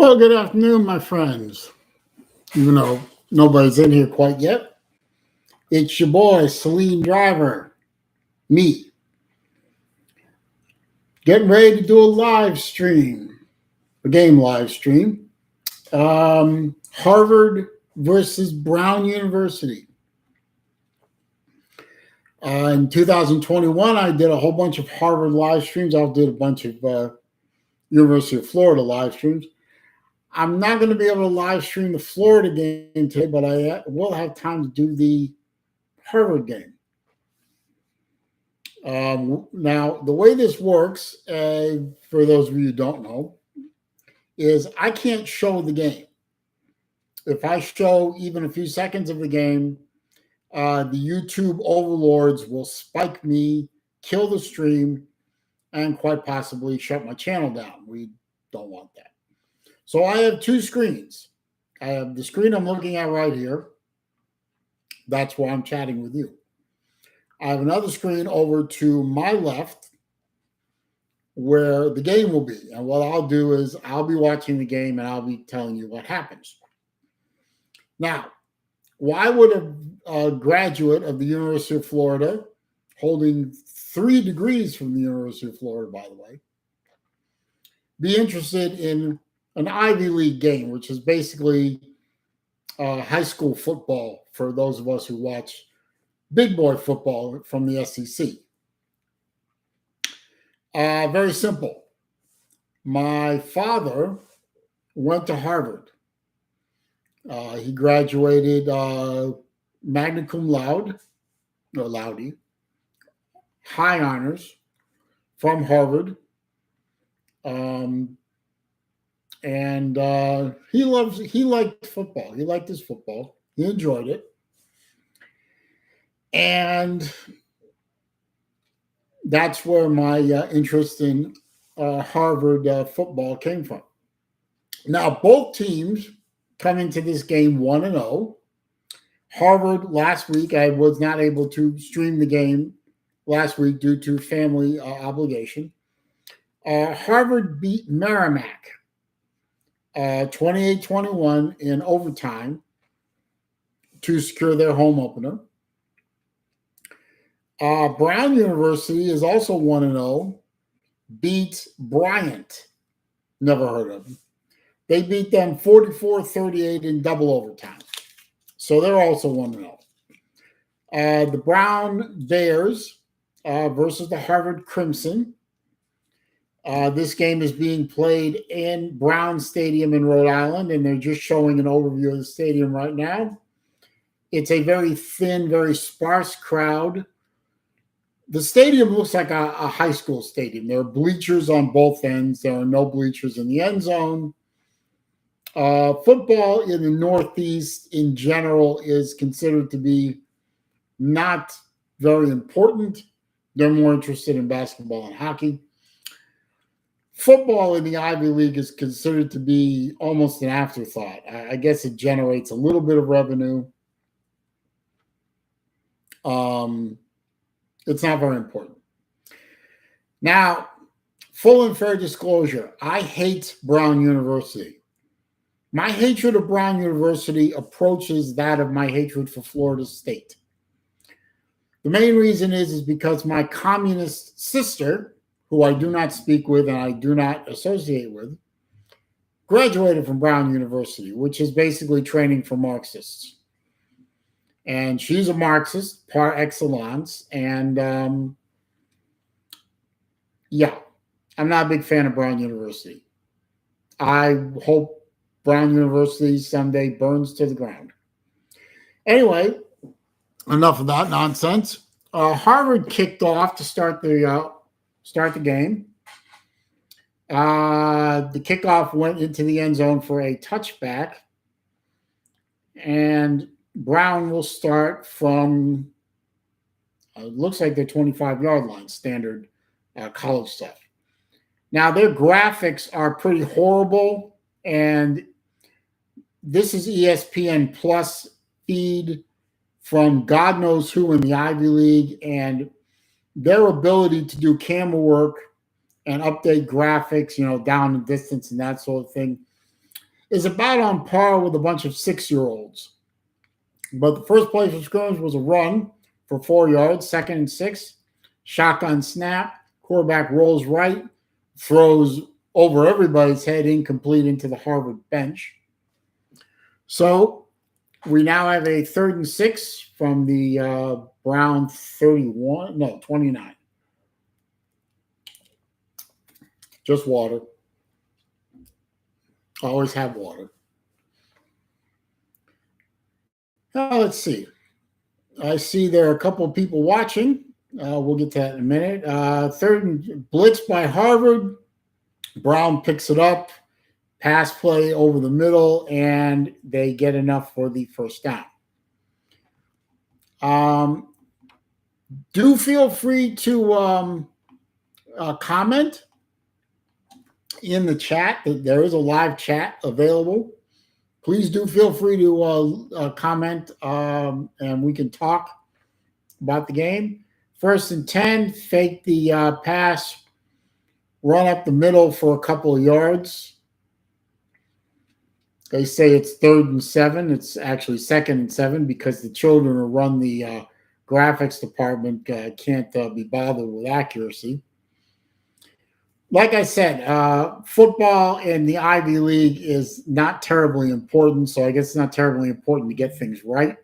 Well, good afternoon, my friends. Even though nobody's in here quite yet, it's your boy, Celine Driver, me, getting ready to do a live stream, a game live stream. Harvard versus Brown University. In 2021, I did a whole bunch of Harvard live streams. I did a bunch of University of Florida live streams. I'm not going to be able to live stream the Florida game today, but I will have time to do the Harvard game. Now, the way this works, for those of you who don't know, is I can't show the game. If I show even a few seconds of the game, the YouTube overlords will spike me, kill the stream, and quite possibly shut my channel down. We don't want that. So I have two screens. I have the screen I'm looking at right here. That's where I'm chatting with you. I have another screen over to my left where the game will be. And what I'll do is I'll be watching the game and I'll be telling you what happens. Now, why would a graduate of the University of Florida, holding 3 degrees from the University of Florida, by the way, be interested in an Ivy League game, which is basically high school football for those of us who watch big boy football from the SEC? Very simple. My father went to Harvard. He graduated magna cum laude, or laude, high honors from Harvard. And he liked football. He liked his football. He enjoyed it. And that's where my interest in Harvard football came from. Now, both teams come into this game 1-0. Harvard last week, I was not able to stream the game last week due to family obligation. Harvard beat Merrimack 28-21 in overtime to secure their home opener. Brown University is also 1-0, beat Bryant. Never heard of them. They beat them 44-38 in double overtime. So they're also 1-0. The Brown Bears versus the Harvard Crimson. This game is being played in Brown Stadium in Rhode Island, and they're just showing an overview of the stadium right now. It's a very thin, very sparse crowd. The stadium looks like a high school stadium. There are bleachers on both ends. There are no bleachers in the end zone. Football in the Northeast in general is considered to be not very important. They're more interested in basketball and hockey. Football in the Ivy League is considered to be almost an afterthought. I guess it generates a little bit of revenue. It's not very important. Now, full and fair disclosure, I hate Brown University. My hatred of Brown University approaches that of my hatred for Florida State. The main reason is because my communist sister, who I do not speak with and I do not associate with, graduated from Brown University, which is basically training for Marxists. And she's a Marxist par excellence. And yeah, I'm not a big fan of Brown University. I hope Brown University someday burns to the ground. Anyway, enough of that nonsense. Harvard kicked off to start the game. The kickoff went into the end zone for a touchback. And Brown will start from, looks like their 25-yard line, standard college stuff. Now, their graphics are pretty horrible, and this is ESPN Plus feed from God knows who in the Ivy League, and their ability to do camera work and update graphics, down in distance and that sort of thing, is about on par with a bunch of 6-year-olds. But the first play for scrimmage was a run for 4 yards, 2nd and 6. Shotgun snap. Quarterback rolls right, throws over everybody's head, incomplete into the Harvard bench. So we now have a 3rd and 6 from the Brown 29. Just water. Always have water. Now, let's see. I see there are a couple of people watching. We'll get to that in a minute. 3rd and blitz by Harvard. Brown picks it up. Pass play over the middle, and they get enough for the first down. Do feel free to comment in the chat. There is a live chat available. Please do feel free to comment, and we can talk about the game. 1st and 10, fake the pass, run up the middle for a couple of yards. They say it's 3rd and 7. It's actually 2nd and 7 because the children who run the graphics department can't be bothered with accuracy. Like I said, football in the Ivy League is not terribly important, so I guess it's not terribly important to get things right.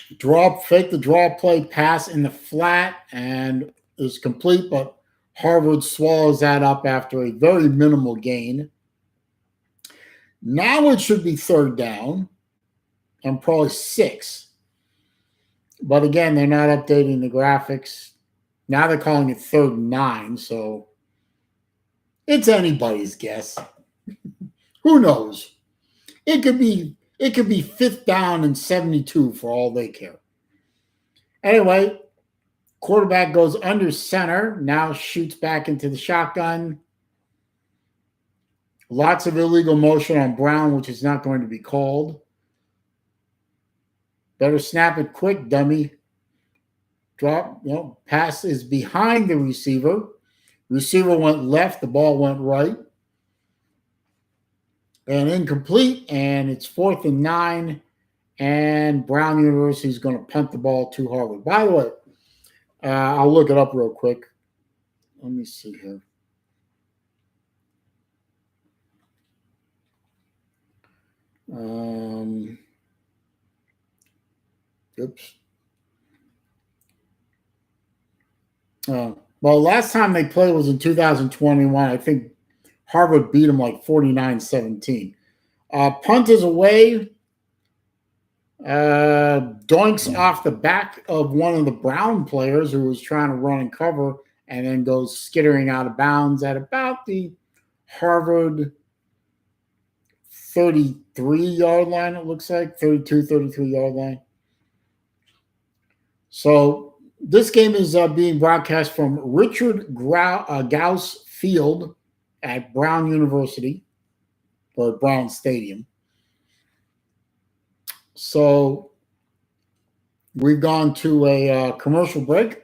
Fake the draw play, pass in the flat, and is complete, but Harvard swallows that up after a very minimal gain. Now it should be 3rd down and probably 6. But again, they're not updating the graphics. Now they're calling it 3rd and 9, so it's anybody's guess. Who knows? It could be 5th down and 72 for all they care. Anyway, quarterback goes under center, now shoots back into the shotgun. Lots of illegal motion on Brown, which is not going to be called. Better snap it quick, dummy. Pass is behind the receiver. Receiver went left, the ball went right. And incomplete, and it's 4th and 9, and Brown University is going to punt the ball to Harvard. By the way, I'll look it up real quick. Let me see here. Oops. Well, last time they played was in 2021. I think Harvard beat them like 49-17. Punt is away. Doinks off the back of one of the Brown players who was trying to run and cover, and then goes skittering out of bounds at about the Harvard 33-yard line, it looks like, 33-yard line. So this game is being broadcast from Richard Gauss Field at Brown University, or Brown Stadium. So we've gone to a commercial break.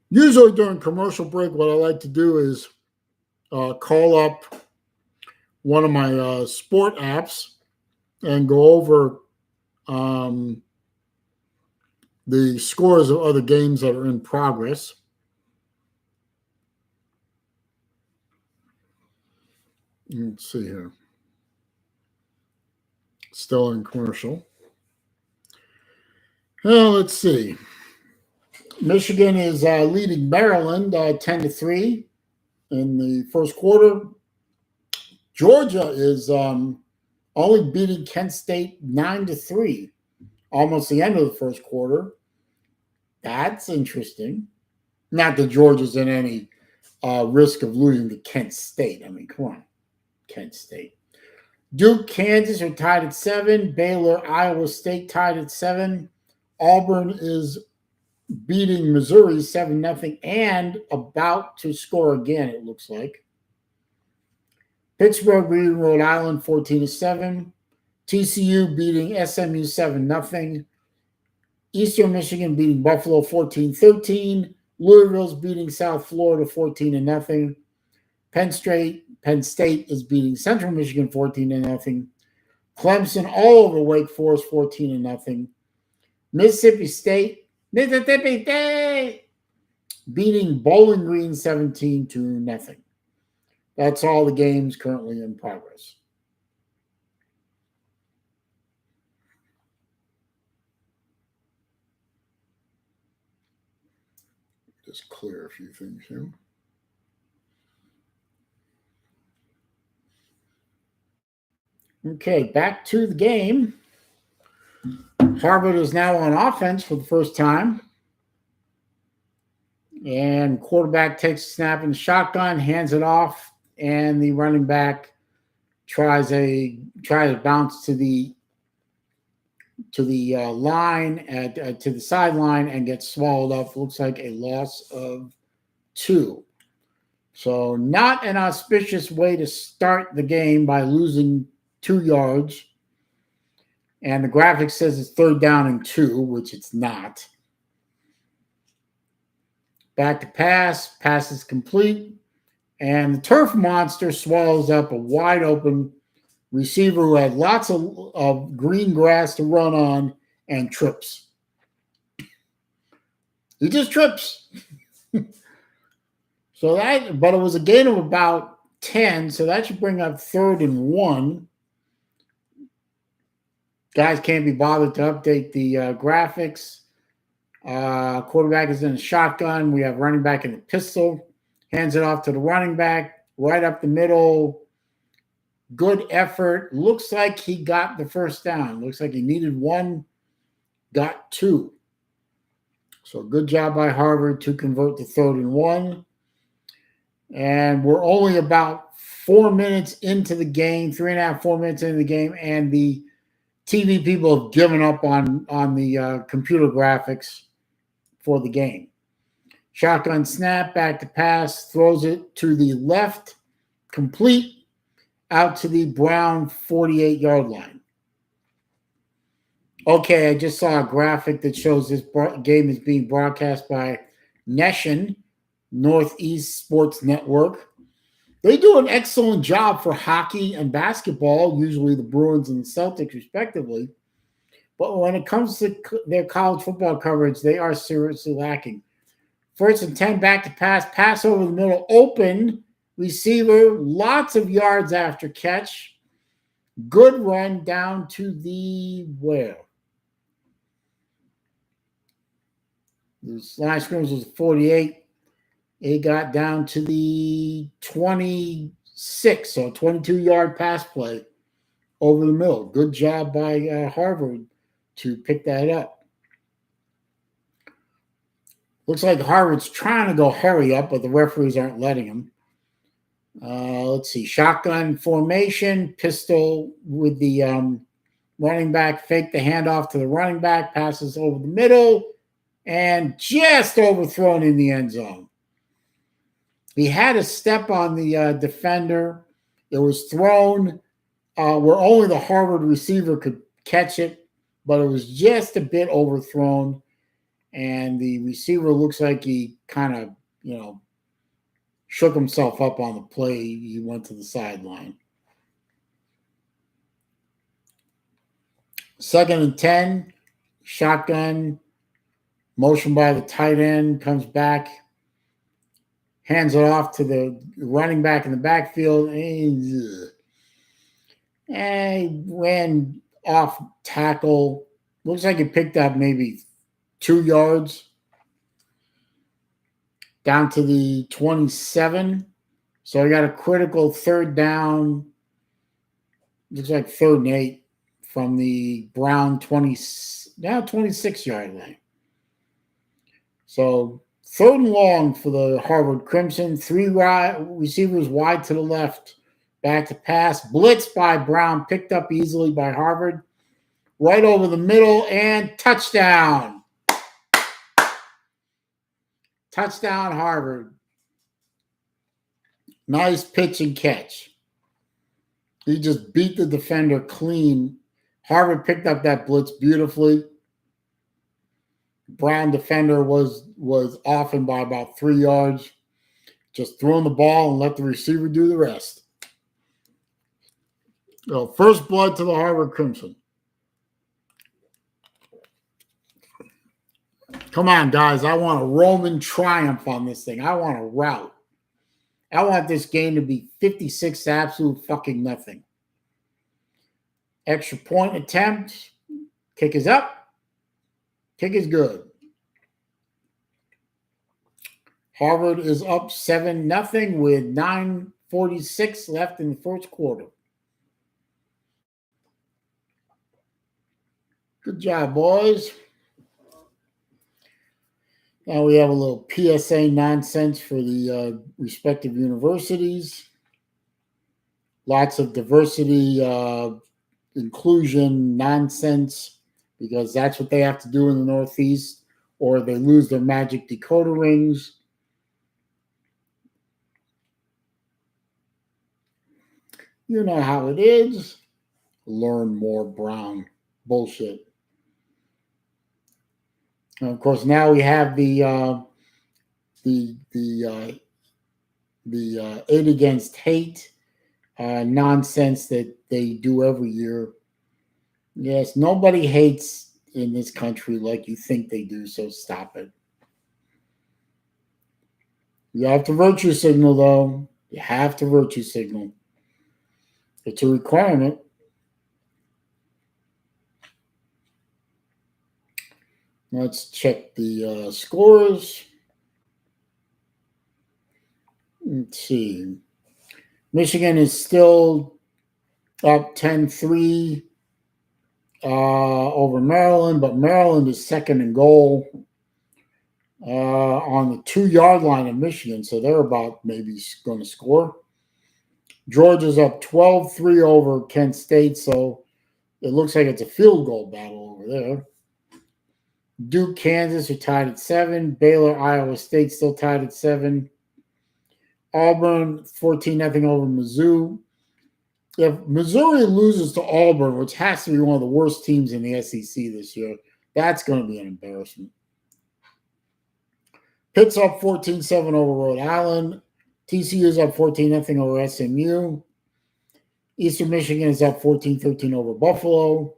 Usually during commercial break, what I like to do is call up one of my sport apps and go over the scores of other games that are in progress. Let's see here. Still in commercial. Well, let's see. Michigan is leading Maryland 10-3 in the first quarter. Georgia is only beating Kent State 9-3, almost the end of the first quarter. That's interesting. Not that Georgia's in any risk of losing to Kent State. I mean, come on, Kent State. Duke, Kansas are tied at 7. Baylor, Iowa State tied at 7. Auburn is beating Missouri 7-0 and about to score again, it looks like. Pittsburgh beating Rhode Island 14-7. TCU beating SMU 7-0. Eastern Michigan beating Buffalo 14-13. Louisville's beating South Florida 14-0. Penn State is beating Central Michigan 14-0. Clemson all over Wake Forest 14-0. Mississippi State beating Bowling Green 17-0. That's all the games currently in progress. Just clear a few things here. Okay, back to the game. Harvard is now on offense for the first time. And quarterback takes a snap in the shotgun, hands it off, and the running back tries to bounce to the line to the sideline and gets swallowed up. Looks like a loss of 2. So not an auspicious way to start the game by losing 2 yards. And the graphic says it's 3rd down and 2, which it's not. Back to pass is complete. And the turf monster swallows up a wide open receiver who had lots of green grass to run on and trips. He just trips. But it was a gain of about 10, so that should bring up 3rd and 1. Guys can't be bothered to update the graphics. Quarterback is in a shotgun. We have running back in the pistol. Hands it off to the running back, right up the middle. Good effort. Looks like he got the first down. Looks like he needed 1, got 2. So good job by Harvard to convert to 3rd and 1. And we're only about 4 minutes into the game, 3.5, 4 minutes into the game, and the TV people have given up on the computer graphics for the game. Shotgun snap, back to pass, throws it to the left, complete, out to the Brown 48-yard line. Okay, I just saw a graphic that shows this game is being broadcast by Nation, Northeast Sports Network. They do an excellent job for hockey and basketball, usually the Bruins and the Celtics, respectively. But when it comes to their college football coverage, they are seriously lacking. 1st and 10, back to pass over the middle, open, receiver, lots of yards after catch. Good run down to the where? The line scrimmage was 48. It got down to the 26, so 22-yard pass play over the middle. Good job by Harvard to pick that up. Looks like Harvard's trying to go hurry up, but the referees aren't letting him. Let's see. Shotgun formation, pistol with the running back, fake the handoff to the running back, passes over the middle, and just overthrown in the end zone. He had a step on the defender. It was thrown where only the Harvard receiver could catch it, but it was just a bit overthrown. And the receiver looks like he kind of, shook himself up on the play. He went to the sideline. 2nd and 10, shotgun, motion by the tight end, comes back, hands it off to the running back in the backfield, and ran off tackle. Looks like he picked up maybe 2 yards. Down to the 27. So I got a critical 3rd down. Looks like 3rd and 8 from the Brown 26-yard line. So 3rd and long for the Harvard Crimson. 3 receivers wide to the left. Back to pass. Blitz by Brown. Picked up easily by Harvard. Right over the middle and touchdown. Touchdown, Harvard. Nice pitch and catch. He just beat the defender clean. Harvard picked up that blitz beautifully. Brown defender was off him by about 3 yards. Just throw the ball and let the receiver do the rest. So first blood to the Harvard Crimson. Come on, guys. I want a Roman triumph on this thing. I want a rout. I want this game to be 56 to absolute fucking nothing. Extra point attempt. Kick is up. Kick is good. Harvard is up 7-0 with 9:46 left in the first quarter. Good job, boys. Now we have a little PSA nonsense for the respective universities. Lots of diversity, inclusion nonsense, because that's what they have to do in the Northeast, or they lose their magic decoder rings. You know how it is. Learn more, Brown. Bullshit. And of course, now we have the aid against hate nonsense that they do every year. Yes, nobody hates in this country like you think they do, so stop it. You have to virtue signal, though. You have to virtue signal. It's a requirement. Let's check the scores. Let's see. Michigan is still up 10-3 over Maryland, but Maryland is second in goal on the 2-yard line of Michigan, so they're about maybe going to score. Georgia's up 12-3 over Kent State, so it looks like it's a field goal battle over there. Duke, Kansas are tied at 7. Baylor, Iowa State still tied at 7. Auburn 14-0 over Mizzou. If Missouri loses to Auburn, which has to be one of the worst teams in the SEC this year, that's going to be an embarrassment. Pitt's up 14-7 over Rhode Island. TCU's up 14-0 over SMU. Eastern Michigan is up 14-13 over Buffalo.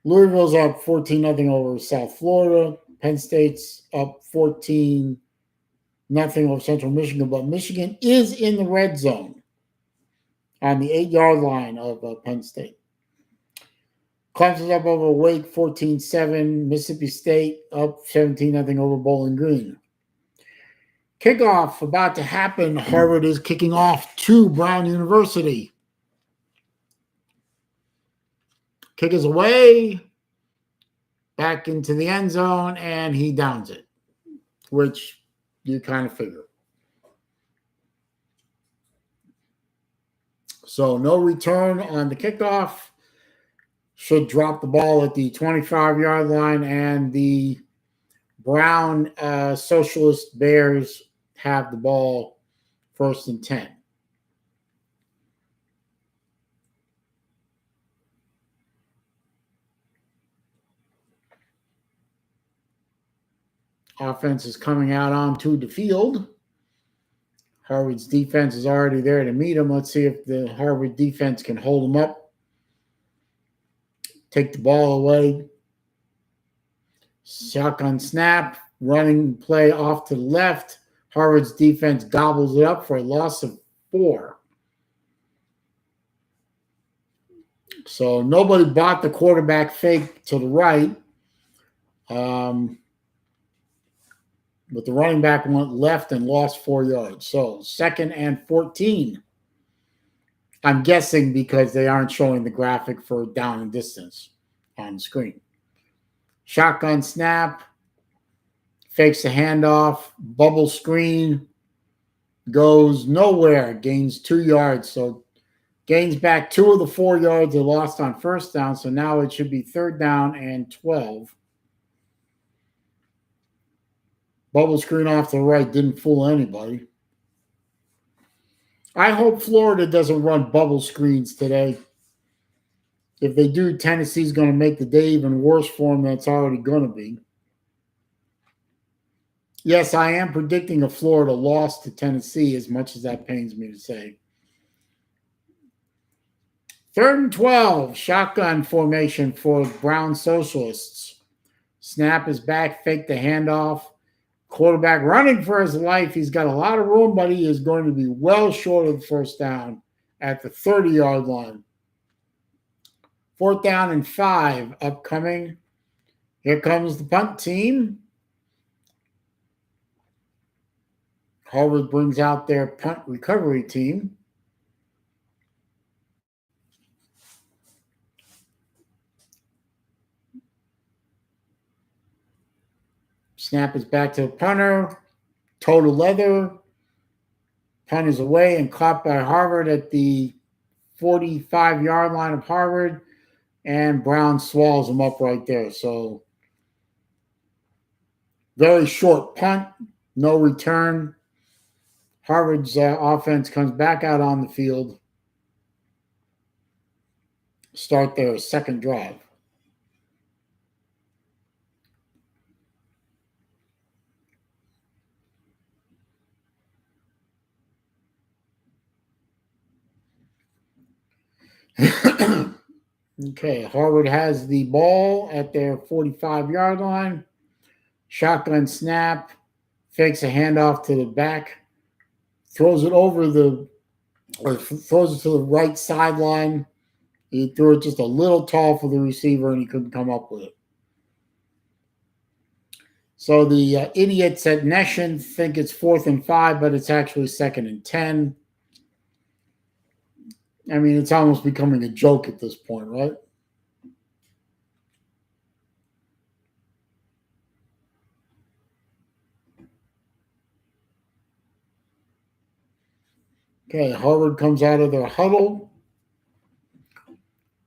Louisville's up 14-0 over South Florida. Penn State's up 14-0 over Central Michigan, but Michigan is in the red zone on the 8-yard line of Penn State. Clemson's up over Wake 14-7. Mississippi State up 17-0 over Bowling Green. Kickoff about to happen. Harvard is kicking off to Brown University. Kick is away, back into the end zone, and he downs it, which you kind of figure. So no return on the kickoff. Should drop the ball at the 25-yard line, and the Brown Socialist Bears have the ball 1st and 10. Offense is coming out onto the field. Harvard's defense is already there to meet them. Let's see if the Harvard defense can hold them up. Take the ball away. Shotgun snap. Running play off to the left. Harvard's defense gobbles it up for a loss of 4. So nobody bought the quarterback fake to the right. But the running back went left and lost 4 yards. So 2nd and 14. I'm guessing because they aren't showing the graphic for down and distance on the screen. Shotgun snap. Fakes the handoff. Bubble screen. Goes nowhere. Gains 2 yards. So gains back 2 of the 4 yards they lost on 1st down. So now it should be 3rd down and 12. Bubble screen off to the right didn't fool anybody. I hope Florida doesn't run bubble screens today. If they do, Tennessee's going to make the day even worse for them than it's already going to be. Yes, I am predicting a Florida loss to Tennessee, as much as that pains me to say. 3rd and 12, shotgun formation for Brown Socialists. Snap is back, fake the handoff. Quarterback running for his life. He's got a lot of room, but he is going to be well short of the first down at the 30-yard line. 4th down and 5 upcoming. Here comes the punt team. Harvard brings out their punt recovery team. Snap is back to the punter. Toe to leather. Punt is away and caught by Harvard at the 45-yard line of Harvard. And Brown swallows him up right there. So very short punt, no return. Harvard's offense comes back out on the field. Start their second drive. Okay, Harvard has the ball at their 45-yard line. Shotgun snap, fakes a handoff to the back, throws it to the right sideline. He threw it just a little tall for the receiver, and he couldn't come up with it. So the idiots at Neshin think it's 4th and 5, but it's actually 2nd and 10. I mean, it's almost becoming a joke at this point, right? Okay, Harvard comes out of their huddle.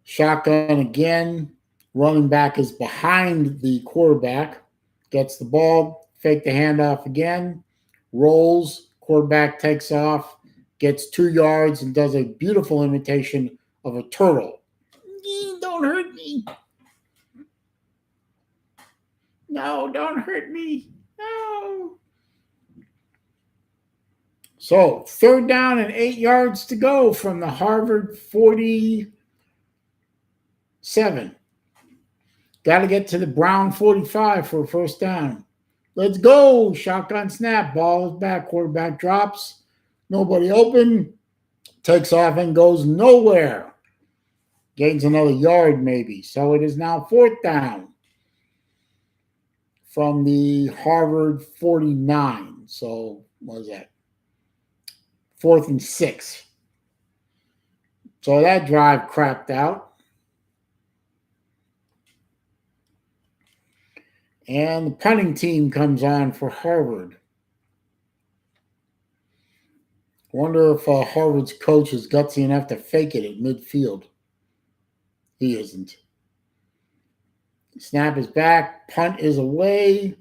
Shotgun again. Running back is behind the quarterback. Gets the ball, fake the handoff again. Rolls, quarterback takes off, gets 2 yards, and does a beautiful imitation of a turtle. Don't hurt me. No, don't hurt me. No. So 3rd down and 8 yards to go from the Harvard 47. Got to get to the Brown 45 for a first down. Let's go. Shotgun snap. Ball is back. Quarterback drops. Nobody open. Takes off and goes nowhere. Gains another yard maybe. So it is now 4th down from the Harvard 49. So what is that? 4th and 6. So that drive crapped out. And the punting team comes on for Harvard. Wonder if Harvard's coach is gutsy enough to fake it at midfield. He isn't. Snap is back. Punt is away.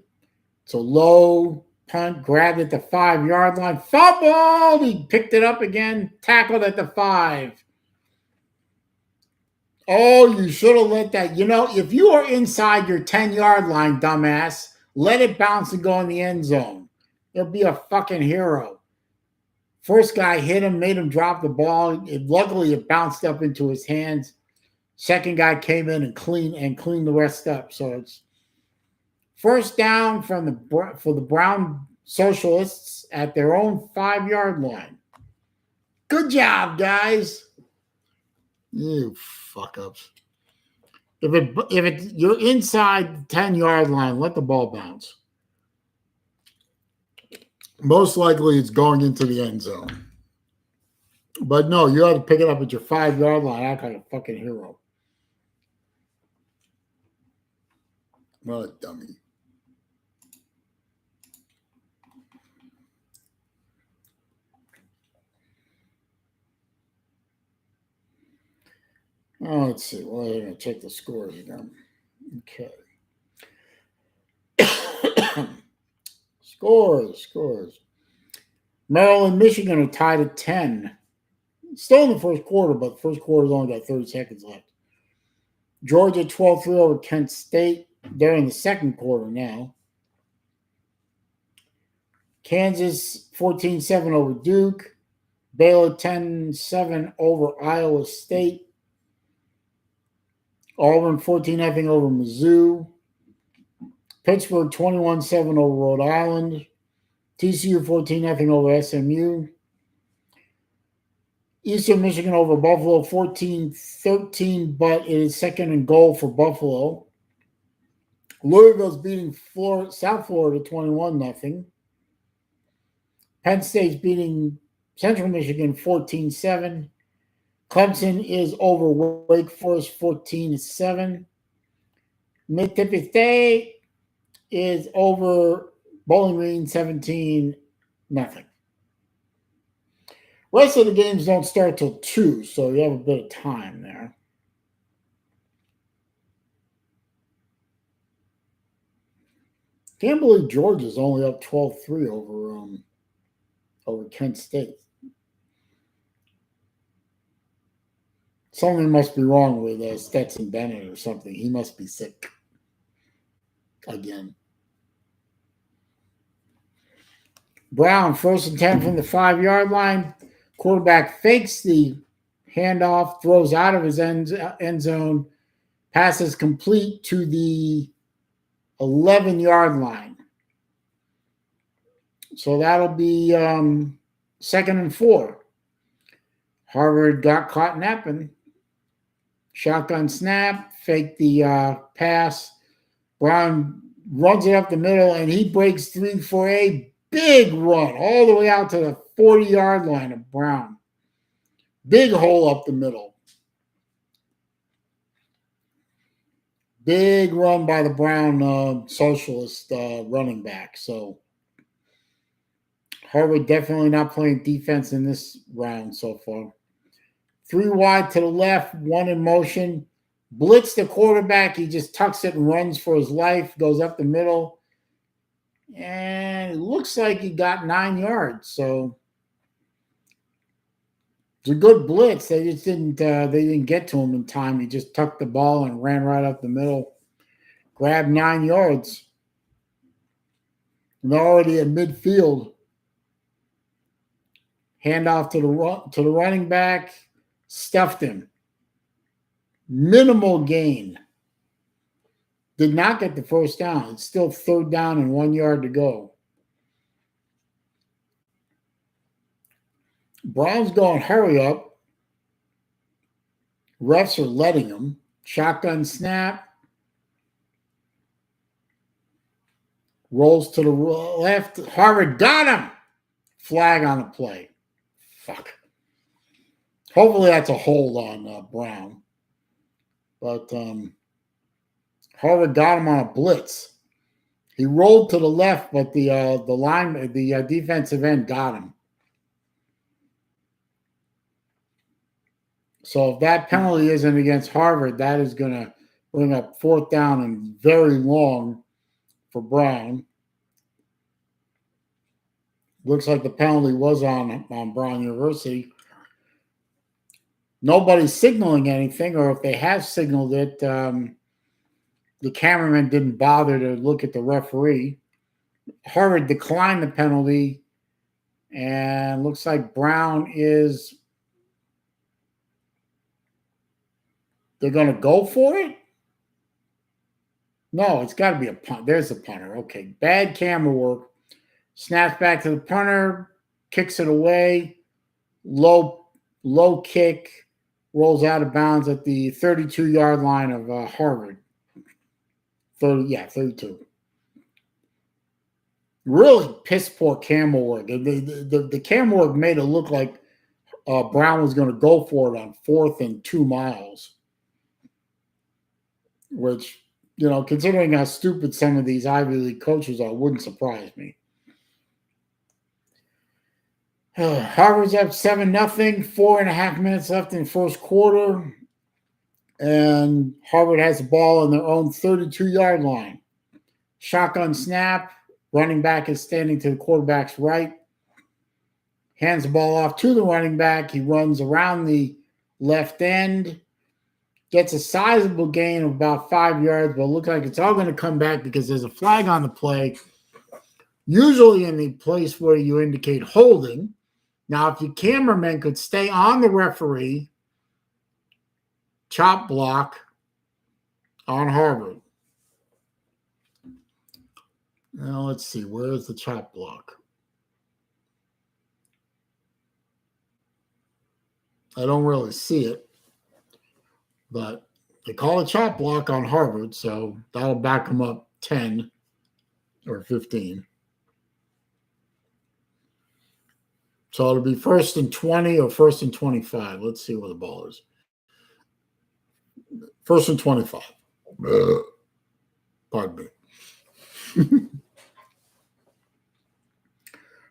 It's a low punt. Grabbed at the 5-yard line. Fumbled. He picked it up again. Tackled at the 5. Oh, you should have let that. You know, if you are inside your 10-yard line, dumbass, let it bounce and go in the end zone. You'll be a fucking hero. First guy hit him, made him drop the ball. Luckily, it bounced up into his hands. Second guy came in and cleaned the rest up. So it's first down for the Brown Socialists at their own 5-yard line. Good job, guys. You fuck ups. If you're inside the 10-yard line, let the ball bounce. Most likely it's going into the end zone. But no, you ought to pick it up at your 5-yard line. Act like a fucking hero. What a dummy. Oh, let's see. Well, I'm going to check the scores again. Okay. Scores. Maryland, Michigan are tied at 10. Still in the first quarter, but the first quarter's only got 30 seconds left. Georgia 12-3 over Kent State. They're in the second quarter now. Kansas 14-7 over Duke. Baylor 10-7 over Iowa State. Auburn 14-0 over Mizzou. Pittsburgh 21-7 over Rhode Island. TCU 14-0 over SMU. Eastern Michigan over Buffalo 14-13, but it is second and goal for Buffalo. Louisville's beating South Florida 21-0. Penn State's beating Central Michigan 14-7. Clemson is over Wake Forest 14-7. Mississippi State is over Bowling Green 17-0. Rest of the games don't start till 2, so you have a bit of time there. Can't believe Georgia's only up 12-3 over Kent State. Something must be wrong with Stetson Bennett or something. He must be sick again. Brown, 1st and 10 from the 5-yard line. Quarterback fakes the handoff, throws out of his end zone, passes complete to the 11-yard line. So that'll be 2nd and 4. Harvard got caught napping. Shotgun snap, faked the pass. Brown runs it up the middle, and he breaks 3 for a big run all the way out to the 40-yard line of Brown. Big hole up the middle. Big run by the Brown socialist running back. So Harvard definitely not playing defense in this round so far. 3 wide to the left, 1 in motion. Blitz the quarterback. He just tucks it and runs for his life. Goes up the middle. And it looks like he got 9 yards. So it's a good blitz. They just didn't get to him in time. He just tucked the ball and ran right up the middle. Grabbed 9 yards. And already at midfield. Handoff to the running back. Stuffed him. Minimal gain. Did not get the first down. It's still 3rd down and 1 yard to go. Brown's going hurry up. Refs are letting him. Shotgun snap. Rolls to the left. Harvard got him. Flag on the play. Fuck. Hopefully that's a hold on Brown. But Harvard got him on a blitz. He rolled to the left, but the defensive end got him. So if that penalty isn't against Harvard, that is going to bring up 4th down and very long for Brown. Looks like the penalty was on Brown University. Nobody's signaling anything, or if they have signaled it, the cameraman didn't bother to look at the referee. Harvard declined the penalty, and looks like Brown is... They're going to go for it? No, it's got to be a punt. There's the punter. Okay, bad camera work. Snaps back to the punter, kicks it away. Low kick. Rolls out of bounds at the 32-yard line of Harvard. 32. Really piss poor camera work. The camera work made it look like Brown was going to go for it on 4th and 2 miles. Which, considering how stupid some of these Ivy League coaches are, wouldn't surprise me. Harvard's up 7-0, 4.5 minutes left in the first quarter. And Harvard has the ball on their own 32-yard line. Shotgun snap. Running back is standing to the quarterback's right. Hands the ball off to the running back. He runs around the left end. Gets a sizable gain of about 5 yards, but it looks like it's all going to come back because there's a flag on the play. usually in the place where you indicate holding. Now, if your cameraman could stay on the referee, chop block on Harvard. Now, let's see, where is the chop block? I don't really see it, but they call it chop block on Harvard, so that'll back them up 10 or 15. So it'll be 1st and 20 or 1st and 25. Let's see where the ball is. 1st and 25. Pardon me.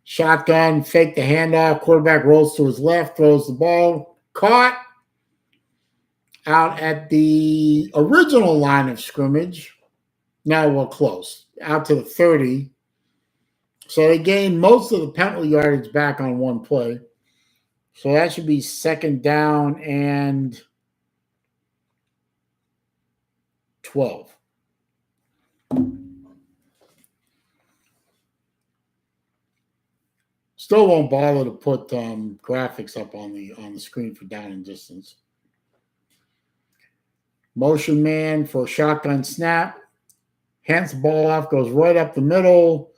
Shotgun, fake the handoff. Quarterback rolls to his left, throws the ball. Caught out at the original line of scrimmage. Now we're close. Out to the 30. So they gained most of the penalty yardage back on one play. So that should be 2nd down and 12. Still won't bother to put graphics up on the screen for down and distance. Motion man for shotgun snap. Hands the ball off, goes right up the middle,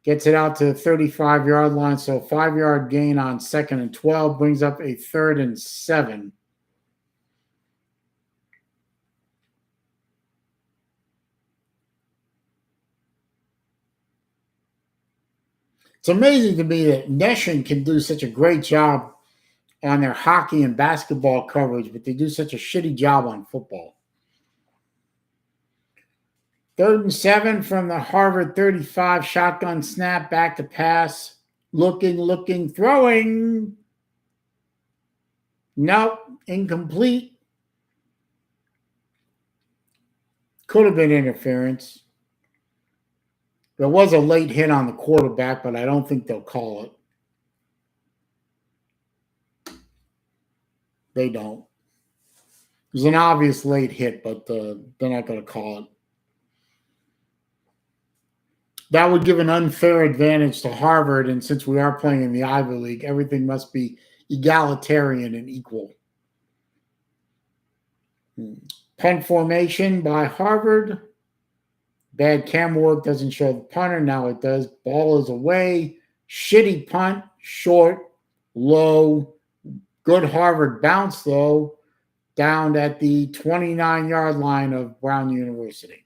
gets it out to the 35-yard line. So 5-yard gain on 2nd and 12 brings up a 3rd and 7. It's amazing to me that Nation can do such a great job on their hockey and basketball coverage, but they do such a shitty job on football. 3rd and 7 from the Harvard 35, shotgun snap, back to pass. Looking, throwing. Nope, incomplete. Could have been interference. There was a late hit on the quarterback, but I don't think they'll call it. They don't. It was an obvious late hit, but they're not going to call it. That would give an unfair advantage to Harvard, and since we are playing in the Ivy League, everything must be egalitarian and equal. Punt formation by Harvard. Bad camera work doesn't show the punter. Now it does. Ball is away. Shitty punt. Short. Low. Good Harvard bounce, though. Down at the 29-yard line of Brown University.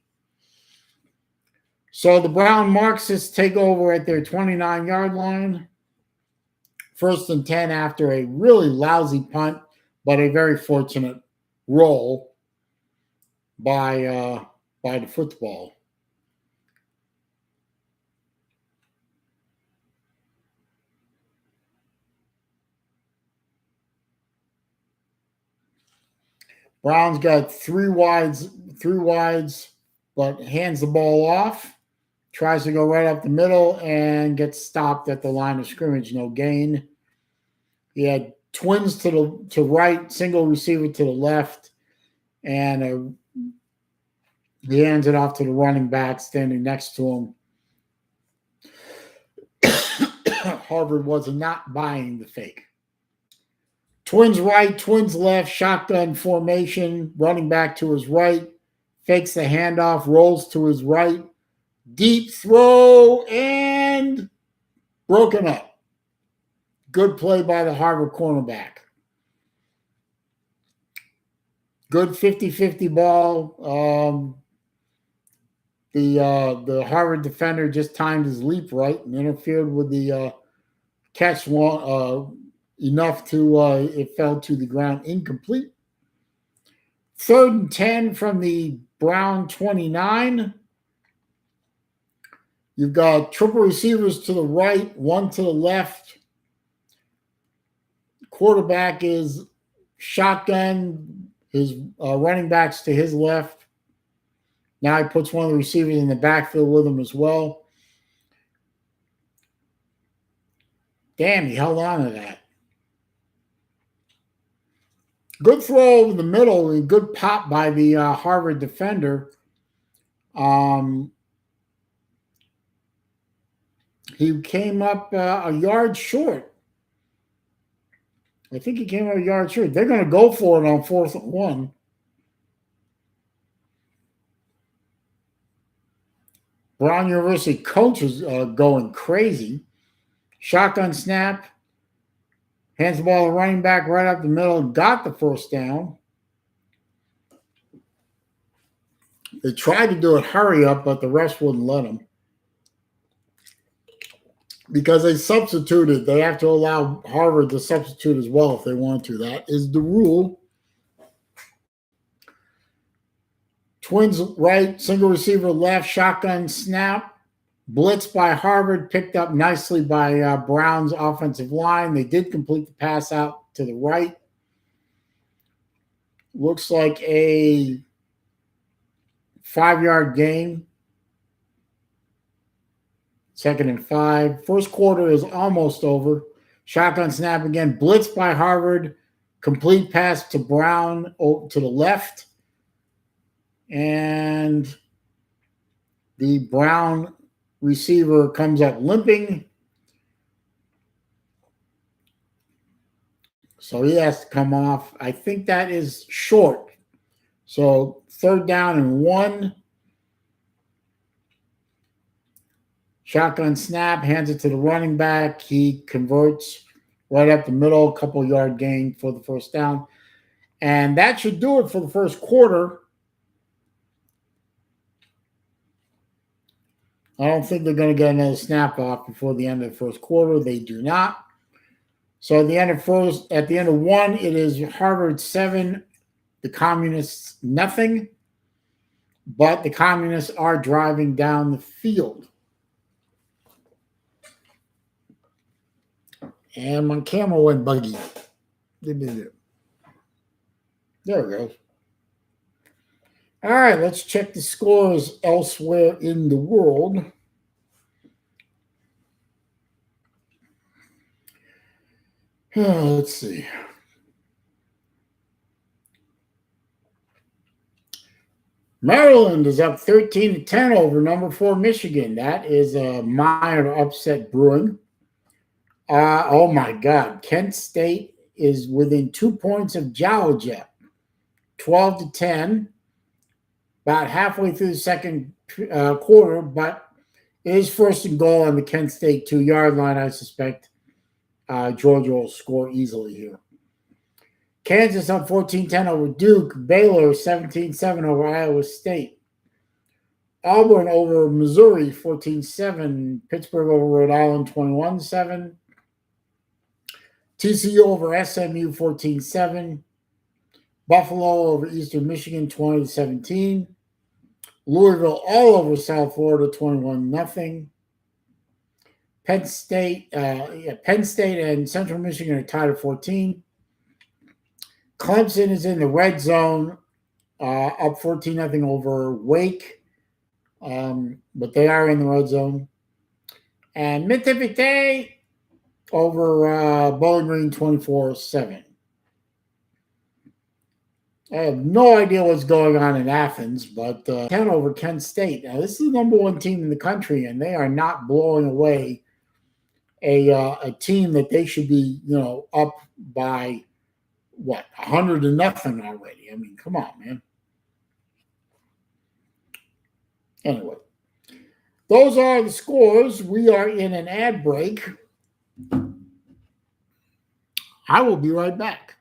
So the Brown Marxists take over at their 29-yard line. 1st and 10 after a really lousy punt, but a very fortunate roll by the football. Brown's got three wides, but hands the ball off. Tries to go right up the middle and gets stopped at the line of scrimmage. No gain. He had twins to right, single receiver to the left, and he hands it off to the running back standing next to him. Harvard was not buying the fake. Twins right, twins left, shotgun formation, running back to his right, fakes the handoff, rolls to his right, deep throw, and broken up. Good play by the Harvard cornerback. Good 50-50 ball. The Harvard defender just timed his leap right and interfered with the catch enough to it fell to the ground incomplete. 3rd and 10 from the Brown 29. You've got triple receivers to the right, one to the left. Quarterback is shotgun, his running backs to his left. Now he puts one of the receivers in the backfield with him as well. Damn, he held on to that. Good throw over the middle and good pop by the Harvard defender. He came up a yard short. I think he came up a yard short. They're going to go for it on 4th and 1. Brown University coach is going crazy. Shotgun snap. Hands the ball to running back right up the middle. Got the first down. They tried to do it hurry up, but the refs wouldn't let them. Because they substituted. They have to allow Harvard to substitute as well if they want to. That is the rule. Twins right, single receiver left, shotgun snap. Blitz by Harvard, picked up nicely by Brown's offensive line. They did complete the pass out to the right. Looks like a 5-yard gain. 2nd and 5. First quarter is almost over. Shotgun snap again. Blitz by Harvard. Complete pass to Brown to the left. And the Brown receiver comes up limping. So he has to come off. I think that is short. So 3rd down and 1. Shotgun snap, hands it to the running back. He converts right up the middle, a couple yard gain for the first down. And that should do it for the first quarter. I don't think they're going to get another snap off before the end of the first quarter. They do not. So at the end of 1, it is Harvard 7, the Communists nothing. But the Communists are driving down the field. And my camera went buggy. There it goes. All right, let's check the scores elsewhere in the world. Let's see. Maryland is up 13-10 over number 4 Michigan. That is a minor upset brewing. Oh my God. Kent State is within 2 points of Georgia. 12-10. About halfway through the second quarter, but it is 1st and goal on the Kent State 2-yard line. I suspect Georgia will score easily here. Kansas up 14-10 over Duke. Baylor 17-7 over Iowa State. Auburn over Missouri 14-7. Pittsburgh over Rhode Island 21-7. TCU over SMU 14-7. Buffalo over Eastern Michigan 20-17. Louisville all over South Florida 21-0. Penn State and Central Michigan are tied at 14. Clemson is in the red zone, up 14-0 over Wake, but they are in the red zone. And Mississippi over Bowling Green 24-7. I have no idea what's going on in Athens, but 10 over Kent State. Now, this is the number 1 team in the country, and they are not blowing away a team that they should be, up by, 100-0 already. I mean, come on, man. Anyway, those are the scores. We are in an ad break. I will be right back.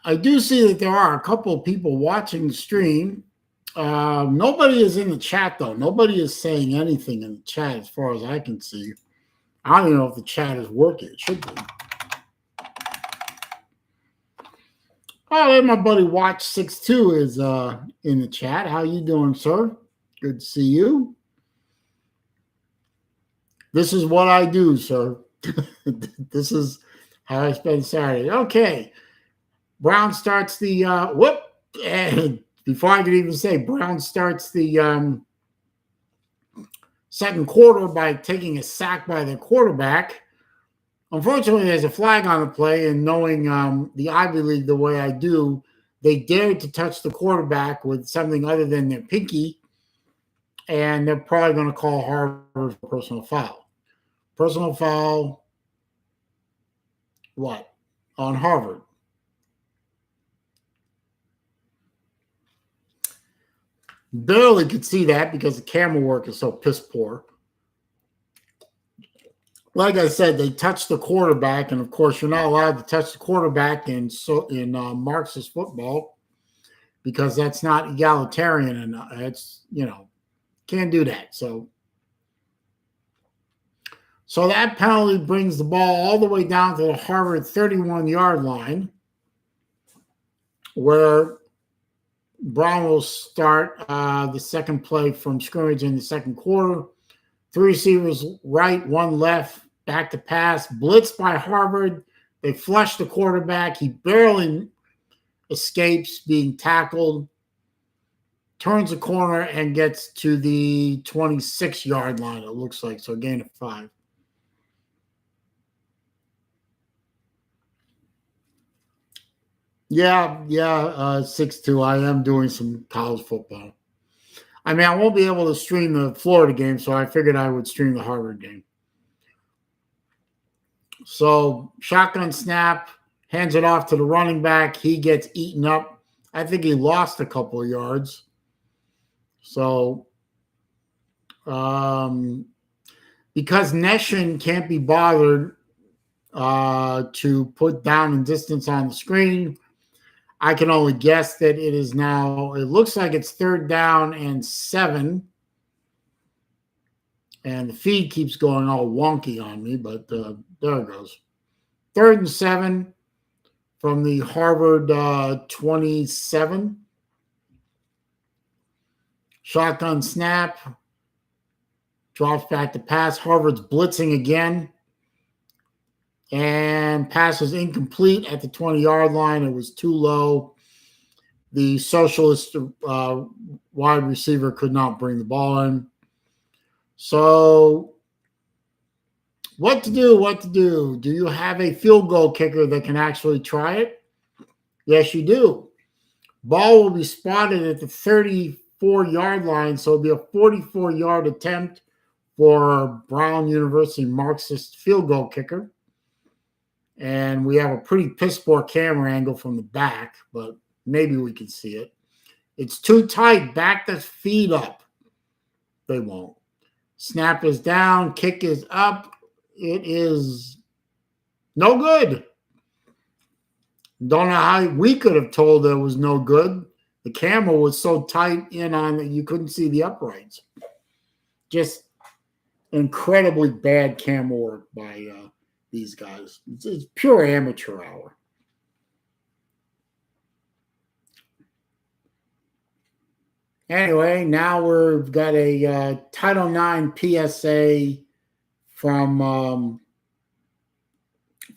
I do see that there are a couple of people watching the stream. Nobody is in the chat, though. Nobody is saying anything in the chat as far as I can see. I don't even know if the chat is working. It should be. Oh, and my buddy Watch62 is in the chat. How you doing, sir? Good to see you. This is what I do, sir. This is how I spend Saturday. Okay. Brown starts the and before I could even say, Brown starts the second quarter by taking a sack by the quarterback. Unfortunately, there's a flag on the play, and knowing the Ivy League the way I do, they dared to touch the quarterback with something other than their pinky, and they're probably going to call Harvard for personal foul. Personal foul, what? On Harvard. Barely could see that because the camera work is so piss poor. Like I said, they touched the quarterback, and of course, you're not allowed to touch the quarterback in Marxist football because that's not egalitarian, and it's can't do that. So that penalty brings the ball all the way down to the Harvard 31-yard line, where Brown will start the second play from scrimmage in the second quarter. 3 receivers right, 1 left, back to pass, blitz by Harvard. They flush the quarterback. He barely escapes being tackled, turns the corner, and gets to the 26-yard line, it looks like, so gain of 5. Yeah, 6-2. I am doing some college football. I mean, I won't be able to stream the Florida game, so I figured I would stream the Harvard game. So shotgun snap, hands it off to the running back. He gets eaten up. I think he lost a couple of yards. So because Neshin can't be bothered to put down and distance on the screen, I can only guess that it is now, it looks like it's 3rd down and 7. And the feed keeps going all wonky on me, but there it goes. 3rd and 7 from the Harvard 27. Shotgun snap. Drops back to pass. Harvard's blitzing again. And pass was incomplete at the 20-yard line. It was too low. The Socialist wide receiver could not bring the ball in. So what to do? Do you have a field goal kicker that can actually try it? Yes, you do. Ball will be spotted at the 34-yard line, so it'll be a 44-yard attempt for Brown University Marxist field goal kicker. And we have a pretty piss poor camera angle from the back, but maybe we can see it. It's too tight. Back the feet up. They won't. Snap is down. Kick is up. It is no good. Don't know how we could have told it was no good. The camera was so tight in on that you couldn't see the uprights. Just incredibly bad camera work by these guys. It's pure amateur hour. Anyway, now we've got a Title IX PSA from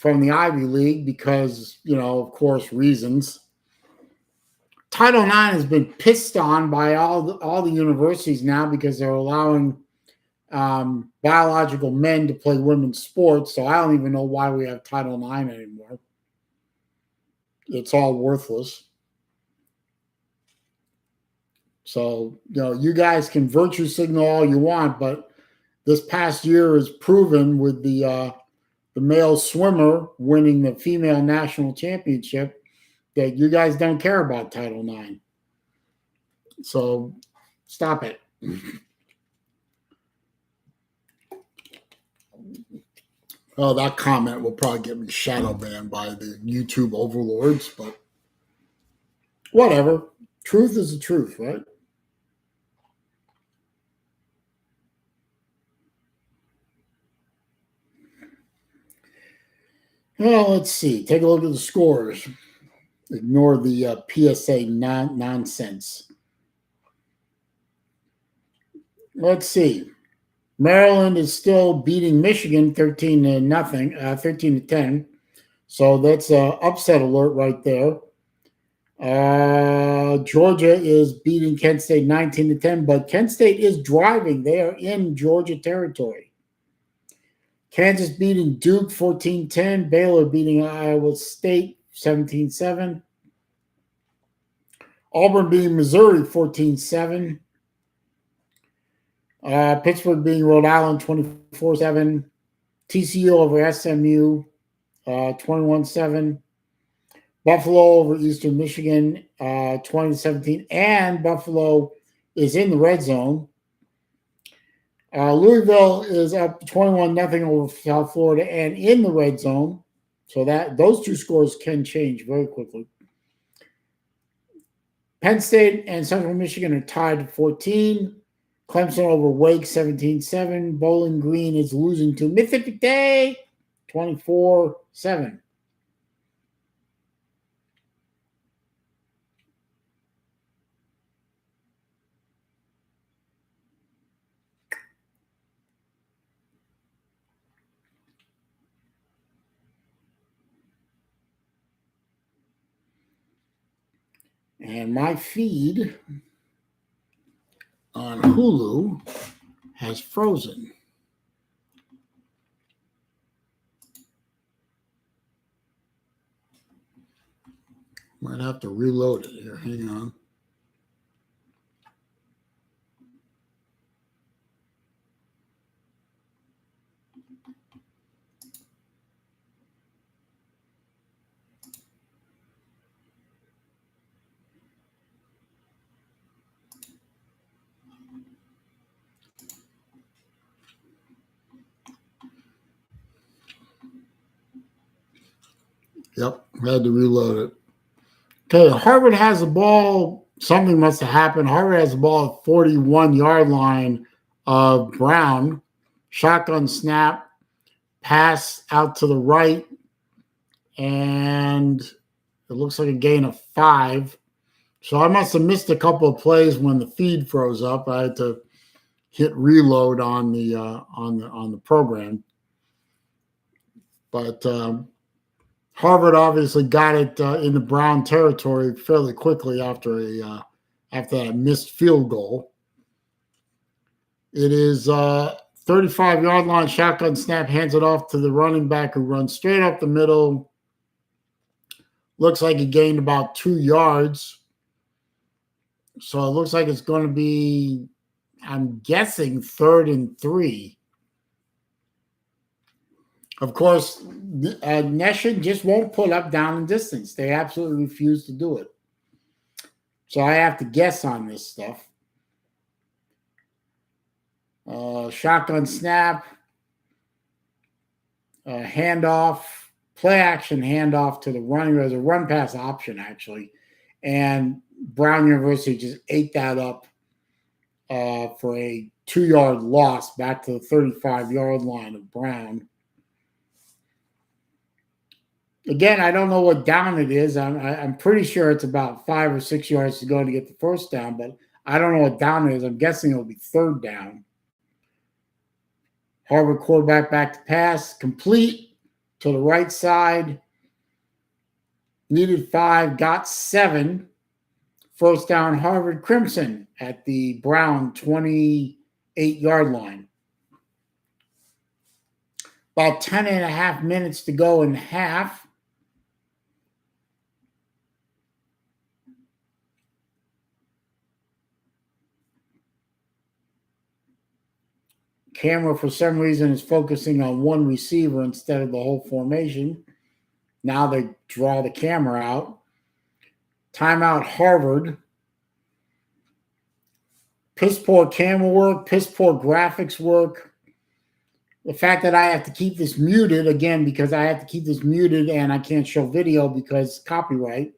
the Ivy League because, of course, reasons. Title IX has been pissed on by all the universities now because they're allowing biological men to play women's sports. So I don't even know why we have Title IX anymore. It's all worthless. So, you guys can virtue signal all you want, but this past year is proven with the male swimmer winning the female national championship that you guys don't care about Title IX. So stop it. Oh, that comment will probably get me shadow banned by the YouTube overlords, but whatever. Truth is the truth, right? Well, let's see. Take a look at the scores. Ignore the PSA nonsense. Let's see. Maryland is still beating Michigan 13-10. So that's an upset alert right there. Georgia is beating Kent State 19-10, but Kent State is driving. They are in Georgia territory. Kansas beating Duke 14-10. Baylor beating Iowa State 17-7. Auburn beating Missouri 14-7. Pittsburgh beating Rhode Island 24-7. TCU over SMU 21-7. Buffalo over Eastern Michigan 20-17. And Buffalo is in the red zone. Louisville is up 21-0 over South Florida and in the red zone. So that those two scores can change very quickly. Penn State and Central Michigan are tied at 14. Clemson over Wake 17-7. Bowling Green is losing to Mississippi State 24-7. And my feed on Hulu has frozen. Might have to reload it here. Hang on. Yep, had to reload it. Okay, Harvard has the ball. Something must have happened. Harvard has the ball at 41-yard line of Brown. Shotgun snap, pass out to the right, and it looks like a gain of 5. So I must have missed a couple of plays when the feed froze up. I had to hit reload on the program, but Harvard obviously got it in the Brown territory fairly quickly after that missed field goal. It is 35-yard line, shotgun snap, hands it off to the running back who runs straight up the middle. Looks like he gained about 2 yards. So it looks like it's going to be, I'm guessing, 3rd and 3. Of course, Nation just won't pull up down and distance. They absolutely refuse to do it. So I have to guess on this stuff. Shotgun snap, handoff, play action handoff to the running. There's a run pass option, actually. And Brown University just ate that up for a 2-yard loss back to the 35-yard line of Brown. Again, I don't know what down it is. I'm pretty sure it's about 5 or 6 yards to go to get the first down, but I don't know what down it is. I'm guessing it'll be 3rd down. Harvard quarterback back to pass, complete to the right side. Needed 5, got 7. First down, Harvard Crimson at the Brown 28-yard line. About 10.5 minutes to go in half. Camera, for some reason, is focusing on one receiver instead of the whole formation. Now they draw the camera out. Timeout, Harvard. Piss poor camera work, piss poor graphics work. The fact that I have to keep this muted, again, because I have to keep this muted and I can't show video because copyright.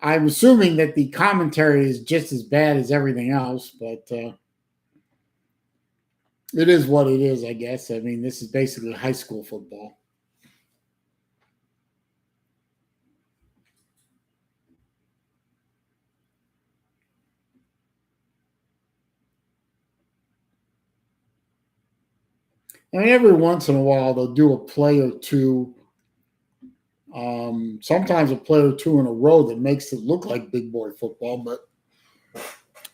I'm assuming that the commentary is just as bad as everything else, but it is what it is, I guess. I mean, this is basically high school football. I mean, every once in a while they'll do a play or two. Sometimes a play or two in a row that makes it look like big boy football, but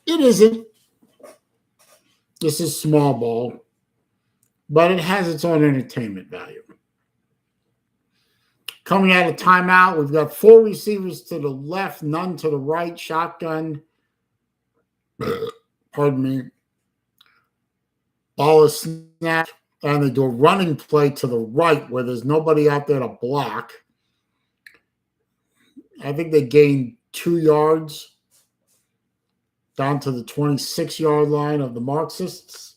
it isn't. This is small ball, but it has its own entertainment value. Coming out of timeout, we've got 4 receivers to the left, none to the right. Shotgun. Pardon me. Ball is snapped, and they do a running play to the right where there's nobody out there to block. I think they gained 2 yards down to the 26-yard line of the Marxists.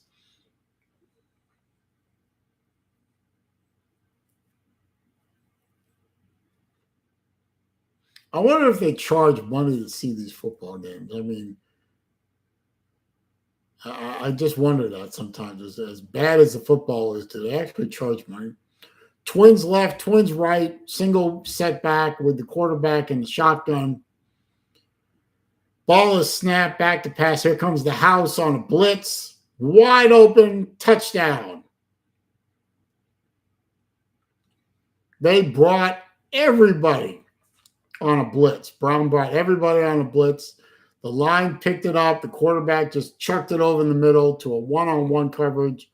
I wonder if they charge money to see these football games. I mean, I just wonder that sometimes. As bad as the football is, do they actually charge money? Twins left, twins right, single setback with the quarterback and the shotgun. Ball is snapped, back to pass. Here comes the house on a blitz. Wide open, touchdown. They brought everybody on a blitz. Brown brought everybody on a blitz. The line picked it up. The quarterback just chucked it over in the middle to a one-on-one coverage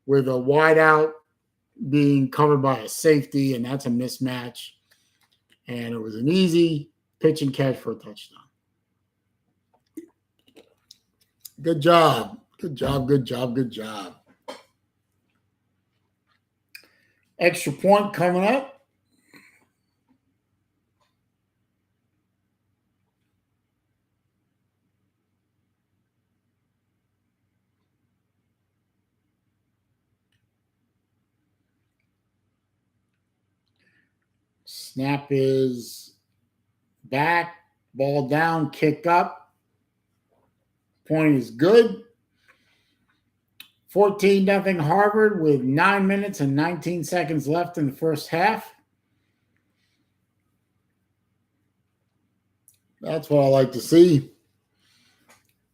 with a wide out being covered by a safety, and that's a mismatch. And it was an easy pitch and catch for a touchdown. Good job. Good job, good job, good job. Extra point coming up. Snap is back, ball down, kick up. Point is good. 14-0 Harvard with 9 minutes and 19 seconds left in the first half. That's what I like to see.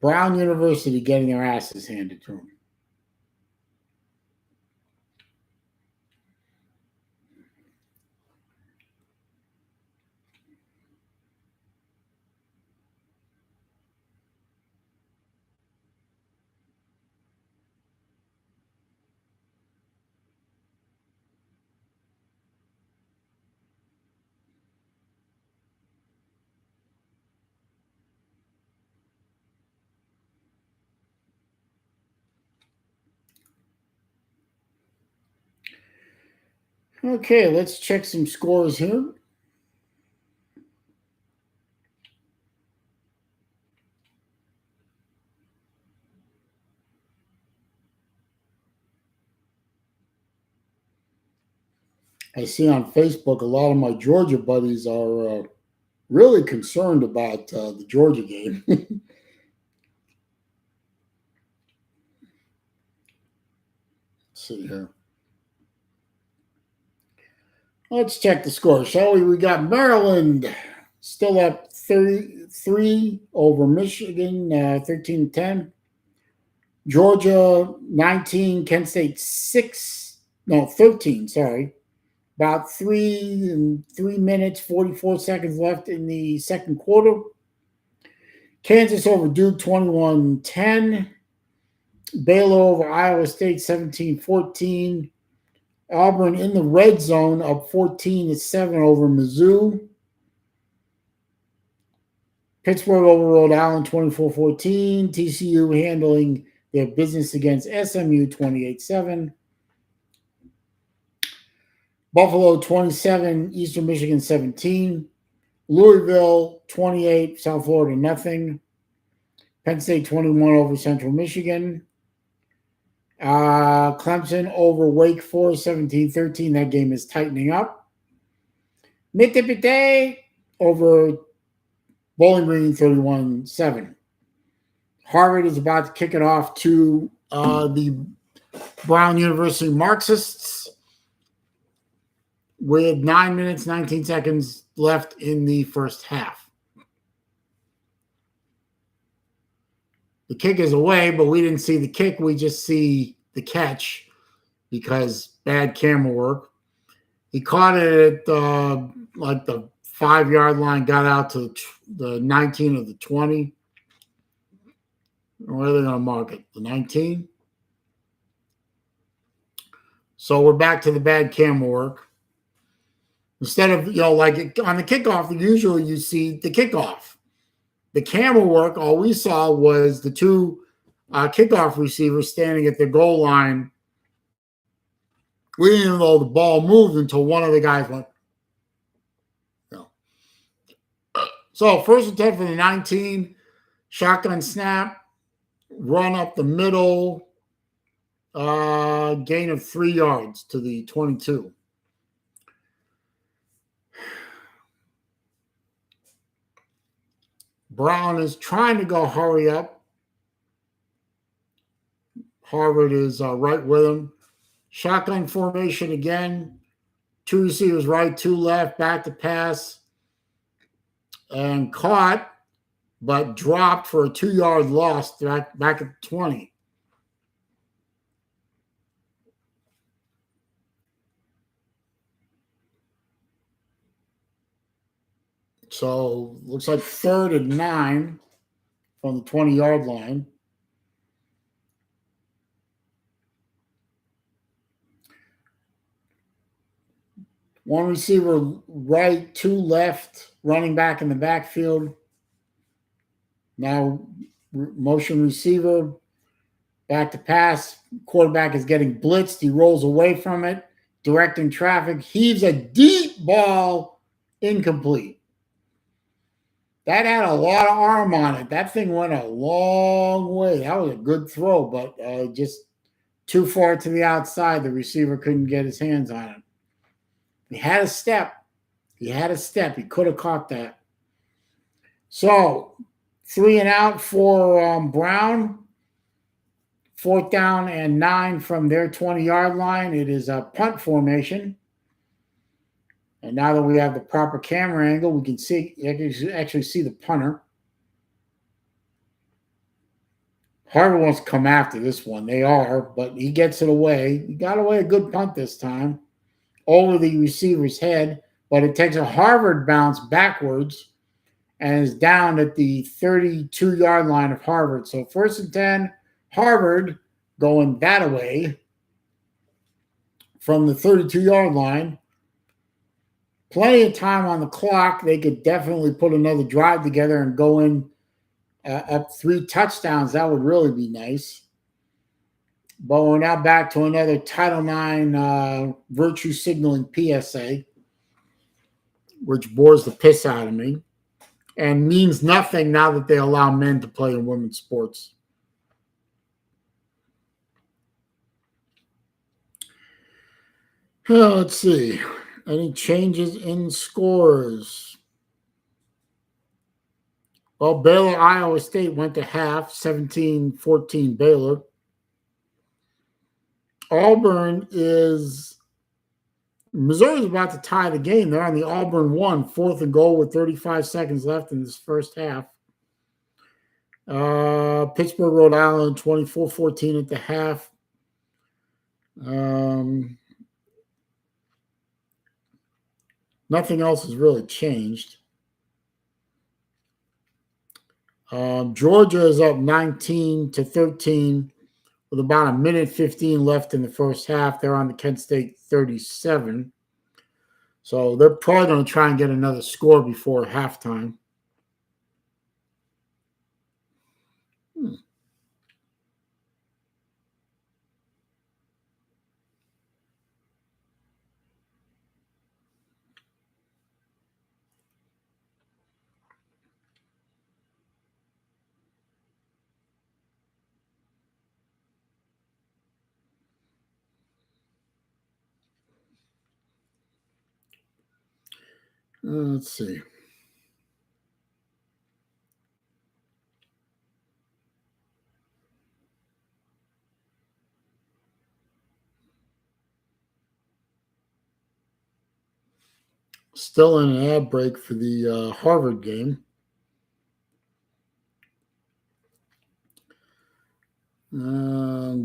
Brown University getting their asses handed to them. Okay, let's check some scores here. I see on Facebook a lot of my Georgia buddies are really concerned about the Georgia game. Let's see here. Let's check the score, shall we? We got Maryland still up 33 over Michigan, 13-10. Georgia 19, Kent State 13, sorry. About 3 minutes, 44 seconds left in the second quarter. Kansas over Duke 21-10. Baylor over Iowa State 17-14. Auburn in the red zone up 14-7 over Mizzou. Pittsburgh over Rhode Island 24-14. TCU handling their business against SMU 28-7. Buffalo 27, Eastern Michigan 17. Louisville 28, South Florida nothing. Penn State 21 over Central Michigan. Clemson over Wake Forest 17-13. That game is tightening up. Mississippi over Bowling Green 31-7. Harvard is about to kick it off to the Brown University Marxists with 9 minutes, 19 seconds left in the first half. The kick is away, but we didn't see the kick. We just see the catch. because bad camera work. He caught it at like the 5-yard line, got out to the 19 or the 20. Where are they going to mark it? The 19? So we're back to the bad camera work. Instead of, like on the kickoff, usually you see the kickoff. The camera work, all we saw was the two kickoff receivers standing at the goal line. We didn't even know the ball moved until one of the guys went. So 1st and 10 for the 19, shotgun snap, run up the middle, gain of 3 yards to the 22. Brown is trying to go hurry up. Harvard is right with him. Shotgun formation again. 2 receivers right, 2 left, back to pass. And caught, but dropped for a 2-yard loss back at the 20. So looks like 3rd and 9 from the 20-yard line. One receiver right, 2 left, running back in the backfield. Now motion receiver, back to pass. Quarterback is getting blitzed. He rolls away from it, directing traffic, heaves a deep ball, incomplete. That had a lot of arm on it. That thing went a long way. That was a good throw, but just too far to the outside. The receiver couldn't get his hands on it. He had a step. He could have caught that. So 3 and out for Brown. 4th down and 9 from their 20-yard line. It is a punt formation. And now that we have the proper camera angle, we can actually see the punter. Harvard wants to come after this one. They are, but he gets it away. He got away a good punt this time over the receiver's head, but it takes a Harvard bounce backwards and is down at the 32-yard line of Harvard. So 1st and 10, Harvard going that way from the 32-yard line. Plenty of time on the clock. They could definitely put another drive together and go in up 3 touchdowns. That would really be nice. But we're now back to another Title IX virtue signaling PSA, which bores the piss out of me and means nothing now that they allow men to play in women's sports. Let's see. Any changes in scores? Well, Baylor, Iowa State went to half, 17-14 Baylor. Missouri's about to tie the game. They're on the Auburn 1, 4th and goal with 35 seconds left in this first half. Pittsburgh, Rhode Island, 24-14 at the half. Nothing else has really changed. Georgia is up 19-13 with about 1:15 left in the first half. They're on the Kent State 37. So they're probably going to try and get another score before halftime. Let's see. Still in an ad break for the Harvard game.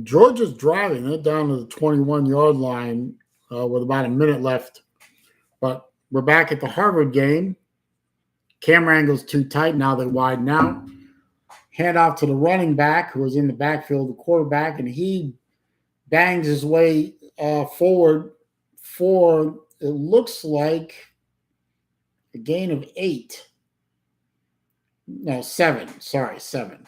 Georgia's driving. They're down to the 21-yard line with about a minute left. But we're back at the Harvard game. Camera angle's too tight. Now they widen out. Hand off to the running back who was in the backfield, the quarterback, and he bangs his way forward for, it looks like, a gain of 8. No, 7. Sorry, 7.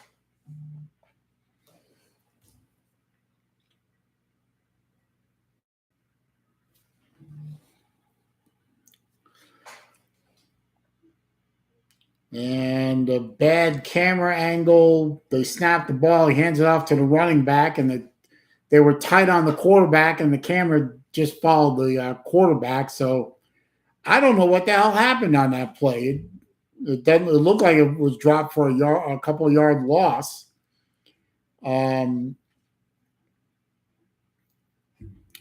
And a bad camera angle. They snap the ball. He hands it off to the running back, and they were tight on the quarterback, and the camera just followed the quarterback. So I don't know what the hell happened on that play. It looked like it was dropped for a couple of yard loss.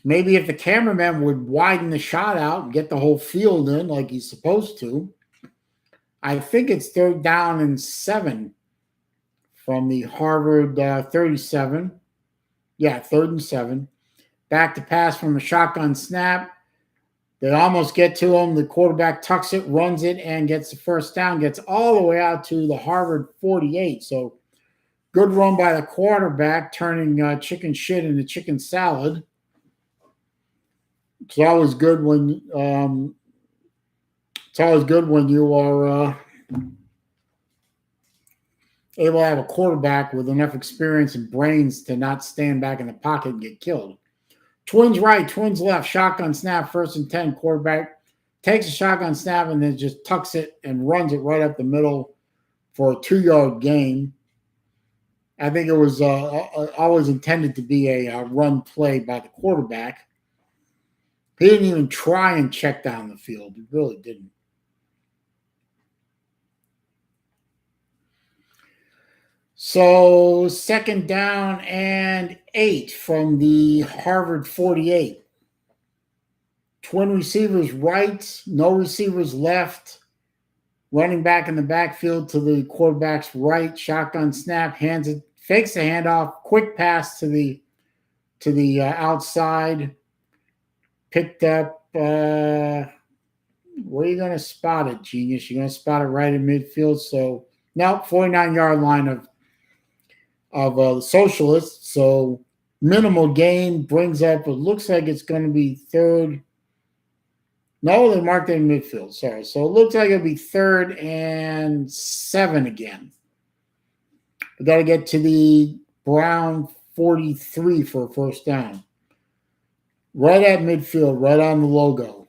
Maybe if the cameraman would widen the shot out and get the whole field in like he's supposed to. I think it's 3rd down and 7 from the Harvard 37. Yeah, 3rd and 7. Back to pass from a shotgun snap. They almost get to him. The quarterback tucks it, runs it, and gets the first down. Gets all the way out to the Harvard 48. So good run by the quarterback, turning chicken shit into chicken salad. It's always good when you are able to have a quarterback with enough experience and brains to not stand back in the pocket and get killed. Twins right, twins left, shotgun snap, 1st and 10. Quarterback takes a shotgun snap and then just tucks it and runs it right up the middle for a 2-yard gain. I think it was always intended to be a run play by the quarterback. He didn't even try and check down the field. He really didn't. So 2nd down and 8 from the Harvard 48. Twin receivers right, no receivers left. Running back in the backfield to the quarterback's right, shotgun snap, hands it, fakes the handoff, quick pass to the outside. Picked up. Where are you going to spot it, genius? You're going to spot it right in midfield. So now 49-yard line of the Socialists. So minimal gain brings up. It looks like it's going to be 3rd. No, they marked it in midfield. Sorry. So it looks like it'll be 3rd and 7 again. We got to get to the Brown 43 for a first down. Right at midfield, right on the logo.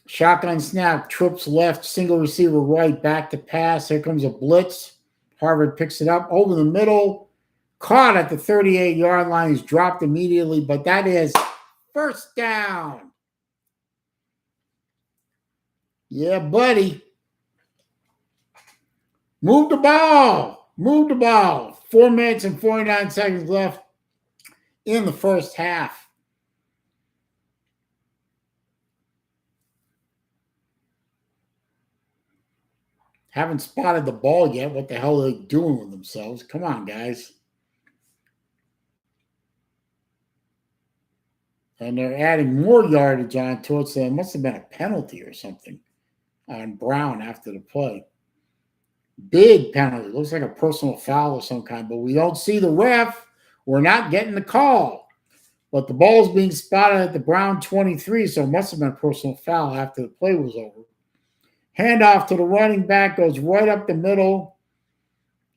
Shotgun snap, trips left, single receiver right, back to pass. Here comes a blitz. Harvard picks it up over the middle. Caught at the 38-yard line. He's dropped immediately, but that is first down. Yeah, buddy. Move the ball. Move the ball. 4 minutes and 49 seconds left in the first half. Haven't spotted the ball yet. What the hell are they doing with themselves? Come on, guys. And they're adding more yardage onto it, so it must have been a penalty or something on Brown after the play. Big penalty. Looks like a personal foul of some kind, but we don't see the ref. We're not getting the call. But the ball's being spotted at the Brown 23, so it must have been a personal foul after the play was over. Handoff to the running back, goes right up the middle,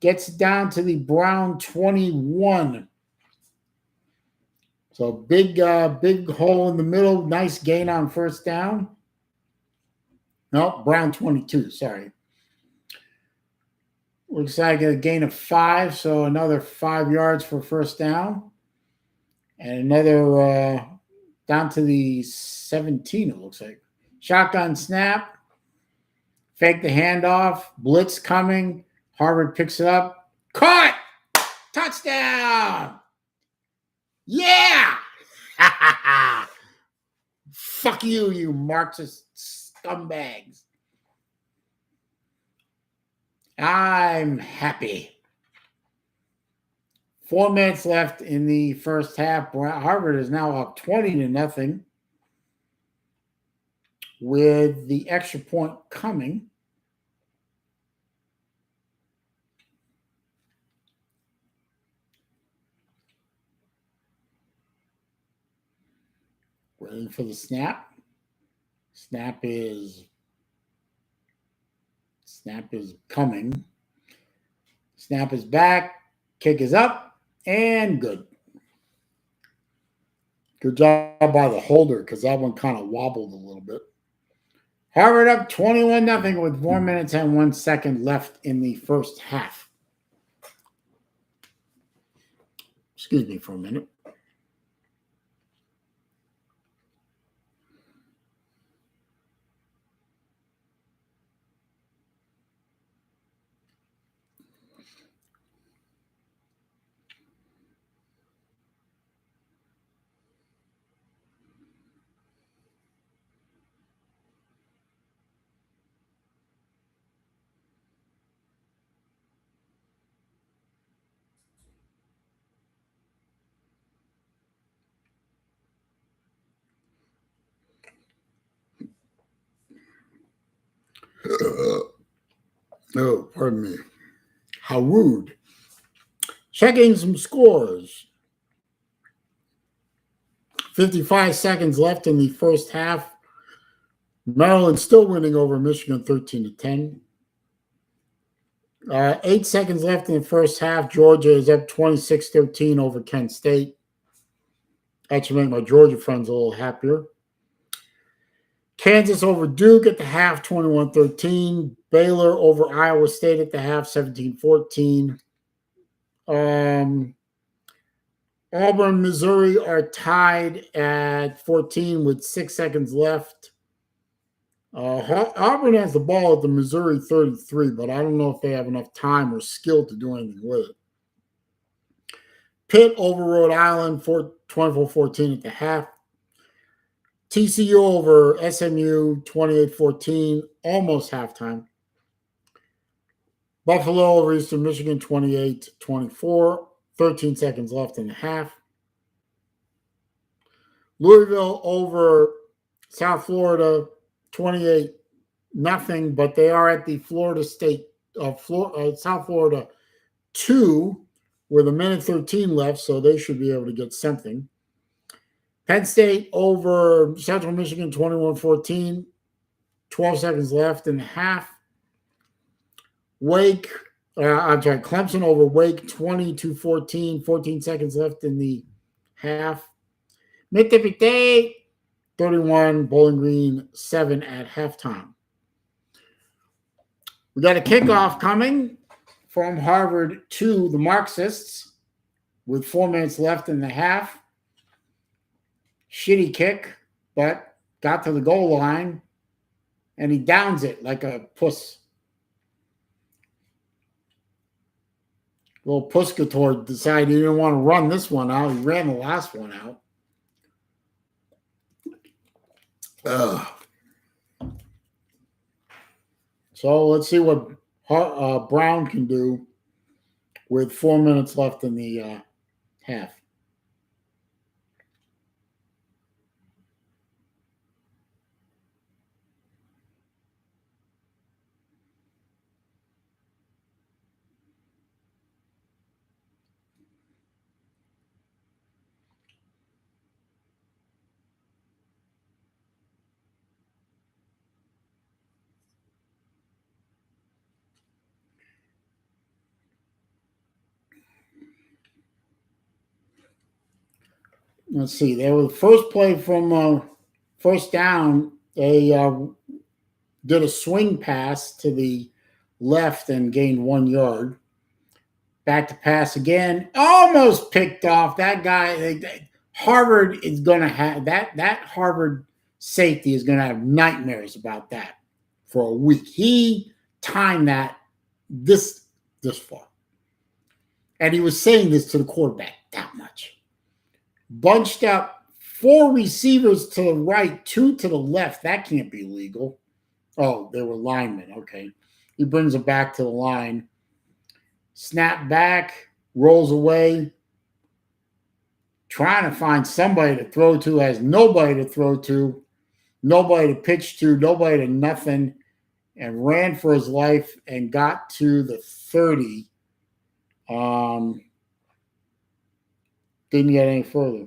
gets down to the Brown 21. So big hole in the middle, nice gain on first down. No, Brown 22, sorry. Looks like a gain of 5, so another 5 yards for first down. And another down to the 17, it looks like. Shotgun snap. Fake the handoff. Blitz coming. Harvard picks it up. Caught! Touchdown! Yeah! Fuck you, you Marxist scumbags. I'm happy. 4 minutes left in the first half. Harvard is now up 20-0 with the extra point coming. Waiting for the snap. Snap is coming. Snap is back. Kick is up and good. Good job by the holder because that one kind of wobbled a little bit. Harvard up 21-0 with 4 minutes and 1 second left in the first half. Excuse me for a minute. Oh, pardon me. How rude. Checking some scores. 55 seconds left in the first half. Maryland still winning over Michigan 13-10. 8 seconds left in the first half. Georgia is up 26-13 over Kent State. That should make my Georgia friends a little happier. Kansas over Duke at the half, 21-13. Baylor over Iowa State at the half, 17-14. Auburn, Missouri are tied at 14 with 6 seconds left. Auburn has the ball at the Missouri 33, but I don't know if they have enough time or skill to do anything with it. Pitt over Rhode Island, 24-14 at the half. TCU over SMU, 28-14, almost halftime. Buffalo over Eastern Michigan, 28-24, 13 seconds left in the half. Louisville over South Florida, 28-0, but they are at the Florida State, South Florida 2 with a minute 13 left, so they should be able to get something. Penn State over Central Michigan, 21-14, 12 seconds left in the half. Clemson over Wake, 20-14, 14 seconds left in the half. Mississippi 31, Bowling Green 7 at halftime. We got a kickoff coming from Harvard to the Marxists with 4 minutes left in the half. Shitty kick, but got to the goal line, and he downs it like a puss. Little Puscator decided he didn't want to run this one out. He ran the last one out. So let's see what Brown can do with 4 minutes left in the half. Let's see. They were the first play from first down. They did a swing pass to the left and gained 1 yard. Back to pass again. Almost picked off. That guy, Harvard is going to have that Harvard safety is going to have nightmares about that for a week. He timed that this far. And he was saying this to the quarterback that much. Bunched up 4 receivers to the right, 2 to the left. That can't be legal. Oh, they were linemen. Okay. He brings it back to the line. Snap back, rolls away, trying to find somebody to throw to, has nobody to throw to, nobody to pitch to, nobody to nothing, and ran for his life and got to the 30. Didn't get any further.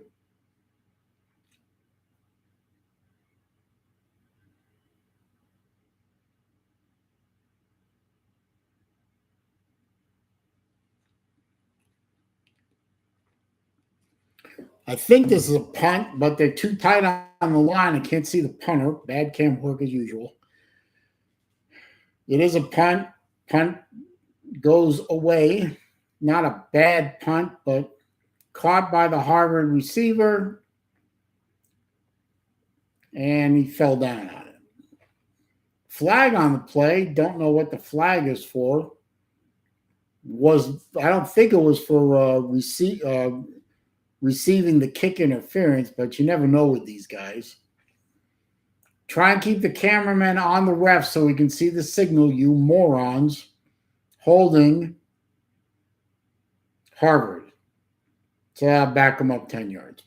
I think this is a punt, but they're too tight on the line. I can't see the punter. Bad cam work as usual. It is a punt. Punt goes away. Not a bad punt, but caught by the Harvard receiver, and he fell down on it. Flag on the play. Don't know what the flag is for. I don't think it was for receiving the kick interference, but you never know with these guys. Try and keep the cameraman on the ref so we can see the signal, you morons. Holding Harvard. So I'll back them up 10 yards.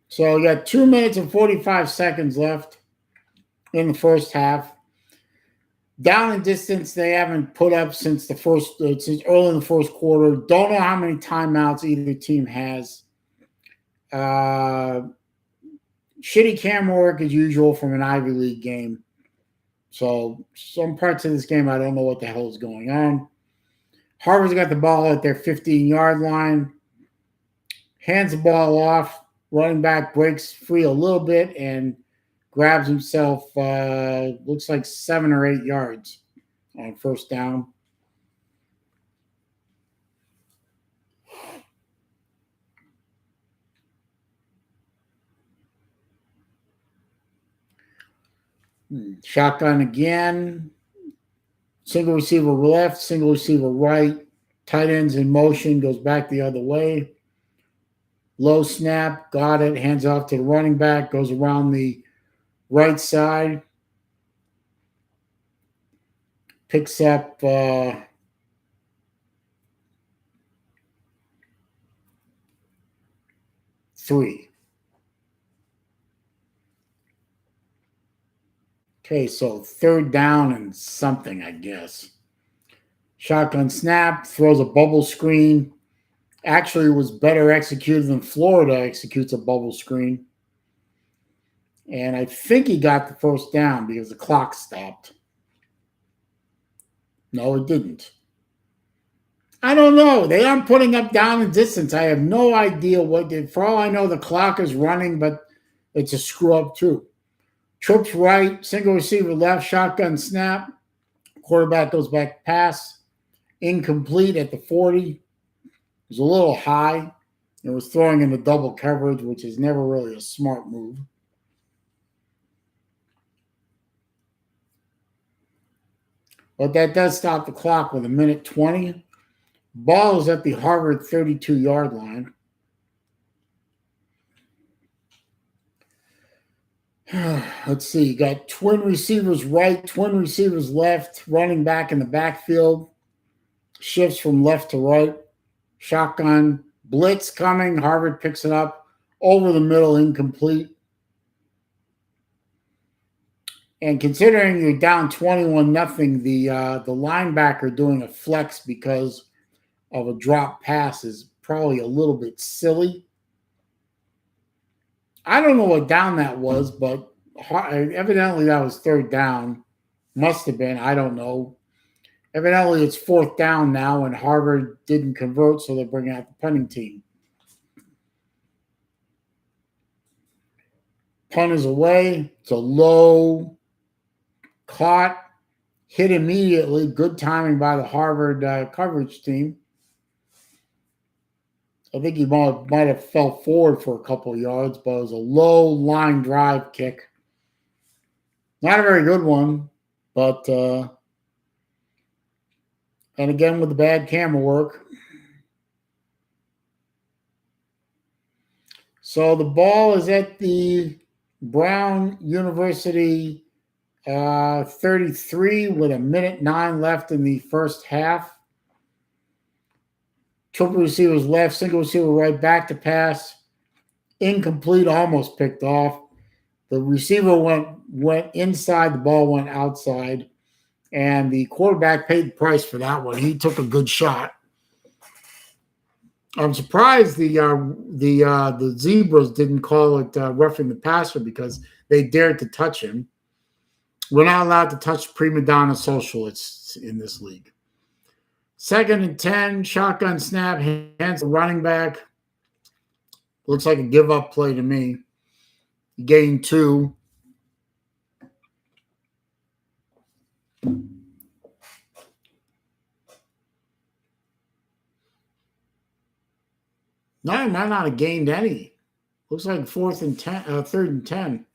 So we got 2 minutes and 45 seconds left in the first half. Down in distance, they haven't put up since since early in the first quarter. Don't know how many timeouts either team has. Shitty camera work as usual from an Ivy League game. So some parts of this game, I don't know what the hell is going on. Harvard's got the ball at their 15-yard line. Hands the ball off. Running back breaks free a little bit and grabs himself, looks like 7 or 8 yards on first down. Shotgun again. Single receiver left, single receiver right. Tight ends in motion, goes back the other way. Low snap, got it, hands off to the running back, goes around the right side. Picks up 3. Okay, so third down and something, I guess. Shotgun snap, throws a bubble screen. Actually was better executed than Florida executes a bubble screen. And I think he got the first down because the clock stopped. No, it didn't. I don't know. They aren't putting up down and distance. I have no idea what did. For all I know, the clock is running, but it's a screw up too. Trips right, single receiver left, shotgun snap. Quarterback goes back pass. Incomplete at the 40. It was a little high. It was throwing into double coverage, which is never really a smart move. But that does stop the clock with 1:20. Ball is at the Harvard 32-yard line. Let's see. You got twin receivers right, twin receivers left, running back in the backfield. Shifts from left to right. Shotgun. Blitz coming. Harvard picks it up. Over the middle, incomplete. And considering you're down 21-0, the linebacker doing a flex because of a drop pass is probably a little bit silly. I don't know what down that was, but evidently that was third down. Must have been. I don't know. Evidently it's fourth down now, and Harvard didn't convert, so they're bringing out the punting team. Punt is away. It's a low, caught, hit immediately. Good timing by the Harvard coverage team. I think he might have fell forward for a couple of yards, but it was a low line drive kick. Not a very good one, but and again with the bad camera work. So the ball is at the Brown University 33 with 1:09 left in the first half. Triple receivers left, single receiver right, back to pass. Incomplete, almost picked off. The receiver went inside, the ball went outside, and the quarterback paid the price for that one. He took a good shot. I'm surprised the Zebras didn't call it roughing the passer because they dared to touch him. We're not allowed to touch prima donna socialists in this league. 2nd and 10, shotgun snap, hands the running back. Looks like a give-up play to me. Gain 2. No, he might not have gained any. Looks like 3rd and 10.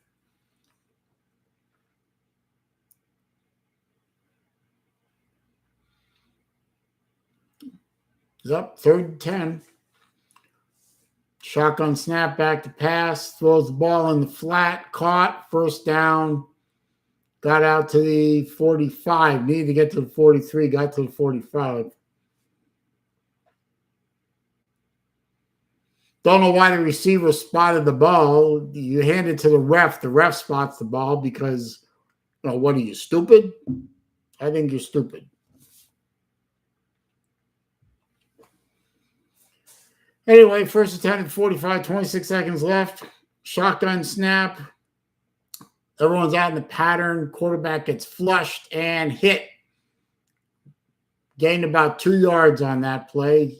He's up 3rd and 10. Shotgun snap, back to pass, throws the ball in the flat, caught, first down, got out to the 45, needed to get to the 43, got to the 45. Don't know why the receiver spotted the ball. You hand it to the ref spots the ball because, what are you, stupid? I think you're stupid. Anyway, 1st and 10 and 45, 26 seconds left. Shotgun snap. Everyone's out in the pattern. Quarterback gets flushed and hit. Gained about 2 yards on that play.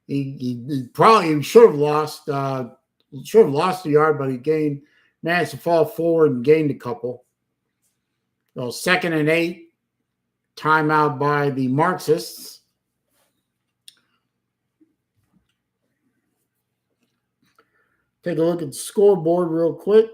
He probably should have lost a yard, but he managed to fall forward and gained a couple. So 2nd and 8, timeout by the Marxists. Take a look at the scoreboard real quick.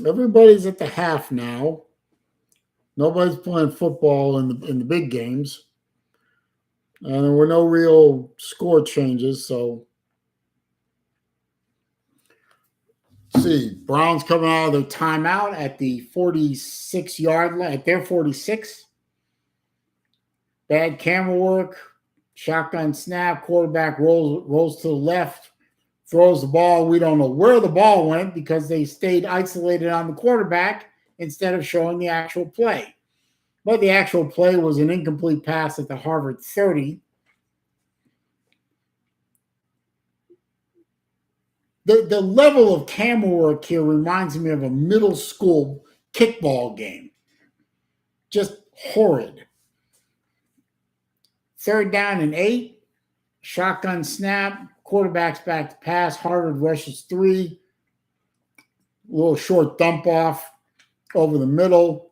Everybody's at the half now. Nobody's playing football in the big games. And there were no real score changes, so see, Browns coming out of their timeout at the 46-yard line, at their 46. Bad camera work, shotgun snap, quarterback rolls to the left, throws the ball. We don't know where the ball went because they stayed isolated on the quarterback instead of showing the actual play. But the actual play was an incomplete pass at the Harvard 30. The level of camera work here reminds me of a middle school kickball game. Just horrid. 3rd down and 8. Shotgun snap. Quarterback's back to pass. Harvard rushes 3. A little short dump off over the middle.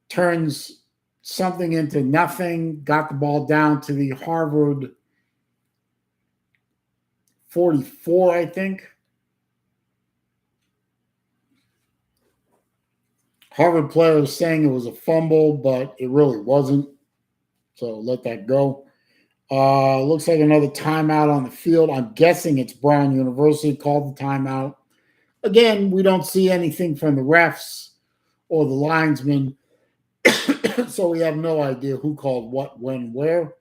Turns something into nothing. Got the ball down to the Harvard 44, I think. Harvard player was saying it was a fumble, but it really wasn't. So let that go. Looks like another timeout on the field. I'm guessing it's Brown University called the timeout. Again, we don't see anything from the refs or the linesmen, so we have no idea who called what, when, where.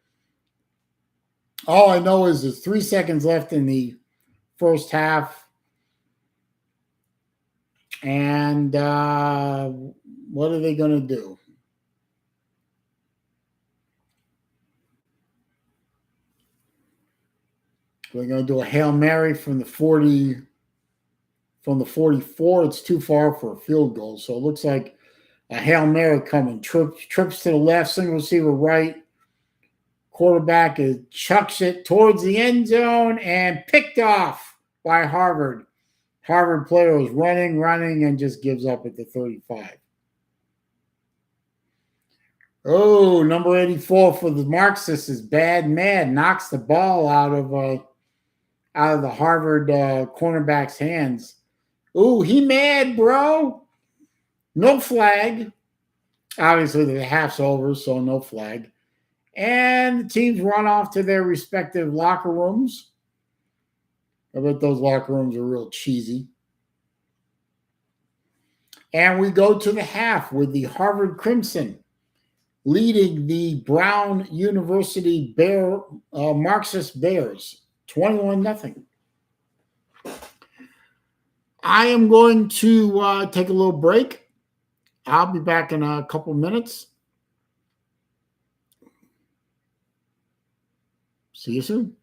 All I know is there's 3 seconds left in the first half. And what are they going to do? We're going to do a Hail Mary from the 40, from the 44. It's too far for a field goal. So it looks like a Hail Mary coming. Trips to the left, single receiver right. Quarterback chucks it towards the end zone and picked off by Harvard. Harvard player was running, and just gives up at the 35. Oh, number 84 for the Marxists is bad mad. Knocks the ball out of the Harvard cornerback's hands. Ooh, he mad, bro. No flag. Obviously, the half's over, so no flag. And the teams run off to their respective locker rooms. I bet those locker rooms are real cheesy. And we go to the half with the Harvard Crimson leading the Brown University Marxist Bears 21-0. I am going to take a little break. I'll be back in a couple minutes. See you soon.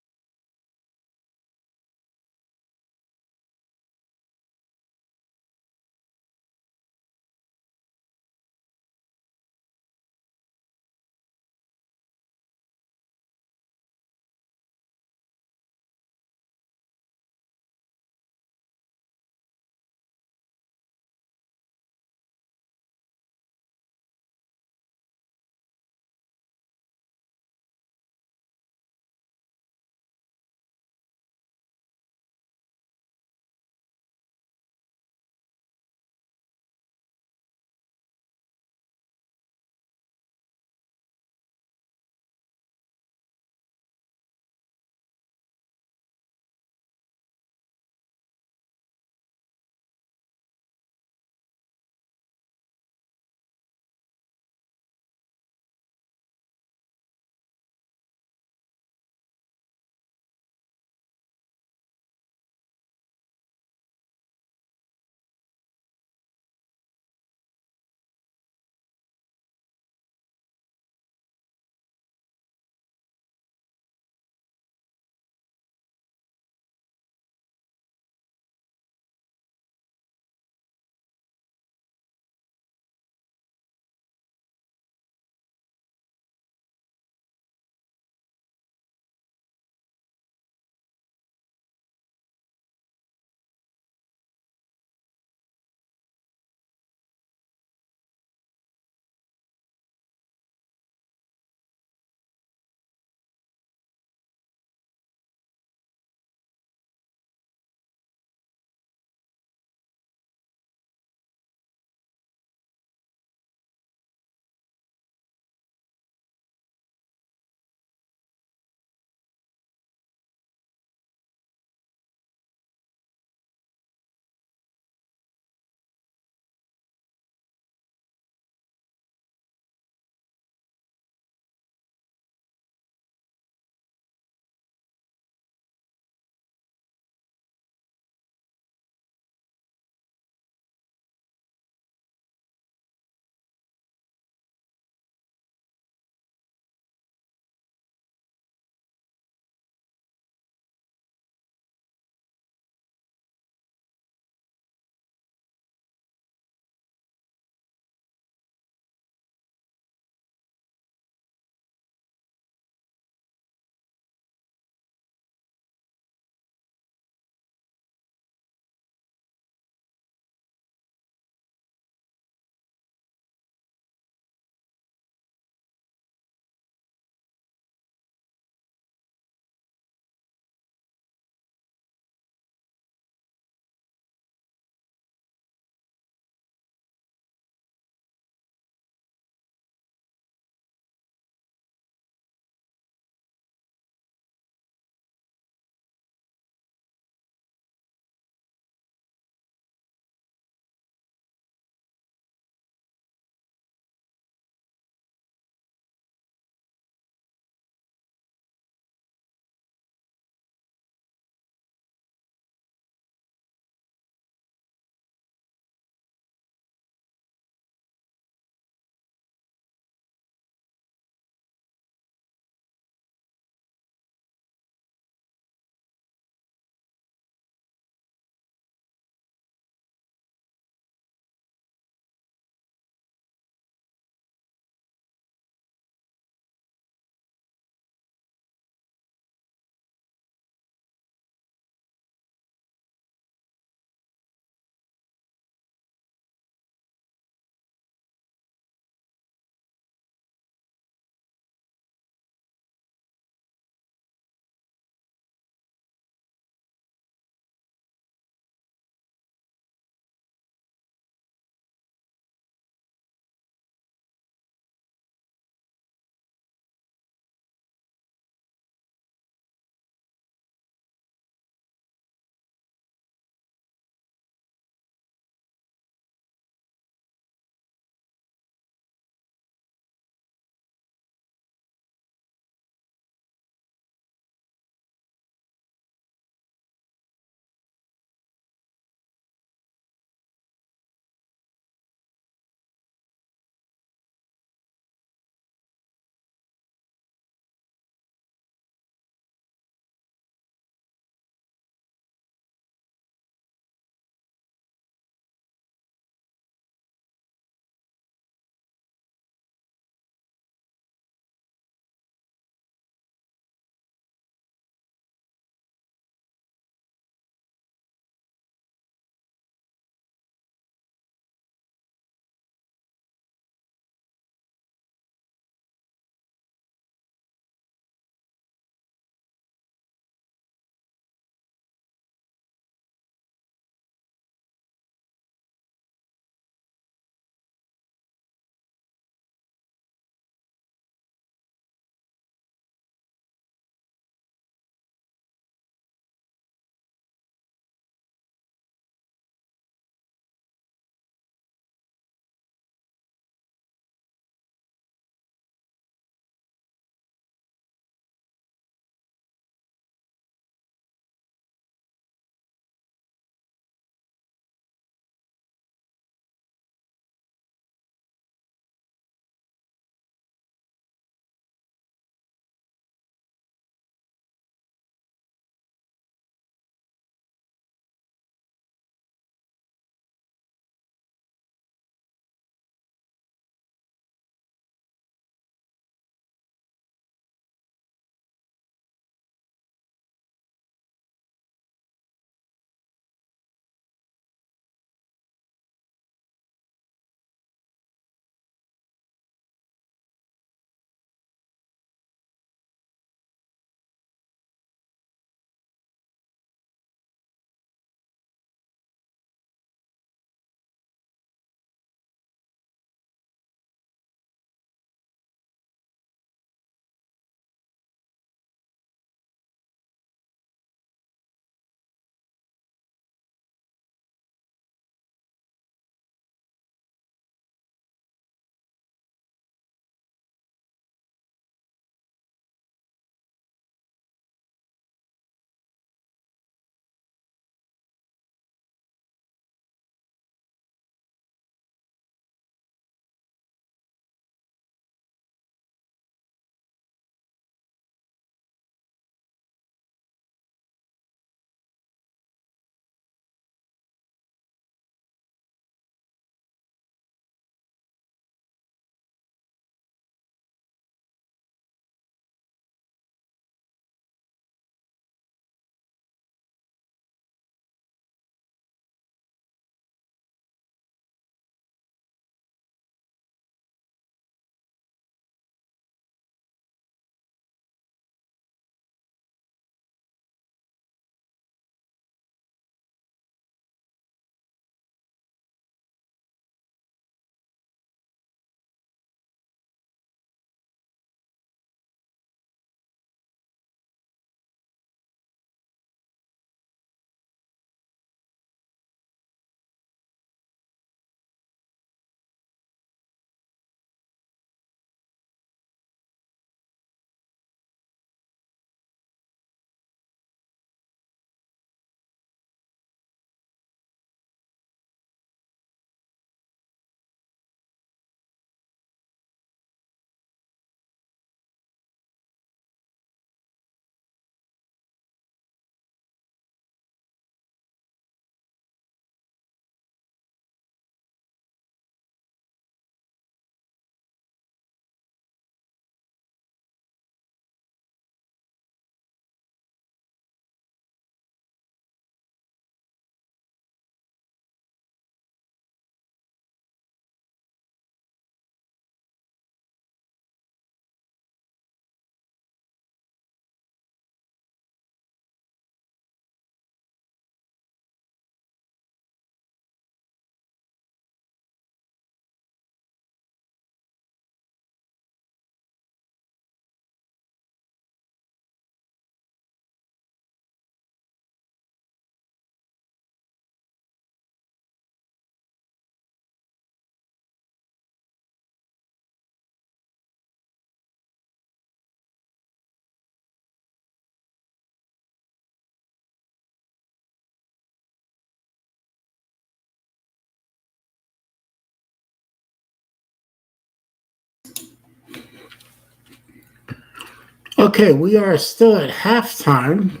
Okay, we are still at halftime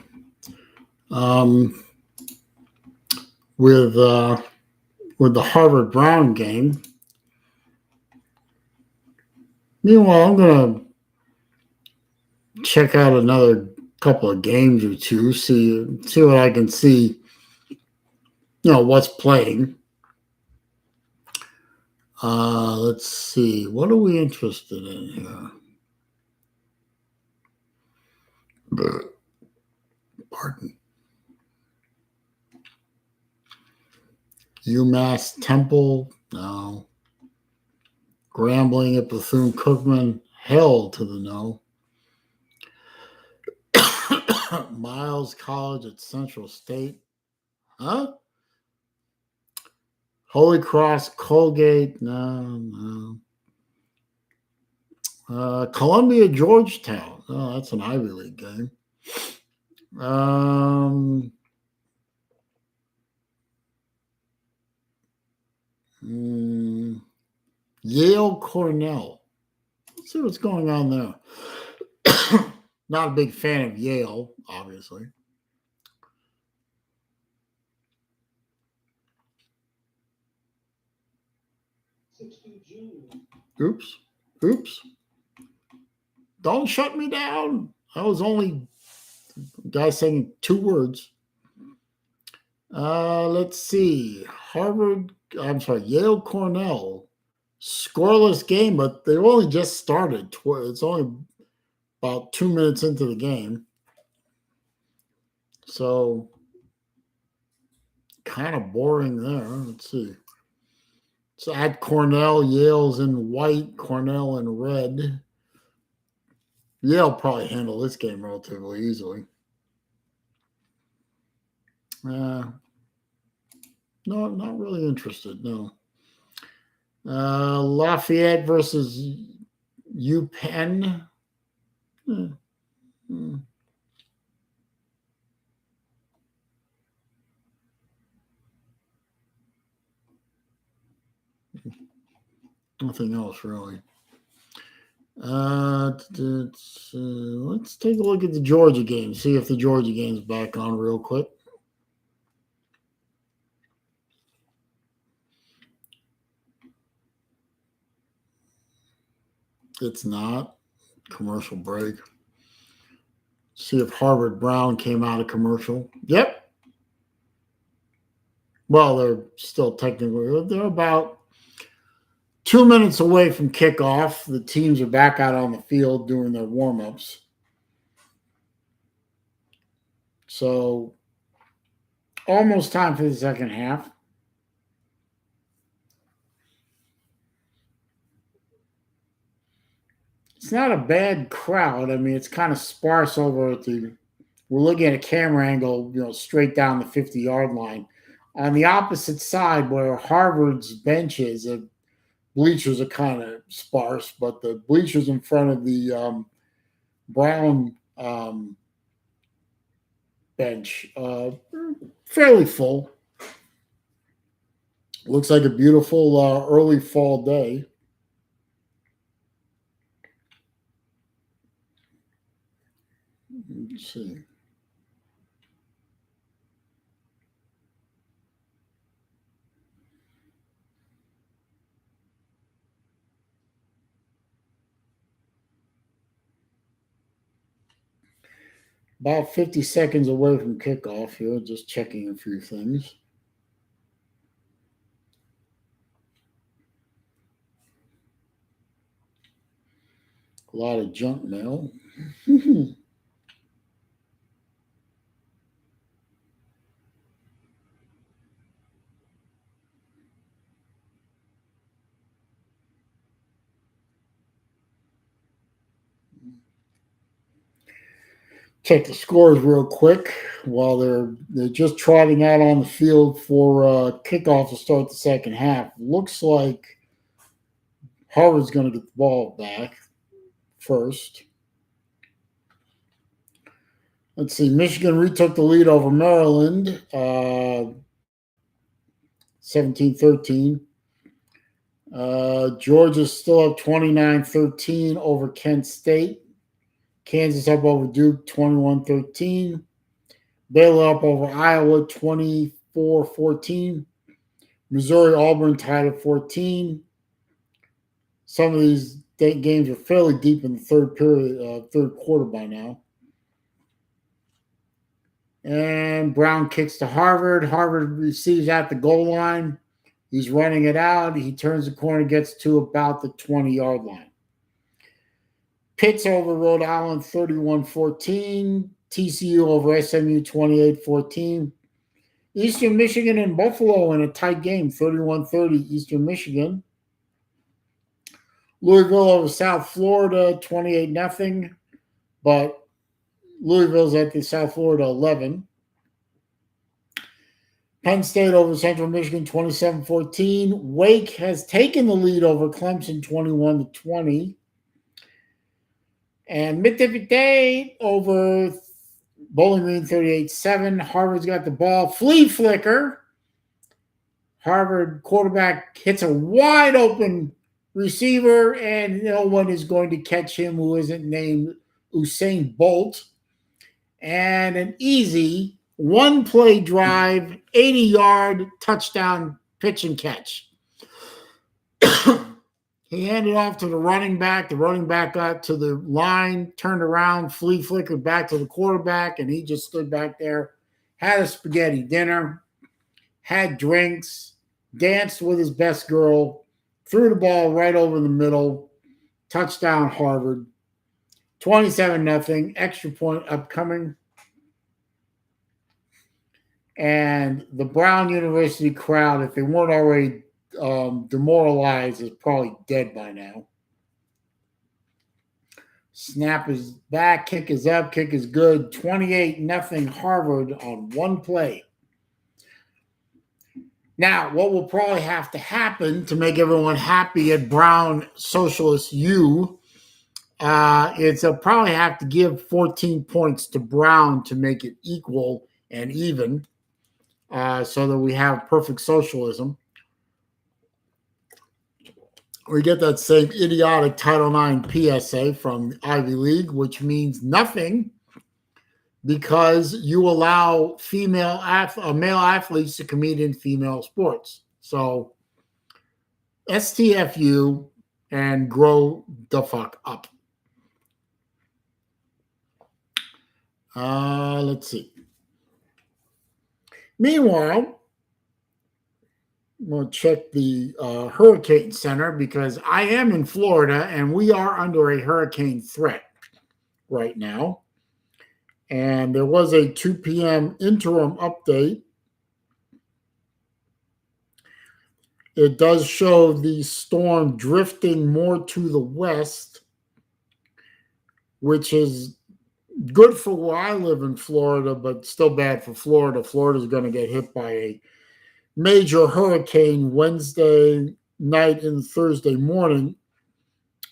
um, with the Harvard Brown game. Meanwhile, I'm gonna check out another couple of games or two, see what I can see. What's playing. Let's see. What are we interested in here? Pardon. UMass Temple, no. Grambling at Bethune-Cookman, hell to the no. Miles College at Central State, huh? Holy Cross, Colgate, no. Columbia, Georgetown, oh, that's an Ivy League game. Yale, Cornell. Let's see what's going on there. Not a big fan of Yale, obviously. Oops. Don't shut me down. I was only guy saying 2 words. Let's see. Yale, Cornell. Scoreless game, but they only just started. It's only about 2 minutes into the game. So, kind of boring there. Let's see. So at Cornell, Yale's in white, Cornell in red. Yale probably handle this game relatively easily. No, not really interested, no. Lafayette versus UPenn. Nothing else really. Let's take a look at the Georgia game. See if the Georgia game's back on real quick. It's not. Commercial break. See if Harvard Brown came out of commercial. Yep. Well, they're still technically, they're about 2 minutes away from kickoff. The teams are back out on the field doing their warm-ups. So almost time for the second half. It's not a bad crowd. I mean, it's kind of sparse over at the. We're looking at a camera angle, straight down the 50-yard line. On the opposite side, where Harvard's bench is, the bleachers are kind of sparse, but the bleachers in front of the Brown bench, fairly full. Looks like a beautiful early fall day. Let's see. About 50 seconds away from kickoff here, just checking a few things. A lot of junk mail. Check the scores real quick while they're just trotting out on the field for kickoff to start the second half. Looks like Harvard's going to get the ball back first. Let's see. Michigan retook the lead over Maryland, 17-13. Georgia still up 29-13 over Kent State. Kansas up over Duke 21-13. Baylor up over Iowa 24-14. Missouri Auburn tied at 14. Some of these games are fairly deep in the third quarter by now. And Brown kicks to Harvard. Harvard receives at the goal line. He's running it out. He turns the corner, gets to about the 20-yard line. Pitt's over Rhode Island 31-14. TCU over SMU 28-14. Eastern Michigan and Buffalo in a tight game, 31-30 Eastern Michigan. Louisville over South Florida, 28-0. But Louisville's at the South Florida 11. Penn State over Central Michigan, 27-14. Wake has taken the lead over Clemson, 21-20. And Mississippi State over Bowling Green, 38-7. Harvard's got the ball. Flea flicker. Harvard quarterback hits a wide open receiver, and no one is going to catch him who isn't named Usain Bolt. And an easy one-play drive, 80-yard touchdown pitch and catch. He handed off to the running back. The running back got to the line, turned around, flea flickered back to the quarterback, and he just stood back there, had a spaghetti dinner, had drinks, danced with his best girl, threw the ball right over the middle, touchdown Harvard, 27-0, extra point upcoming. And the Brown University crowd, if they weren't already demoralized, is probably dead by now. Snap is back, kick is up, kick is good. 28-0 Harvard on one play. Now, what will probably have to happen to make everyone happy at Brown Socialist U is they'll probably have to give 14 points to Brown to make it equal and even so that we have perfect socialism. We get that same idiotic Title IX PSA from the Ivy League, which means nothing because you allow male athletes to compete in female sports. So STFU and grow the fuck up. Let's see. Meanwhile, I'm going to check the Hurricane Center because I am in Florida and we are under a hurricane threat right now. And there was a 2 p.m. interim update. It does show the storm drifting more to the west, which is good for where I live in Florida, but still bad for Florida. Florida is going to get hit by a major hurricane Wednesday night and Thursday morning,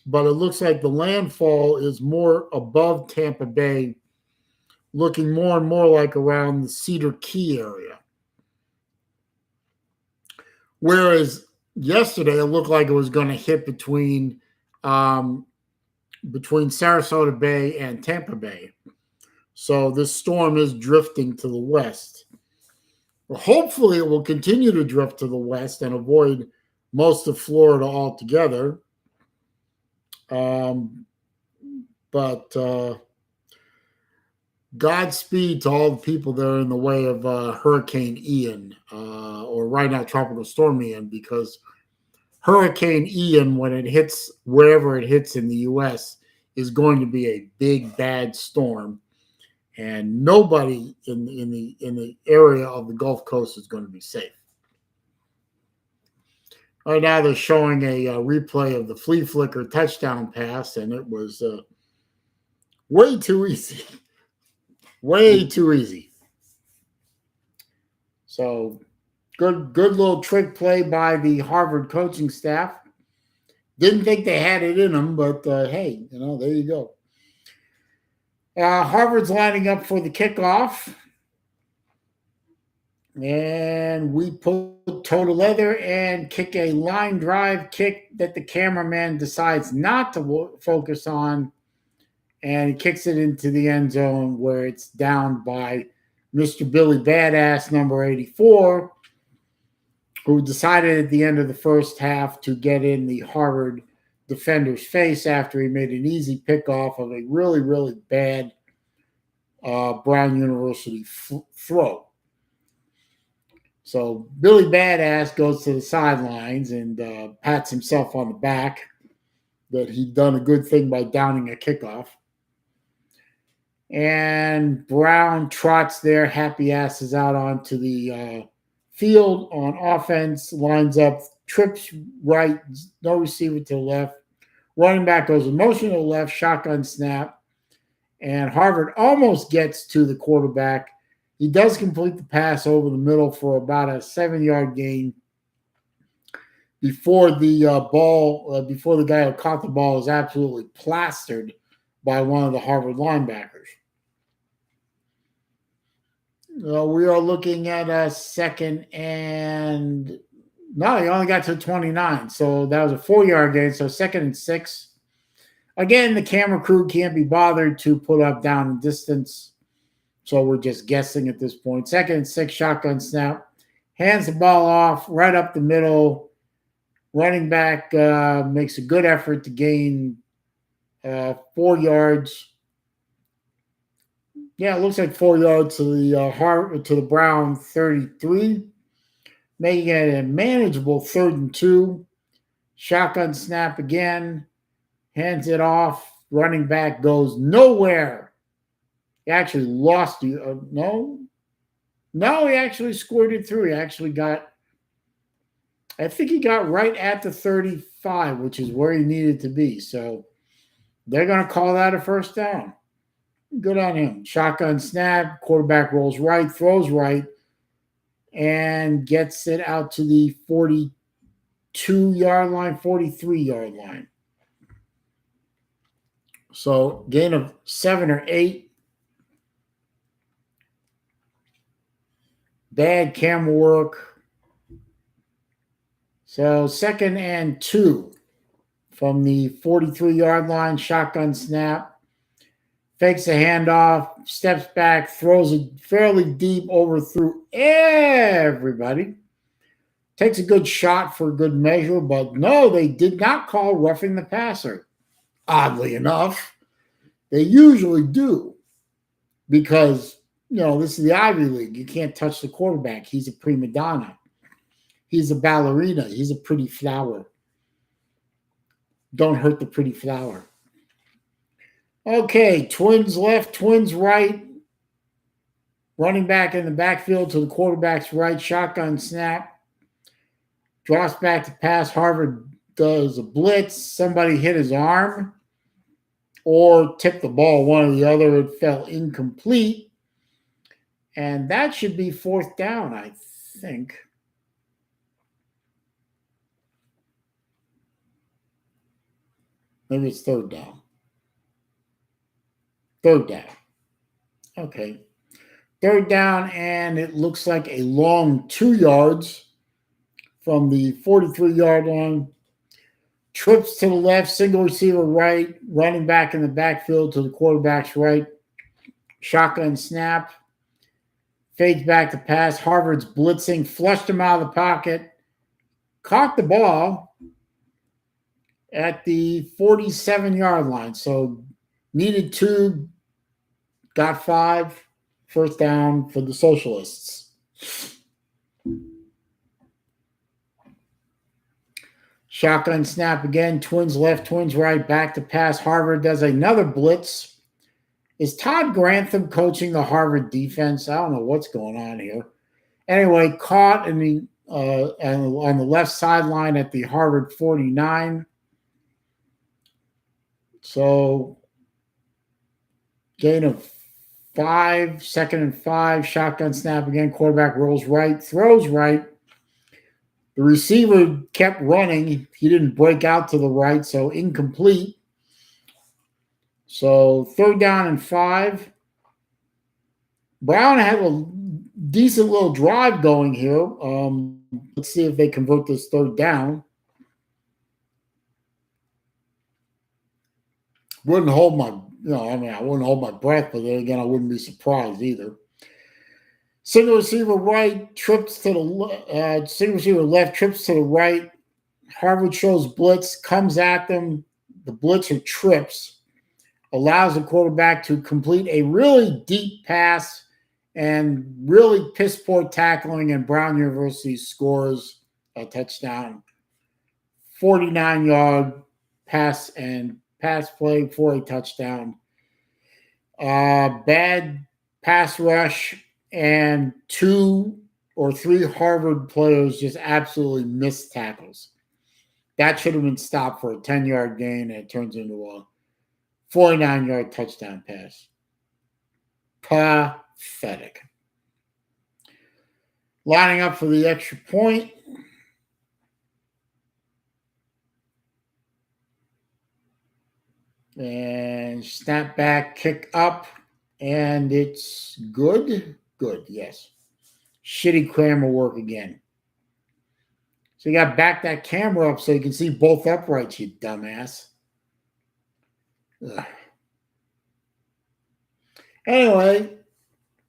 but it looks like the landfall is more above Tampa Bay, looking more and more like around the Cedar Key area. Whereas yesterday it looked like it was going to hit between Sarasota Bay and Tampa Bay. So this storm is drifting to the west. Well, hopefully it will continue to drift to the west and avoid most of Florida altogether. But Godspeed to all the people that are in the way of Hurricane Ian, or right now Tropical Storm Ian, because Hurricane Ian, when it hits wherever it hits in the U.S., is going to be a big, bad storm. And nobody in the area of the Gulf Coast is going to be safe. Right now, they're showing a replay of the flea flicker touchdown pass, and it was way too easy. Way too easy. So, good little trick play by the Harvard coaching staff. Didn't think they had it in them, but hey, there you go. Harvard's lining up for the kickoff. And we put toe to leather and kick a line drive kick that the cameraman decides not to focus on. and he kicks it into the end zone where it's down by Mr. Billy Badass, number 84, who decided at the end of the first half to get in the Harvard defender's face after he made an easy pickoff of a really, really bad Brown University throw. So Billy Badass goes to the sidelines and pats himself on the back that he'd done a good thing by downing a kickoff. And Brown trots their happy asses out onto the field on offense, lines up, trips right, no receiver to the left. Running back goes in motion to the left, shotgun snap, and Harvard almost gets to the quarterback. He does complete the pass over the middle for about a 7-yard gain before the before the guy who caught the ball is absolutely plastered by one of the Harvard linebackers. We are looking at a second and no, he only got to 29. So that was a 4-yard gain. So 2nd and 6. Again, the camera crew can't be bothered to put up down and distance. So we're just guessing at this point. 2nd and 6, shotgun snap. Hands the ball off right up the middle. Running back makes a good effort to gain 4 yards. Yeah, it looks like 4 yards to the Brown 33. Making it a manageable 3rd and 2. Shotgun snap again. Hands it off. Running back goes nowhere. He actually lost you. No, he actually squirted through. He actually I think he got right at the 35, which is where he needed to be. So they're going to call that a first down. Good on him. Shotgun snap. Quarterback rolls right, throws right, and gets it out to the 42-yard line, 43-yard line. So gain of 7 or 8. Bad camera work. So 2nd and 2 from the 43-yard line, shotgun snap. Fakes a handoff, steps back, throws it fairly deep over through everybody. Takes a good shot for good measure, but no, they did not call roughing the passer. Oddly enough, they usually do because, this is the Ivy League. You can't touch the quarterback. He's a prima donna. He's a ballerina. He's a pretty flower. Don't hurt the pretty flower. Okay, Twins left, Twins right. Running back in the backfield to the quarterback's right. Shotgun snap. Drops back to pass. Harvard does a blitz. Somebody hit his arm or tipped the ball, one or the other. It fell incomplete. And that should be 4th down, I think. Maybe it's 3rd down. 3rd down. Okay. 3rd down, and it looks like a long 2 yards from the 43-yard line. Trips to the left, single receiver right, running back in the backfield to the quarterback's right. Shotgun snap. Fades back to pass. Harvard's blitzing, flushed him out of the pocket. Caught the ball at the 47-yard line. So needed 2, got 5. First down for the Socialists. Shotgun snap again. Twins left, Twins right. Back to pass. Harvard does another blitz. Is Todd Grantham coaching the Harvard defense? I don't know what's going on here. Anyway, caught in the on the left sideline at the Harvard 49. So gain of 5, 2nd and 5, shotgun snap again. Quarterback rolls right, throws right. The receiver kept running. He didn't break out to the right, so incomplete. So 3rd down and 5. Brown had a decent little drive going here. Let's see if they convert this 3rd down. Wouldn't hold I mean, I wouldn't hold my breath, but then again, I wouldn't be surprised either. Single receiver right, trips to the single receiver left, trips to the right. Harvard shows blitz, comes at them. The blitzer trips, allows the quarterback to complete a really deep pass and really piss poor tackling, and Brown University scores a touchdown. 49-yard pass play for a touchdown. Bad pass rush, and 2 or 3 Harvard players just absolutely missed tackles. That should have been stopped for a 10-yard gain, and it turns into a 49-yard touchdown pass. Pathetic. Lining up for the extra point. And snap back, kick up, and it's good. Good, yes. Shitty camera work again. So you got to back that camera up so you can see both uprights, you dumbass. Ugh. Anyway,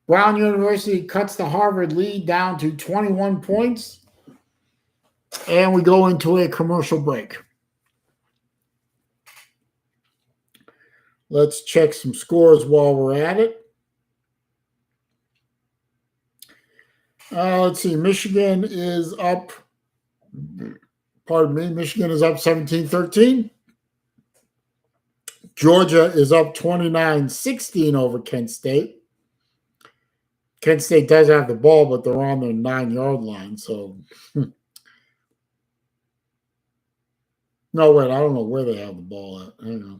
Brown University cuts the Harvard lead down to 21 points. And we go into a commercial break. Let's check some scores while we're at it. Let's see. Michigan is up. Michigan is up 17-13. Georgia is up 29-16 over Kent State. Kent State does have the ball, but they're on their 9-yard line. So, no, wait, I don't know where they have the ball at. Hang on.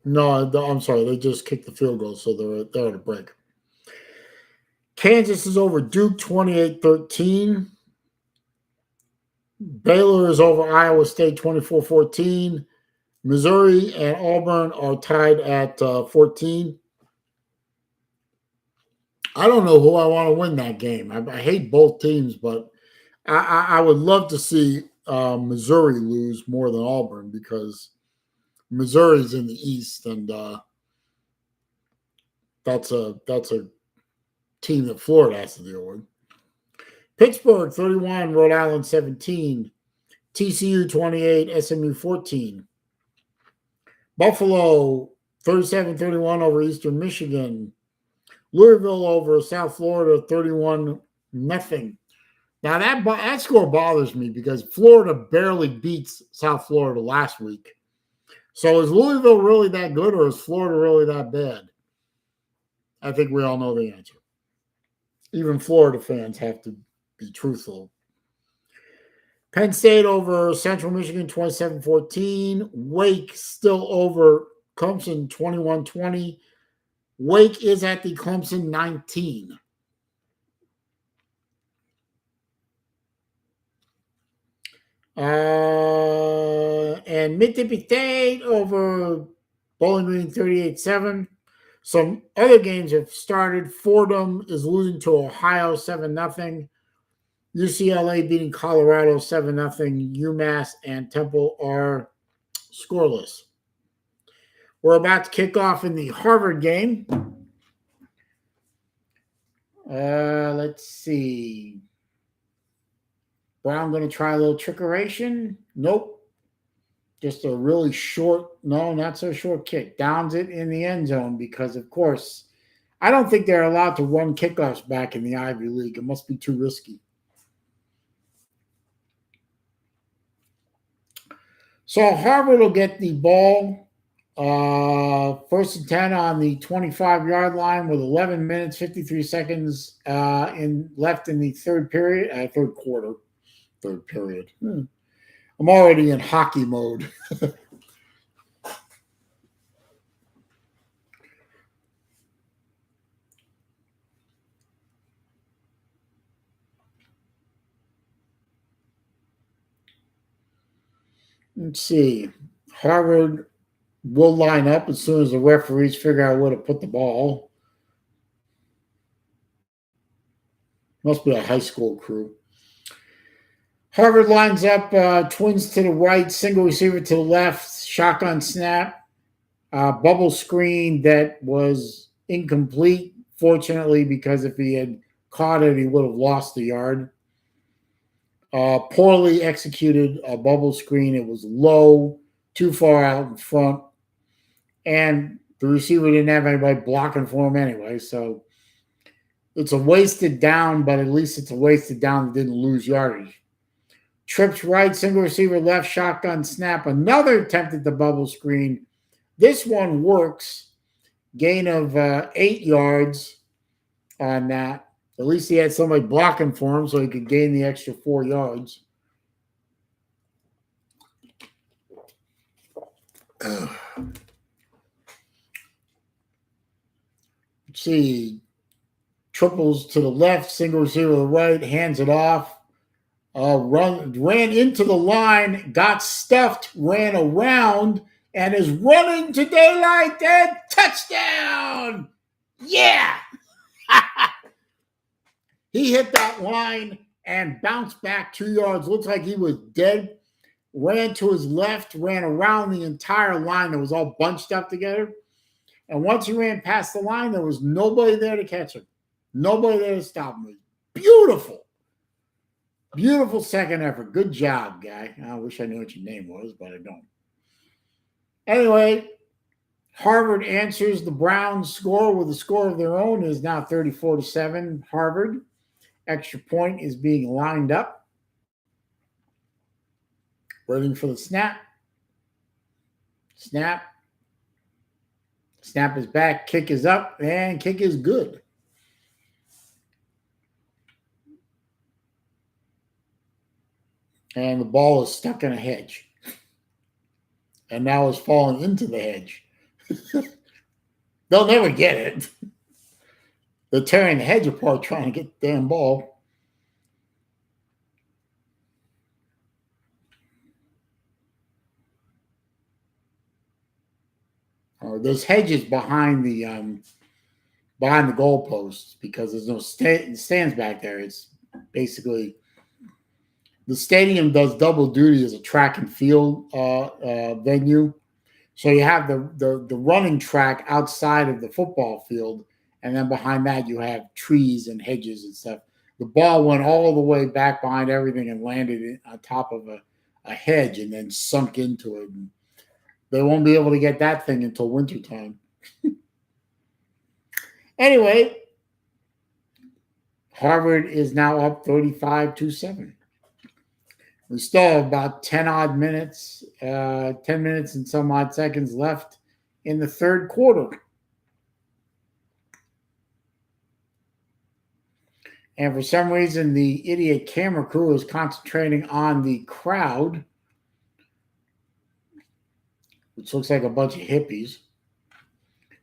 No, I'm sorry. They just kicked the field goal, so they're at a break. Kansas is over Duke 28-13. Baylor is over Iowa State 24-14. Missouri and Auburn are tied at 14. I don't know who I want to win that game. I hate both teams, but I would love to see Missouri lose more than Auburn, because Missouri's in the East, and that's a team that Florida has to deal with. Pittsburgh 31, Rhode Island 17, TCU 28, SMU 14. Buffalo 37-31 over Eastern Michigan. Louisville over South Florida 31-0. Now that score bothers me because Florida barely beats South Florida last week. So is Louisville really that good, or is Florida really that bad? I think we all know the answer. Even Florida fans have to be truthful. Penn State over Central Michigan 27-14. Wake still over Clemson 21-20. Wake is at the Clemson 19. And Mississippi State over Bowling Green 38-7. Some other games have started. Fordham is losing to Ohio 7-0. UCLA beating Colorado 7-0. UMass and Temple are scoreless. We're about to kick off in the Harvard game. Let's see. Brown going to try a little trickeration. Nope. Just a really short, no, not so short kick. Downs it in the end zone because, of course, I don't think they're allowed to run kickoffs back in the Ivy League. It must be too risky. So Harvard will get the ball. First and 10 on the 25-yard line with 11 minutes, 53 seconds left in the third period. Third period. I'm already in hockey mode. Let's see. Harvard will line up as soon as the referees figure out where to put the ball. Must be a high school crew. Harvard lines up twins to the right, single receiver to the left, shotgun snap, bubble screen that was incomplete, fortunately, because if he had caught it, he would have lost the yard. Poorly executed bubble screen. It was low, too far out in front, and the receiver didn't have anybody blocking for him anyway. So it's a wasted down, but at least it's a wasted down that didn't lose yardage. Trips right, single receiver left, shotgun snap. Another attempt at the bubble screen. This one works. Gain of 8 yards on that. At least he had somebody blocking for him so he could gain the extra 4 yards. Let's see. Triples to the left, single receiver to the right, hands it off. Ran into the line, got stuffed, ran around, and is running to daylight dead. Touchdown! Yeah! He hit that line and bounced back 2 yards. Looks like he was dead. Ran to his left, ran around the entire line that was all bunched up together. And once he ran past the line, there was nobody there to catch him. Nobody there to stop him. Beautiful. Beautiful second effort. Good job, guy. I wish I knew what your name was, but I don't. Anyway, Harvard answers the Browns score with a score of their own. It is now 34-7. Harvard. Extra point is being lined up. Waiting for the snap. Snap. Snap is back. Kick is up. And kick is good. And the ball is stuck in a hedge. And now is falling into the hedge. They'll never get it. They're tearing the hedge apart trying to get the damn ball. There's hedges behind the goalposts because there's no stands back there. It's basically the stadium does double duty as a track and field venue. So you have the running track outside of the football field, and then behind that you have trees and hedges and stuff. The ball went all the way back behind everything and landed on top of a hedge and then sunk into it. And they won't be able to get that thing until wintertime. Anyway, Harvard is now up 35-7. We still have about 10 odd minutes, 10 minutes and some odd seconds left in the third quarter. And for some reason, the idiot camera crew is concentrating on the crowd, which looks like a bunch of hippies.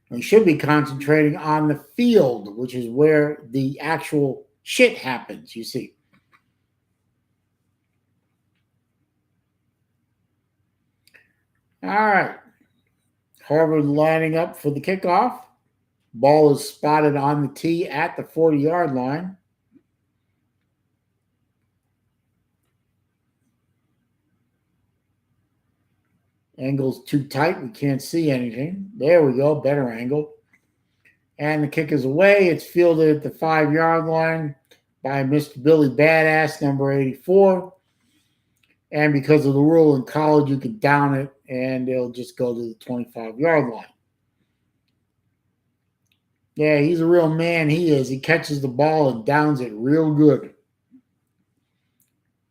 We should be concentrating on the field, which is where the actual shit happens, you see. All right. Harvard lining up for the kickoff. Ball is spotted on the tee at the 40-yard line. Angle's too tight. We can't see anything. There we go. Better angle. And the kick is away. It's fielded at the 5-yard line by Mr. Billy Badass, number 84. And because of the rule in college, you can down it, and it'll just go to the 25-yard line. Yeah, he's a real man. He is. He catches the ball and downs it real good.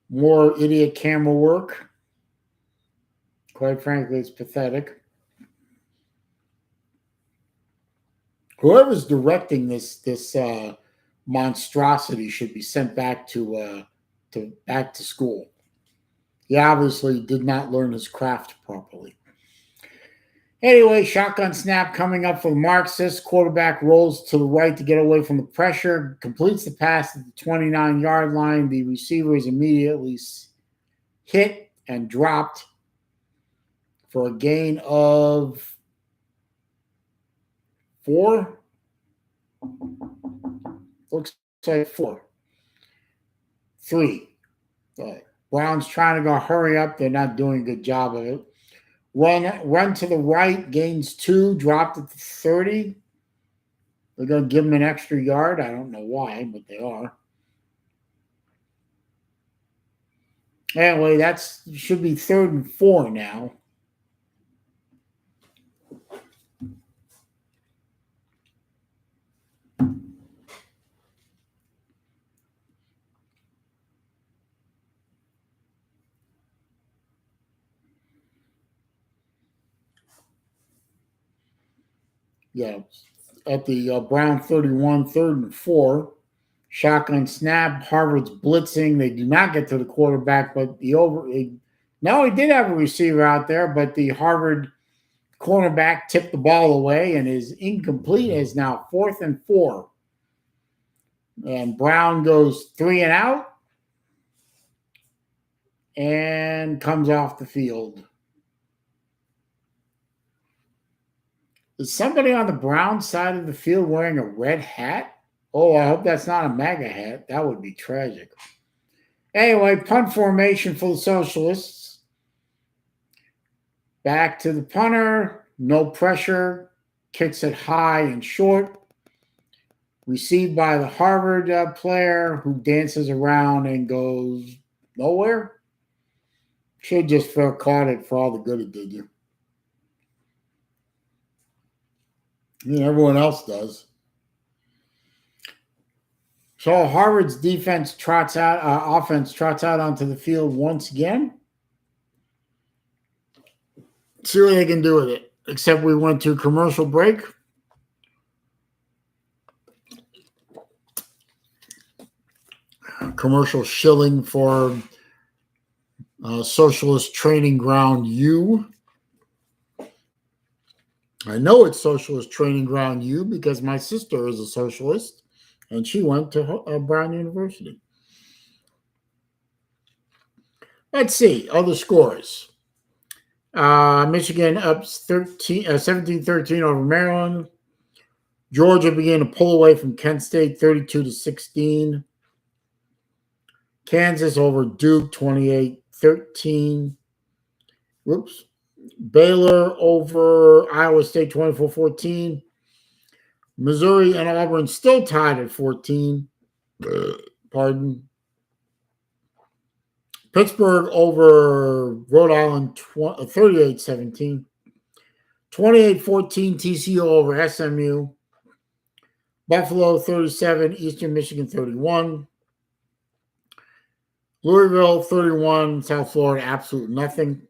More idiot camera work. Quite frankly, it's pathetic. Whoever's directing this monstrosity should be sent back to school. He obviously did not learn his craft properly. Anyway, shotgun snap coming up for the Marxists. Quarterback rolls to the right to get away from the pressure. Completes the pass at the 29-yard line. The receiver is immediately hit and dropped for a gain of 4. Looks like 4. 3. Brown's trying to go hurry up. They're not doing a good job of it. Run to the right, gains 2, dropped it to 30. They're going to give him an extra yard. I don't know why, but they are. Anyway, that should be 3rd and 4 now. Yeah, at the Brown 31, 3rd and 4. Shotgun snap. Harvard's blitzing. They do not get to the quarterback, but he did have a receiver out there, but the Harvard cornerback tipped the ball away and is incomplete. Is now 4th and 4. And Brown goes 3 and out and comes off the field. Is somebody on the Brown side of the field wearing a red hat? Oh, I hope that's not a MAGA hat. That would be tragic. Anyway, punt formation for the Socialists. Back to the punter. No pressure. Kicks it high and short. Received by the Harvard player who dances around and goes nowhere. Should just caught it for all the good it did you. Everyone else does. So Harvard's offense trots out onto the field once again. See what they can do with it. Except we went to commercial break. Commercial shilling for Socialist Training Ground U. I know it's Socialist Training Ground U because my sister is a socialist and she went to Brown University. Let's see other scores. Michigan up 17-13 over Maryland. Georgia began to pull away from Kent State 32-16. Kansas over Duke 28-13. Whoops. Baylor over Iowa State 24-14. Missouri and Auburn still tied at 14. Pardon. Pittsburgh over Rhode Island 38-17. 28-14 TCU over SMU. Buffalo 37, Eastern Michigan 31. Louisville 31, South Florida absolute nothing.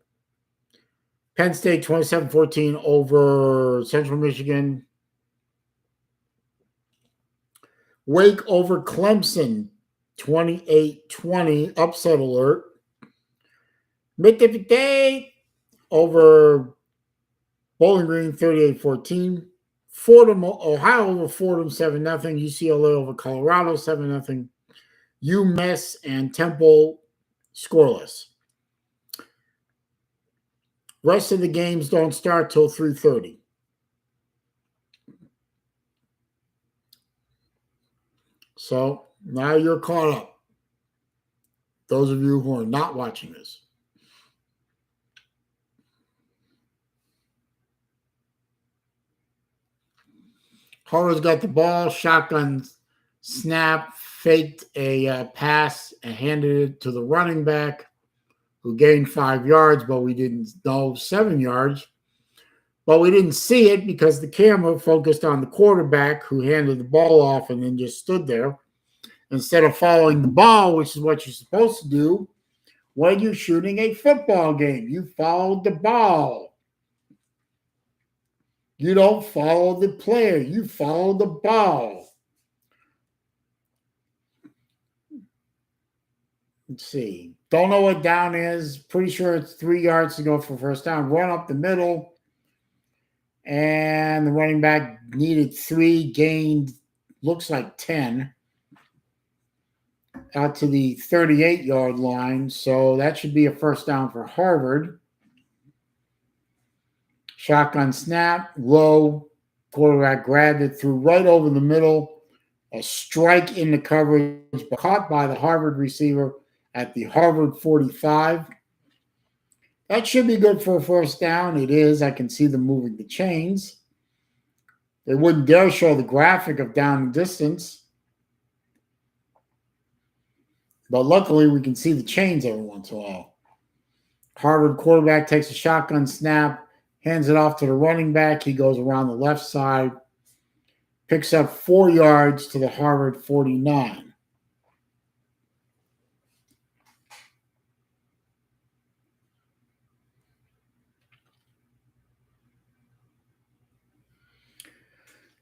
Penn State 27-14 over Central Michigan. Wake over Clemson 28-20, upset alert. Mississippi State over Bowling Green 38-14. Fordham, Ohio over Fordham 7-0. UCLA over Colorado 7-0. UMass and Temple scoreless. Rest of the games don't start till 3:30. So now you're caught up. Those of you who are not watching this. Harvard's got the ball, shotgun snap, faked a pass and handed it to the running back who gained 5 yards, but we didn't know 7 yards. But we didn't see it because the camera focused on the quarterback who handed the ball off and then just stood there instead of following the ball, which is what you're supposed to do when you're shooting a football game. You follow the ball. You don't follow the player. You follow the ball. Let's see. Don't know what down is. Pretty sure it's 3 yards to go for first down. Run up the middle. And the running back needed 3, gained, looks like 10. Out to the 38-yard line. So that should be a first down for Harvard. Shotgun snap, low. Quarterback grabbed it, threw right over the middle. A strike in the coverage, but caught by the Harvard receiver at the Harvard 45. That should be good for a first down. It is. I can see them moving the chains. They wouldn't dare show the graphic of down and distance. But luckily, we can see the chains every once in a while. Harvard quarterback takes a shotgun snap, hands it off to the running back. He goes around the left side, picks up 4 yards to the Harvard 49.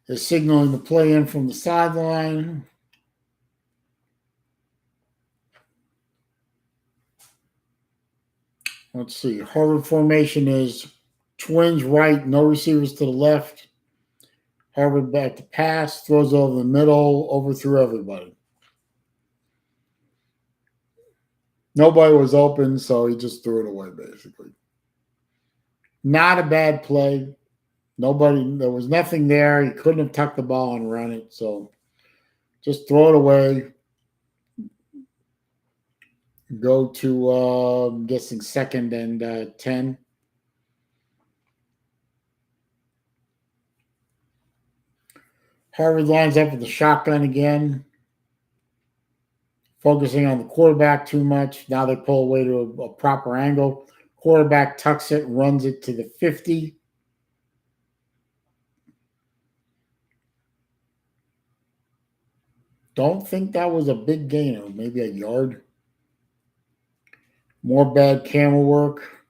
They're signaling the play in from the sideline. Let's see. Harvard formation is twins right, no receivers to the left. Harvard back to pass, throws over the middle, overthrew everybody. Nobody was open, so he just threw it away, basically. Not a bad play. There was nothing there. He couldn't have tucked the ball and run it, so just throw it away. Go to, I'm guessing, 2nd and 10. Harvard lines up with the shotgun again, focusing on the quarterback too much. Now they pull away to a proper angle. Quarterback tucks it, runs it to the 50. Don't think that was a big gainer, maybe a yard. More bad camera work.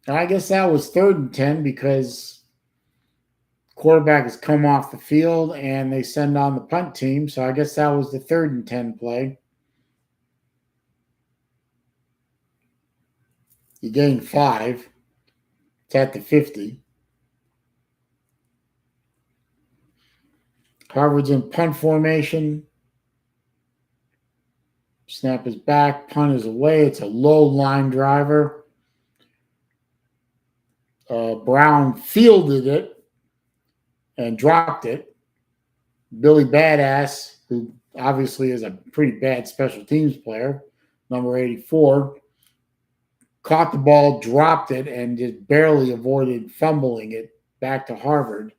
I guess that was 3rd and 10 because quarterback has come off the field and they send on the punt team. So I guess that was the 3rd and 10 play. You gained 5. It's at the 50. Harvard's in punt formation. Snap is back. Punt is away. It's a low line driver. Brown fielded it and dropped it. Billy Badass, who obviously is a pretty bad special teams player, number 84, caught the ball, dropped it, and just barely avoided fumbling it back to Harvard.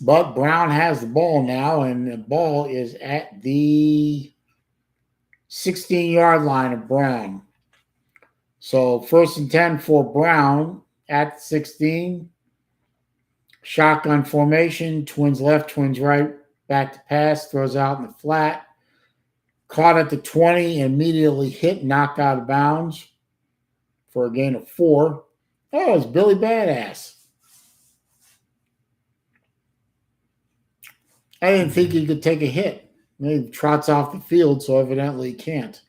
But Brown has the ball now, and the ball is at the 16-yard line of Brown. So 1st and 10 for Brown at 16. Shotgun formation, twins left, twins right, back to pass, throws out in the flat. Caught at the 20, immediately hit, knocked out of bounds for a gain of 4. Oh, it's Billy Badass. I didn't think he could take a hit. He trots off the field, so evidently he can't.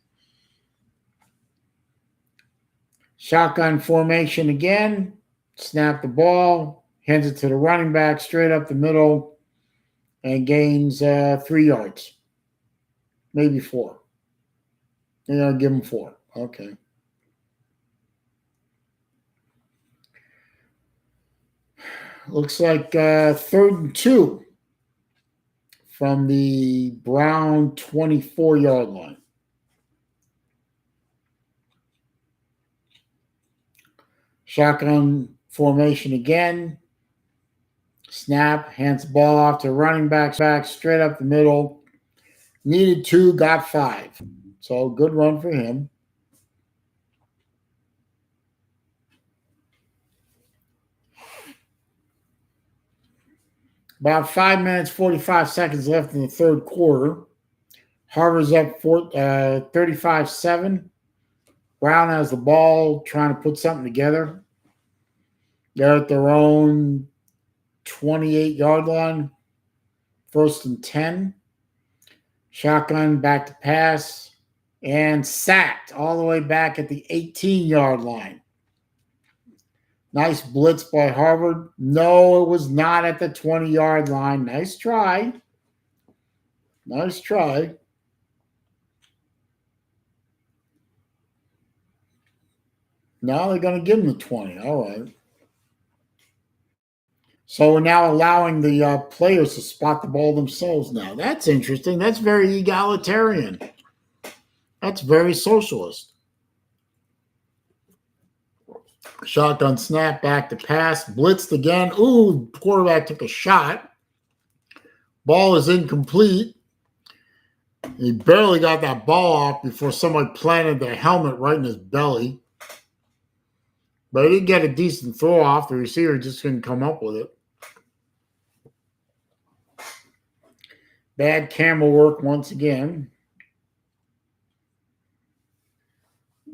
Shotgun formation again. Snap the ball. Hands it to the running back straight up the middle and gains 3 yards. Maybe 4. Give him 4. Okay. Looks like 3rd and 2 from the Brown 24-yard line. Shotgun formation again. Snap, hands the ball off to running back straight up the middle. Needed 2, got 5. So good run for him. About 5 minutes, 45 seconds left in the 3rd quarter. Harvard's up 35-7. Brown has the ball, trying to put something together. They're at their own 28-yard line. 1st and 10. Shotgun back to pass and sacked all the way back at the 18-yard line. Nice blitz by Harvard. No, it was not at the 20-yard line. Nice try. Nice try. Now they're going to give him the 20. All right. So we're now allowing the players to spot the ball themselves now. That's interesting. That's very egalitarian. That's very socialist. Shotgun snap, back to pass, blitzed again. Ooh, quarterback took a shot. Ball is incomplete. He barely got that ball off before somebody planted their helmet right in his belly. But he did get a decent throw off. The receiver just couldn't come up with it. Bad camera work once again.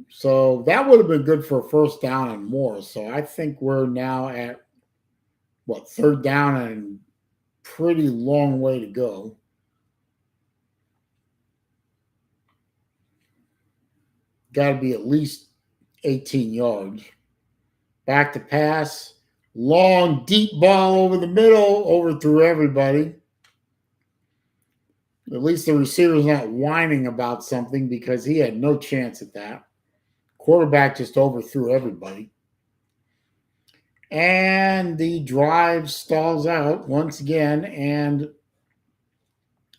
So that would have been good for a first down and more. So I think we're now at, third down and pretty long way to go. Got to be at least 18 yards. Back to pass. Long, deep ball over the middle, overthrew everybody. At least the receiver's not whining about something because he had no chance at that. Quarterback just overthrew everybody. And the drive stalls out once again, and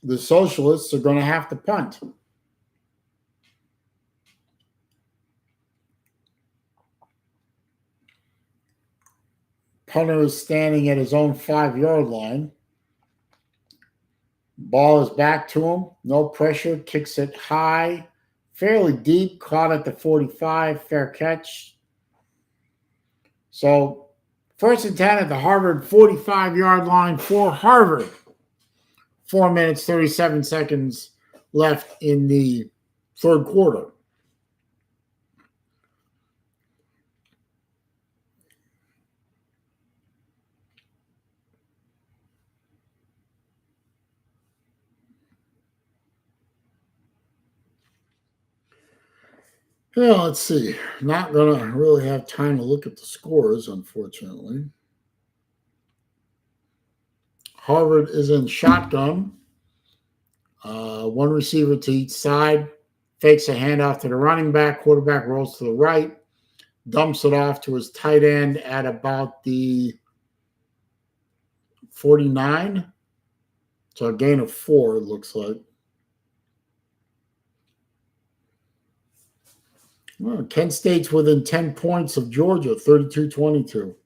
the socialists are going to have to punt. Punter is standing at his own 5-yard line. Ball is back to him. No pressure. Kicks it high. Fairly deep. Caught at the 45. Fair catch. So, 1st and 10 at the Harvard 45-yard line for Harvard. 4 minutes, 37 seconds left in the third quarter. Well, let's see. Not going to really have time to look at the scores, unfortunately. Harvard is in shotgun. One receiver to each side. Fakes a handoff to the running back. Quarterback rolls to the right. Dumps it off to his tight end at about the 49. So a gain of 4, it looks like. Well, Kent State's within 10 points of Georgia, 32-22.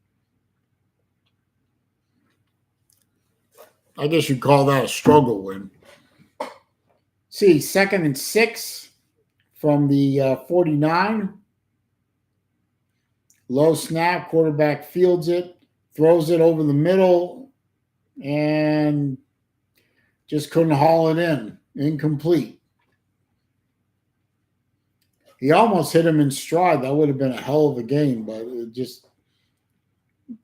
I guess you'd call that a struggle win. See, 2nd and 6 from the 49. Low snap, quarterback fields it, throws it over the middle, and just couldn't haul it in. Incomplete. He almost hit him in stride. That would have been a hell of a game, but it just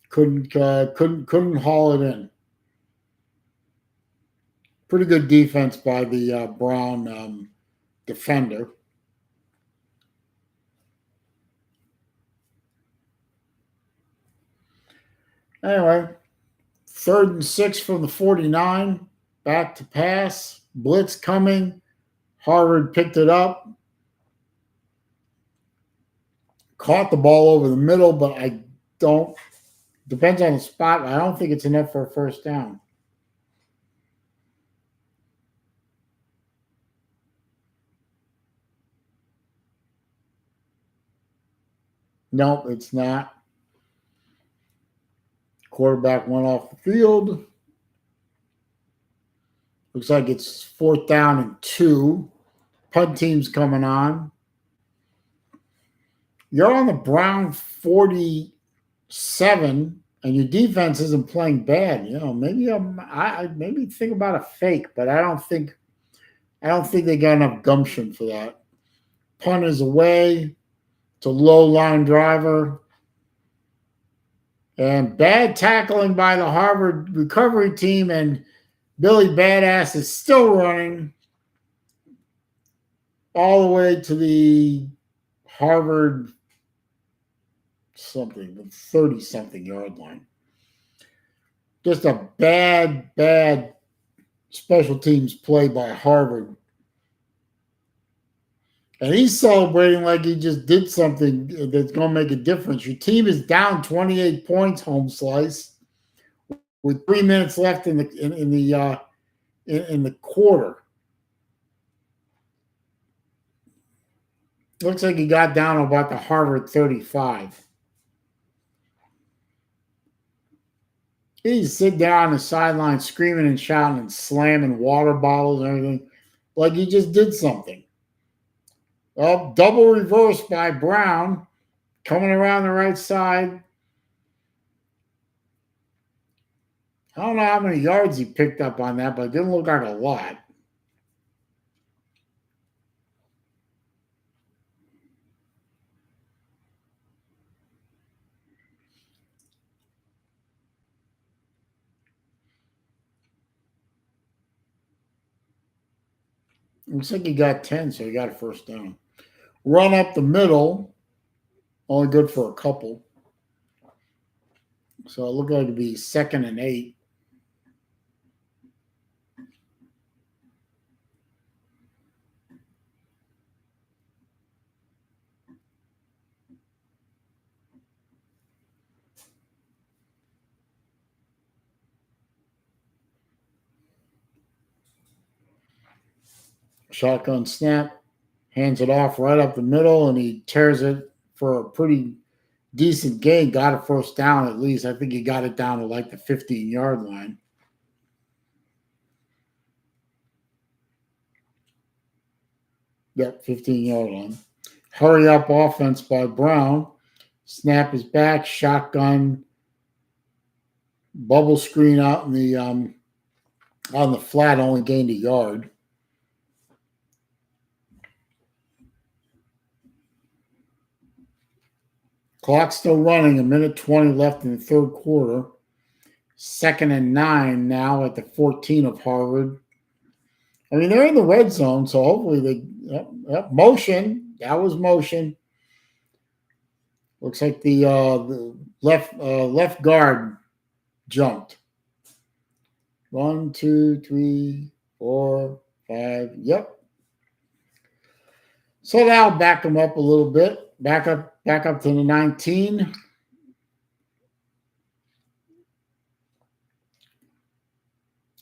couldn't haul it in. Pretty good defense by the Brown defender. Anyway, 3rd and 6 from the 49. Back to pass. Blitz coming. Harvard picked it up. Caught the ball over the middle, but depends on the spot. I don't think it's enough for a first down. Nope, it's not. Quarterback went off the field. Looks like it's 4th down and 2. Punt team's coming on. You're on the Brown 47, and your defense isn't playing bad. Maybe maybe think about a fake, but I don't think they got enough gumption for that. Punt is away. It's a low line driver. And bad tackling by the Harvard recovery team, and Billy Badass is still running all the way to the Harvard 30-something yard line. Just a bad special teams play by Harvard. And he's celebrating like he just did something that's going to make a difference. Your team is down 28 points, home slice, with 3 minutes left in the quarter. Looks like he got down about the Harvard 35. He'd sit down on the sideline screaming and shouting and slamming water bottles and everything, like he just did something. Oh, double reverse by Brown, coming around the right side. I don't know how many yards he picked up on that, but it didn't look like a lot. Looks like he got 10, so he got a first down. Run up the middle, only good for a couple. So it looked like it'd be 2nd and 8. Shotgun snap, hands it off right up the middle, and he tears it for a pretty decent gain. Got a first down at least. I think he got it down to like the 15-yard line. Yep, 15-yard line. Hurry up offense by Brown. Snap is back. Shotgun. Bubble screen out in the on the flat, only gained a yard. Clock still running. 1:20 left in the third quarter. 2nd and 9 now at the 14 of Harvard. I mean, they're in the red zone, so hopefully they motion. That was motion. Looks like the left guard jumped. 1, 2, 3, 4, 5. Yep. So now back them up a little bit. Back up to the 19.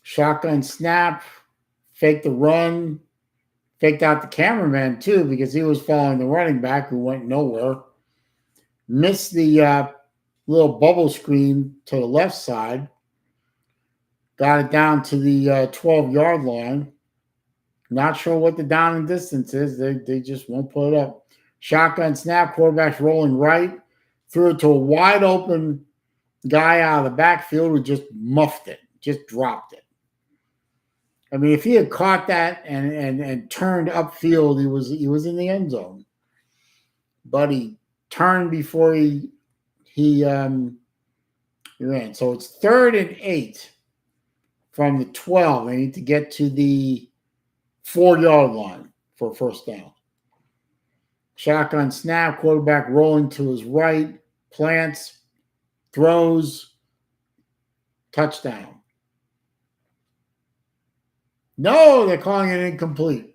Shotgun snap. Fake the run. Faked out the cameraman too because he was following the running back who went nowhere. Missed the little bubble screen to the left side. Got it down to the 12-yard line. Not sure what the down and distance is. They just won't put it up. Shotgun snap. Quarterback's rolling right. Threw it to a wide open guy out of the backfield who just muffed it. Just dropped it. I mean, if he had caught that and turned upfield, he was in the end zone. But he turned before he ran. So it's 3rd and 8 from the 12. They need to get to the 4-yard line for a first down. Shotgun snap, quarterback rolling to his right, plants, throws, touchdown. No, they're calling it incomplete.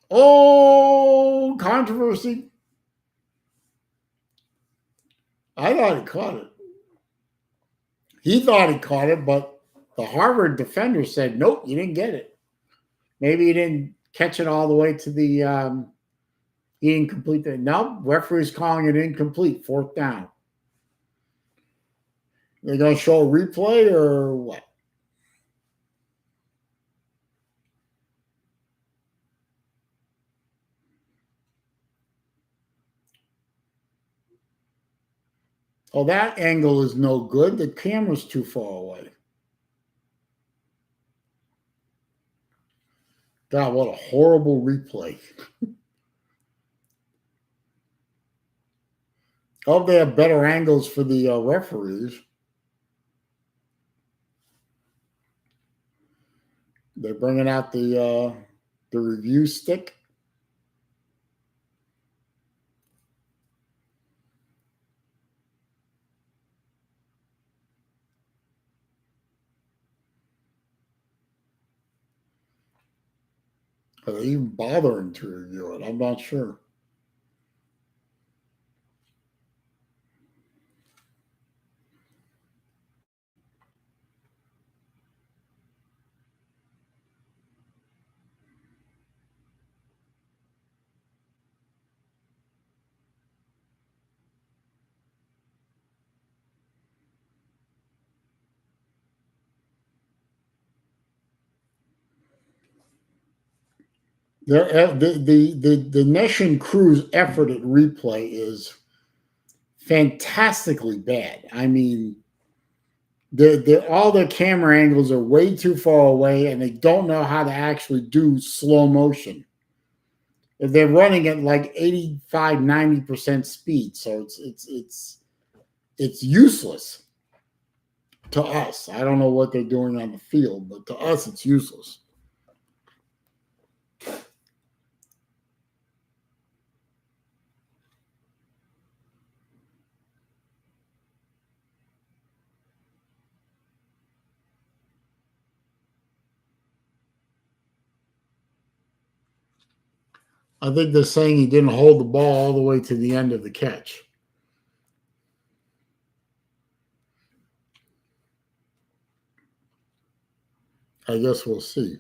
Oh, controversy. I thought he caught it. He thought he caught it, but the Harvard defender said, nope, you didn't get it. Maybe he didn't catch it all the way to the he didn't complete the no, referee's calling it incomplete, 4th down. They're gonna show a replay or what? Oh, that angle is no good. The camera's too far away. God, what a horrible replay. I hope they have better angles for the referees. They're bringing out the review stick. Are they even bothering to review it? I'm not sure. The Nation crew's effort at replay is fantastically bad. I mean, all their camera angles are way too far away, and they don't know how to actually do slow motion. They're running at like 85-90% speed, so it's useless to us. I don't know what they're doing on the field, but to us, it's useless. I think they're saying he didn't hold the ball all the way to the end of the catch. I guess we'll see.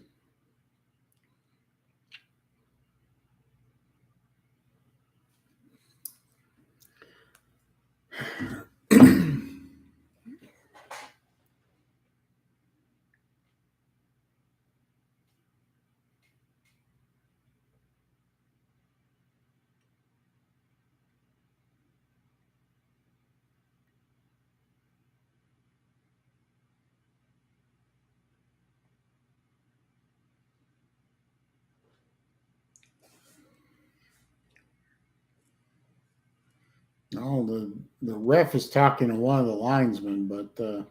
No, the ref is talking to one of the linesmen, but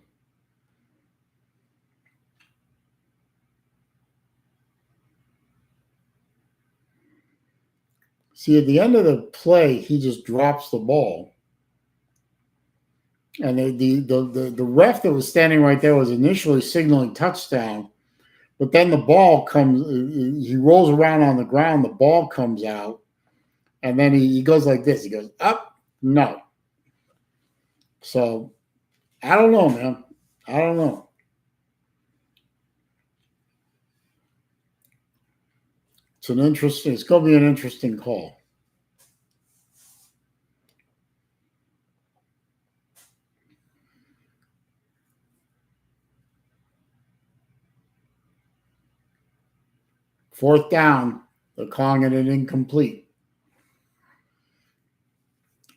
see, at the end of the play, he just drops the ball. And the ref that was standing right there was initially signaling touchdown, but then the ball comes, he rolls around on the ground, the ball comes out, and then he goes like this. He goes, up, no. So, I don't know, man. I don't know. It's going to be an interesting call. Fourth down, they're calling it an incomplete.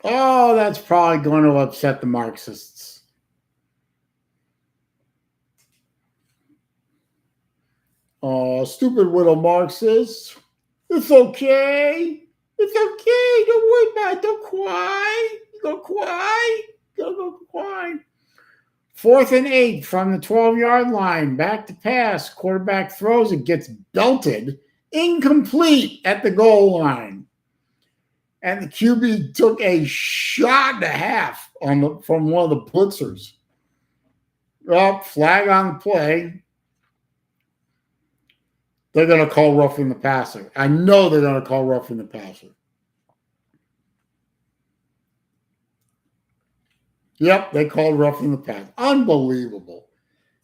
Oh, that's probably going to upset the Marxists. Oh, stupid little Marxists. It's okay. It's okay. Don't worry about it. Don't cry. You go cry. Go cry. 4th and 8 from the 12-yard line. Back to pass. Quarterback throws it, gets belted. Incomplete at the goal line. And the QB took a shot and a half from one of the blitzers. Oh, flag on the play. They're going to call roughing the passer. I know they're going to call roughing the passer. Yep, they called roughing the passer. Unbelievable.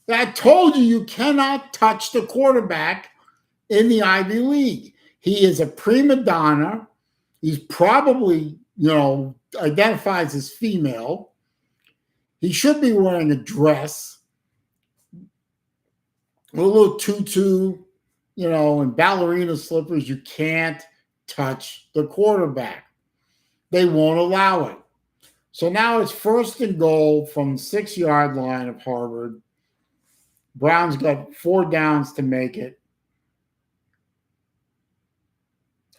I told you cannot touch the quarterback in the Ivy League. He is a prima donna. He's probably, identifies as female. He should be wearing a dress, a little tutu, and ballerina slippers. You can't touch the quarterback. They won't allow it. So now it's 1st and goal from the 6-yard line of Harvard. Brown's got 4 downs to make it.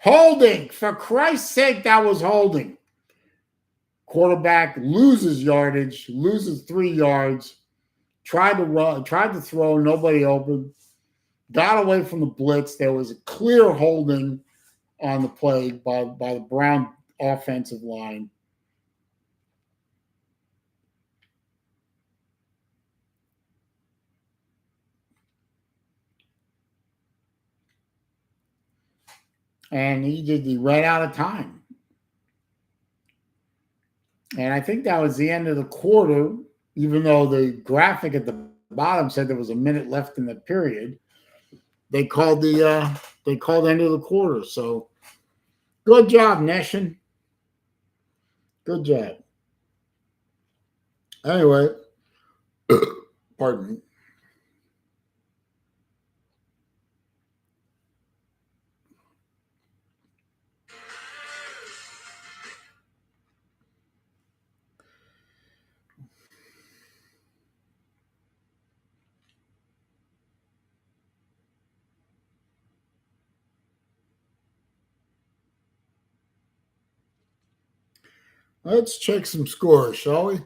Holding. For Christ's sake, that was holding. Quarterback loses yardage, loses 3 yards. Tried to throw, nobody open. Got away from the blitz. There was a clear holding on the play by the Brown offensive line. And he ran out of time. And I think that was the end of the quarter, even though the graphic at the bottom said there was a minute left in the period. They called end of the quarter. So good job, Nation. Good job. Anyway, pardon me. Let's check some scores, shall we?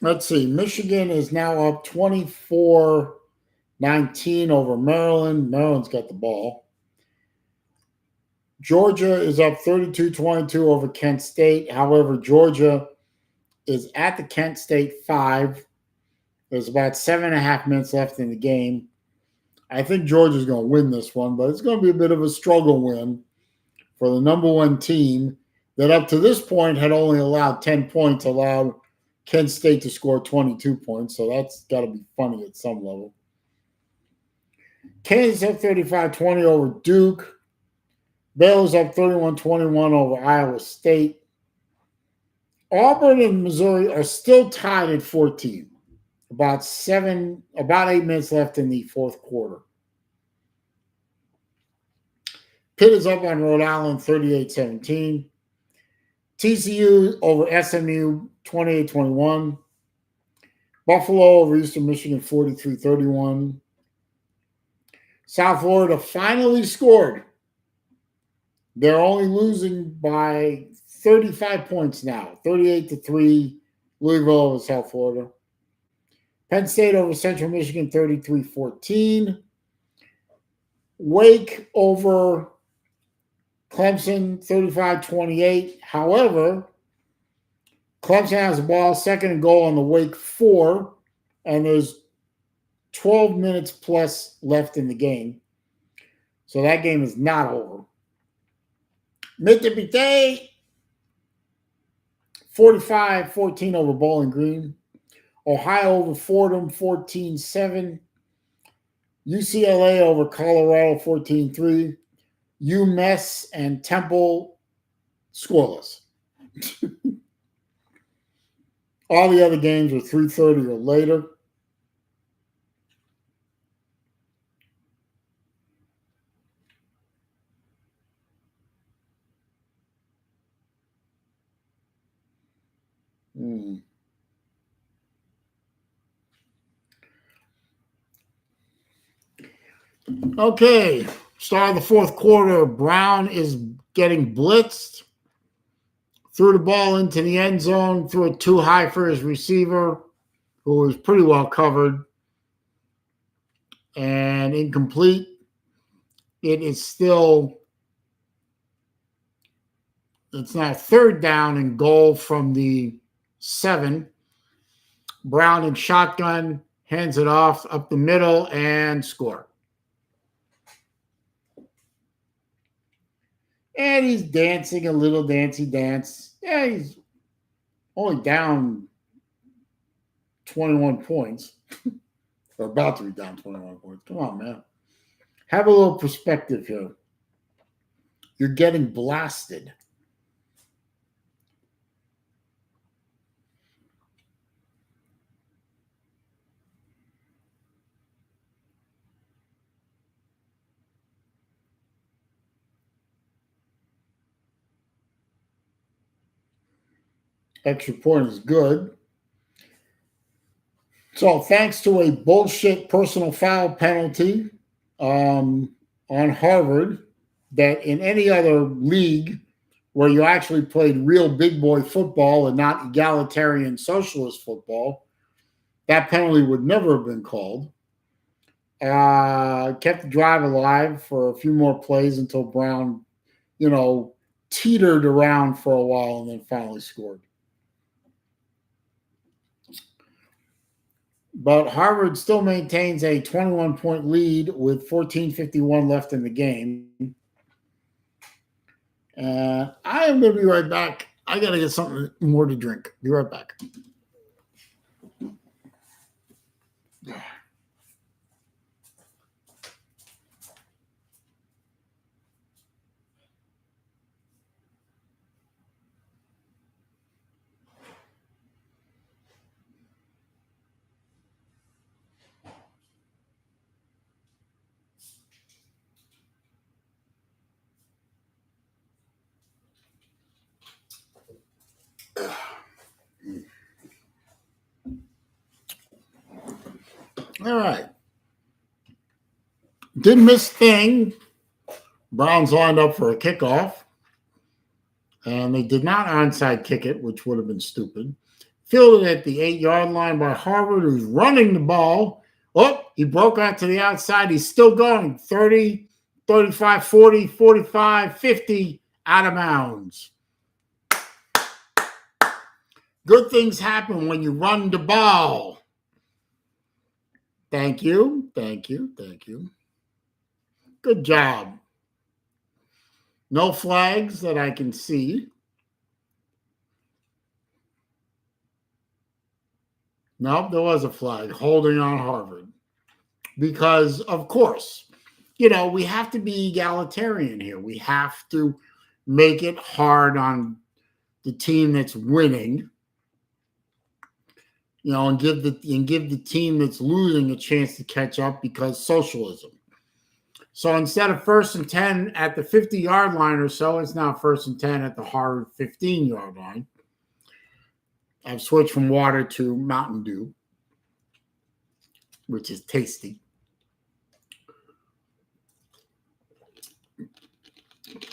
Let's see. Michigan is now up 24-19 over Maryland. Maryland's got the ball. Georgia is up 32-22 over Kent State. However, Georgia is at the Kent State 5. There's about 7.5 minutes left in the game. I think Georgia's going to win this one, but it's going to be a bit of a struggle win for the number one team that up to this point had only allowed 10 points, allowed Kent State to score 22 points. So that's got to be funny at some level. Kansas up 35-20 over Duke. Baylor's up 31-21 over Iowa State. Auburn and Missouri are still tied at 14. About 8 minutes left in the fourth quarter. Pitt is up on Rhode Island 38-17. TCU over SMU 28-21. Buffalo over Eastern Michigan 43-31. South Florida finally scored. They're only losing by 35 points now, 38-3, Louisville over South Florida. Penn State over Central Michigan 33-14. Wake over Clemson 35-28. However, Clemson has the ball, second and goal on the Wake 4, and there's 12 minutes plus left in the game. So that game is not over. Mississippi State 45-14 over Bowling Green. Ohio over Fordham 14-7. UCLA over Colorado 14-3. UMass and Temple scoreless. All the other games are 3:30 or later. Okay, start of the fourth quarter. Brown is getting blitzed. Threw the ball into the end zone, threw it too high for his receiver, who was pretty well covered, and incomplete. It is still, it's now third down and goal from the 7. Brown in shotgun, hands it off up the middle and score. And he's dancing a little dancey dance. Yeah, he's only down 21 points. Or about to be down 21 points. Come on, man. Have a little perspective here. You're getting blasted. Extra point is good. So thanks to a bullshit personal foul penalty on Harvard, that in any other league where you actually played real big boy football and not egalitarian socialist football, that penalty would never have been called. Kept the drive alive for a few more plays until Brown, teetered around for a while and then finally scored. But Harvard still maintains a 21-point lead with 14:51 left in the game. I am going to be right back. I got to get something more to drink. Be right back. All right. Didn't miss thing. Browns lined up for a kickoff, and they did not onside kick it, which would have been stupid. Fielded at the 8-yard line by Harvard, who's running the ball. Oh, he broke out to the outside. He's still going. 30, 35, 40, 45, 50, out of bounds. Good things happen when you run the ball. Thank you, thank you, thank you. Good job. No flags that I can see. No, there was a flag holding on Harvard. Because, of course, we have to be egalitarian here. We have to make it hard on the team that's winning, and give the team that's losing a chance to catch up, because socialism. So instead of 1st and 10 at the 50-yard line or so, it's now 1st and 10 at the Harvard 15-yard line. I've switched from water to Mountain Dew, which is tasty.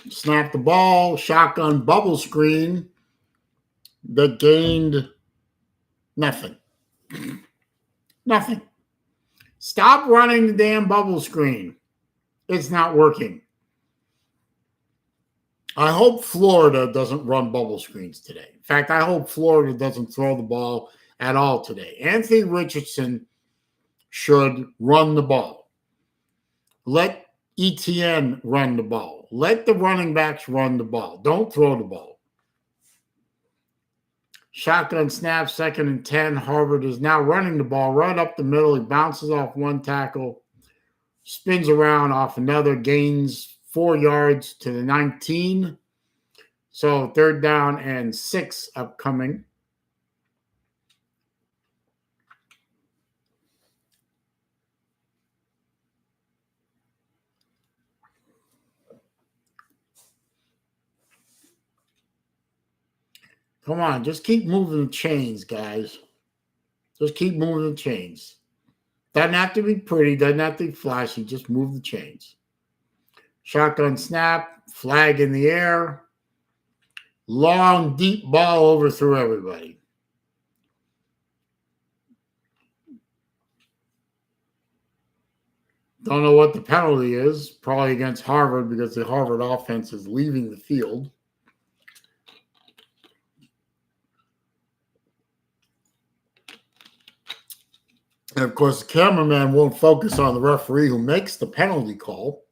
Snap the ball, shotgun bubble screen that gained nothing. Nothing. Stop running the damn bubble screen. It's not working. I hope Florida doesn't run bubble screens today. In fact, I hope Florida doesn't throw the ball at all today. Anthony Richardson should run the ball. Let ETN run the ball. Let the running backs run the ball. Don't throw the ball. Shotgun snap, 2nd and 10. Harvard is now running the ball right up the middle. He bounces off one tackle, spins around off another, gains 4 yards to the 19. So 3rd down and 6 upcoming. Come on, just keep moving the chains, guys. Just keep moving the chains. Doesn't have to be pretty, doesn't have to be flashy, just move the chains. Shotgun snap, flag in the air. Long, deep ball overthrew everybody. Don't know what the penalty is, probably against Harvard, because the Harvard offense is leaving the field. And, of course, the cameraman won't focus on the referee who makes the penalty call.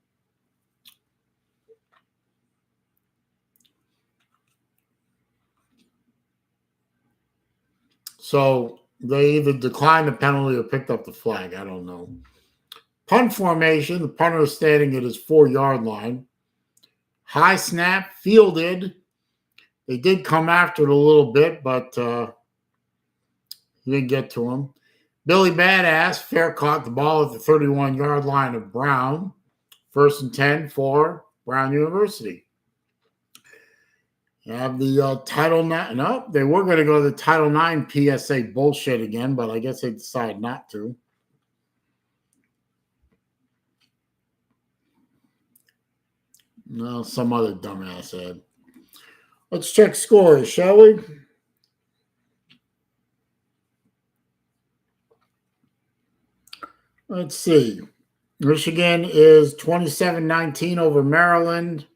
So they either declined the penalty or picked up the flag. I don't know. Punt formation. The punter is standing at his 4-yard line. High snap, fielded. They did come after it a little bit, but he didn't get to him. Billy Badass fair caught the ball at the 31-yard line of Brown. 1st and 10 for Brown University. You have the Title IX. No, they were going to go to the Title IX PSA bullshit again, but I guess they decided not to. No, some other dumbass had. Let's check scores, shall we? Let's see. Michigan is 27-19 over Maryland.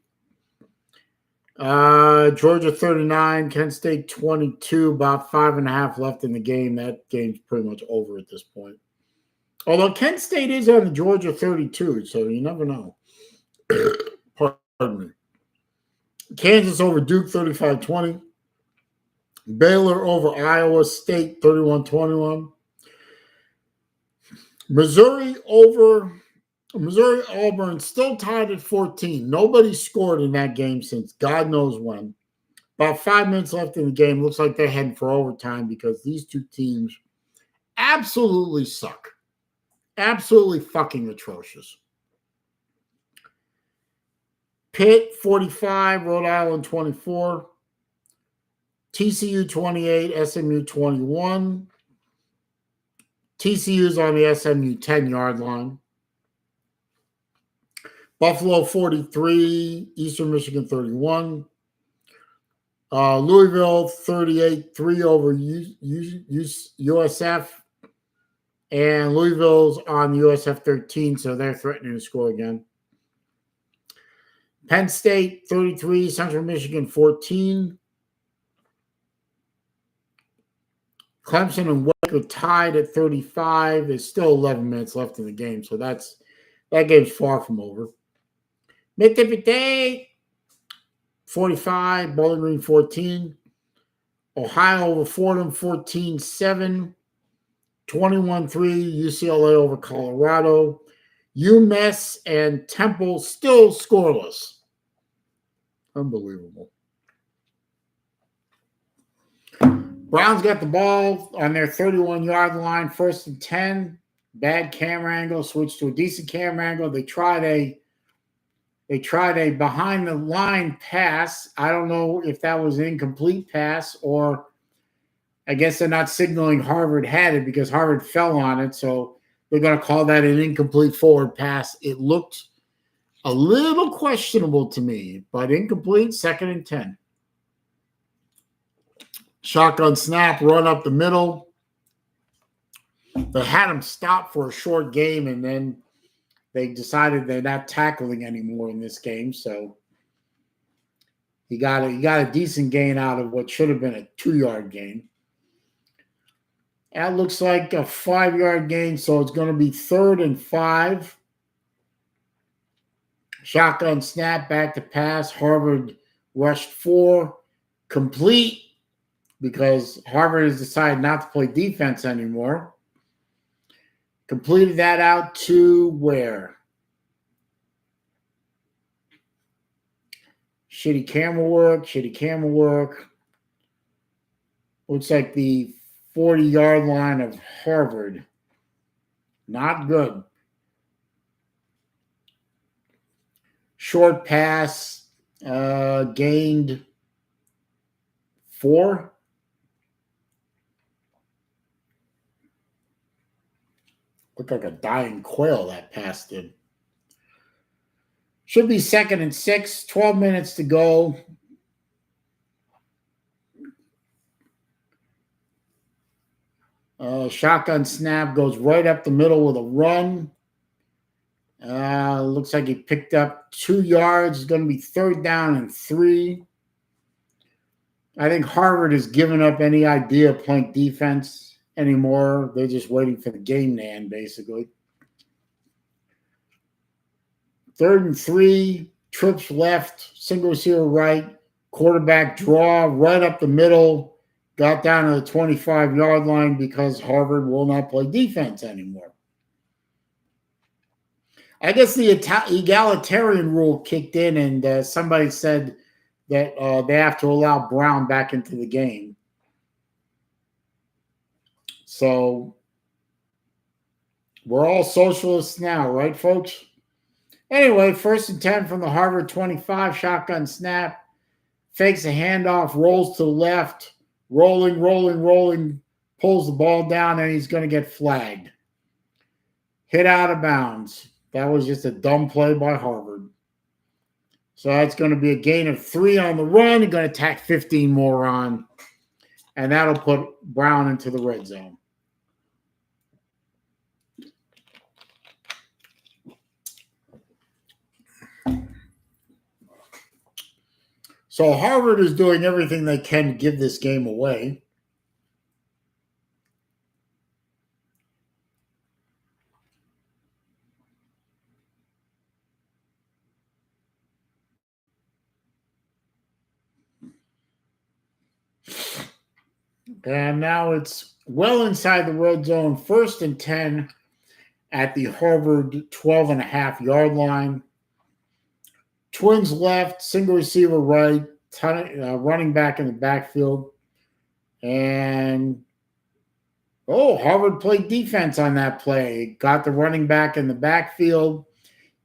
Georgia 39, Kent State 22, about 5.5 left in the game. That game's pretty much over at this point. Although Kent State is on the Georgia 32, so you never know. Pardon me. Kansas over Duke 35-20. Baylor over Iowa State 31-21. Missouri Auburn still tied at 14. Nobody scored in that game since God knows when. About 5 minutes left in the game. Looks like they're heading for overtime because these two teams absolutely suck. Absolutely fucking atrocious. Pitt 45, Rhode Island 24. TCU 28, SMU 21. TCU's on the SMU 10-yard line. Buffalo 43, Eastern Michigan 31. Louisville 38-3 over USF. And Louisville's on USF 13, so they're threatening to score again. Penn State 33, Central Michigan 14. Clemson and Wake are tied at 35. There's still 11 minutes left in the game, so that game's far from over. Mississippi 45, Bowling Green 14. Ohio over Fordham 14-7. 21-3, UCLA over Colorado. UMass and Temple still scoreless. Unbelievable. Browns got the ball on their 31-yard line, 1st and 10. Bad camera angle, switch to a decent camera angle. They tried a behind the line pass. I don't know if that was an incomplete pass, or I guess they're not signaling Harvard had it because Harvard fell on it, so they're going to call that an incomplete forward pass. It looked a little questionable to me, but incomplete, 2nd and 10. Shotgun snap, run up the middle. They had him stop for a short game, and then they decided they're not tackling anymore in this game. So he got a decent gain out of what should have been a 2-yard gain. That looks like a 5-yard gain, so it's going to be 3rd and 5. Shotgun snap, back to pass. Harvard rushed 4. Complete, because Harvard has decided not to play defense anymore. Completed that out to where? Shitty camera work. Looks like the 40-yard line of Harvard. Not good. Short pass, gained 4. Looked like a dying quail that pass did. Should be 2nd and 6, 12 minutes to go. Shotgun snap goes right up the middle with a run. Looks like he picked up 2 yards. It's going to be 3rd down and 3. I think Harvard has given up any idea of playing defense anymore. They're just waiting for the game to end, basically. 3rd and 3, trips left, single receiver right, quarterback draw right up the middle, got down to the 25-yard line because Harvard will not play defense anymore. I guess the egalitarian rule kicked in, and somebody said that they have to allow Brown back into the game. So we're all socialists now, right, folks? Anyway, 1st and 10 from the Harvard 25, shotgun snap, fakes a handoff, rolls to the left, rolling, pulls the ball down, and he's going to get flagged. Hit out of bounds. That was just a dumb play by Harvard. So that's going to be a gain of 3 on the run. You're going to tack 15 more on, and that'll put Brown into the red zone. So Harvard is doing everything they can to give this game away. And now it's well inside the red zone, 1st and 10 at the Harvard 12.5-yard line. Twins left, single receiver right, running back in the backfield. And, Harvard played defense on that play. Got the running back in the backfield,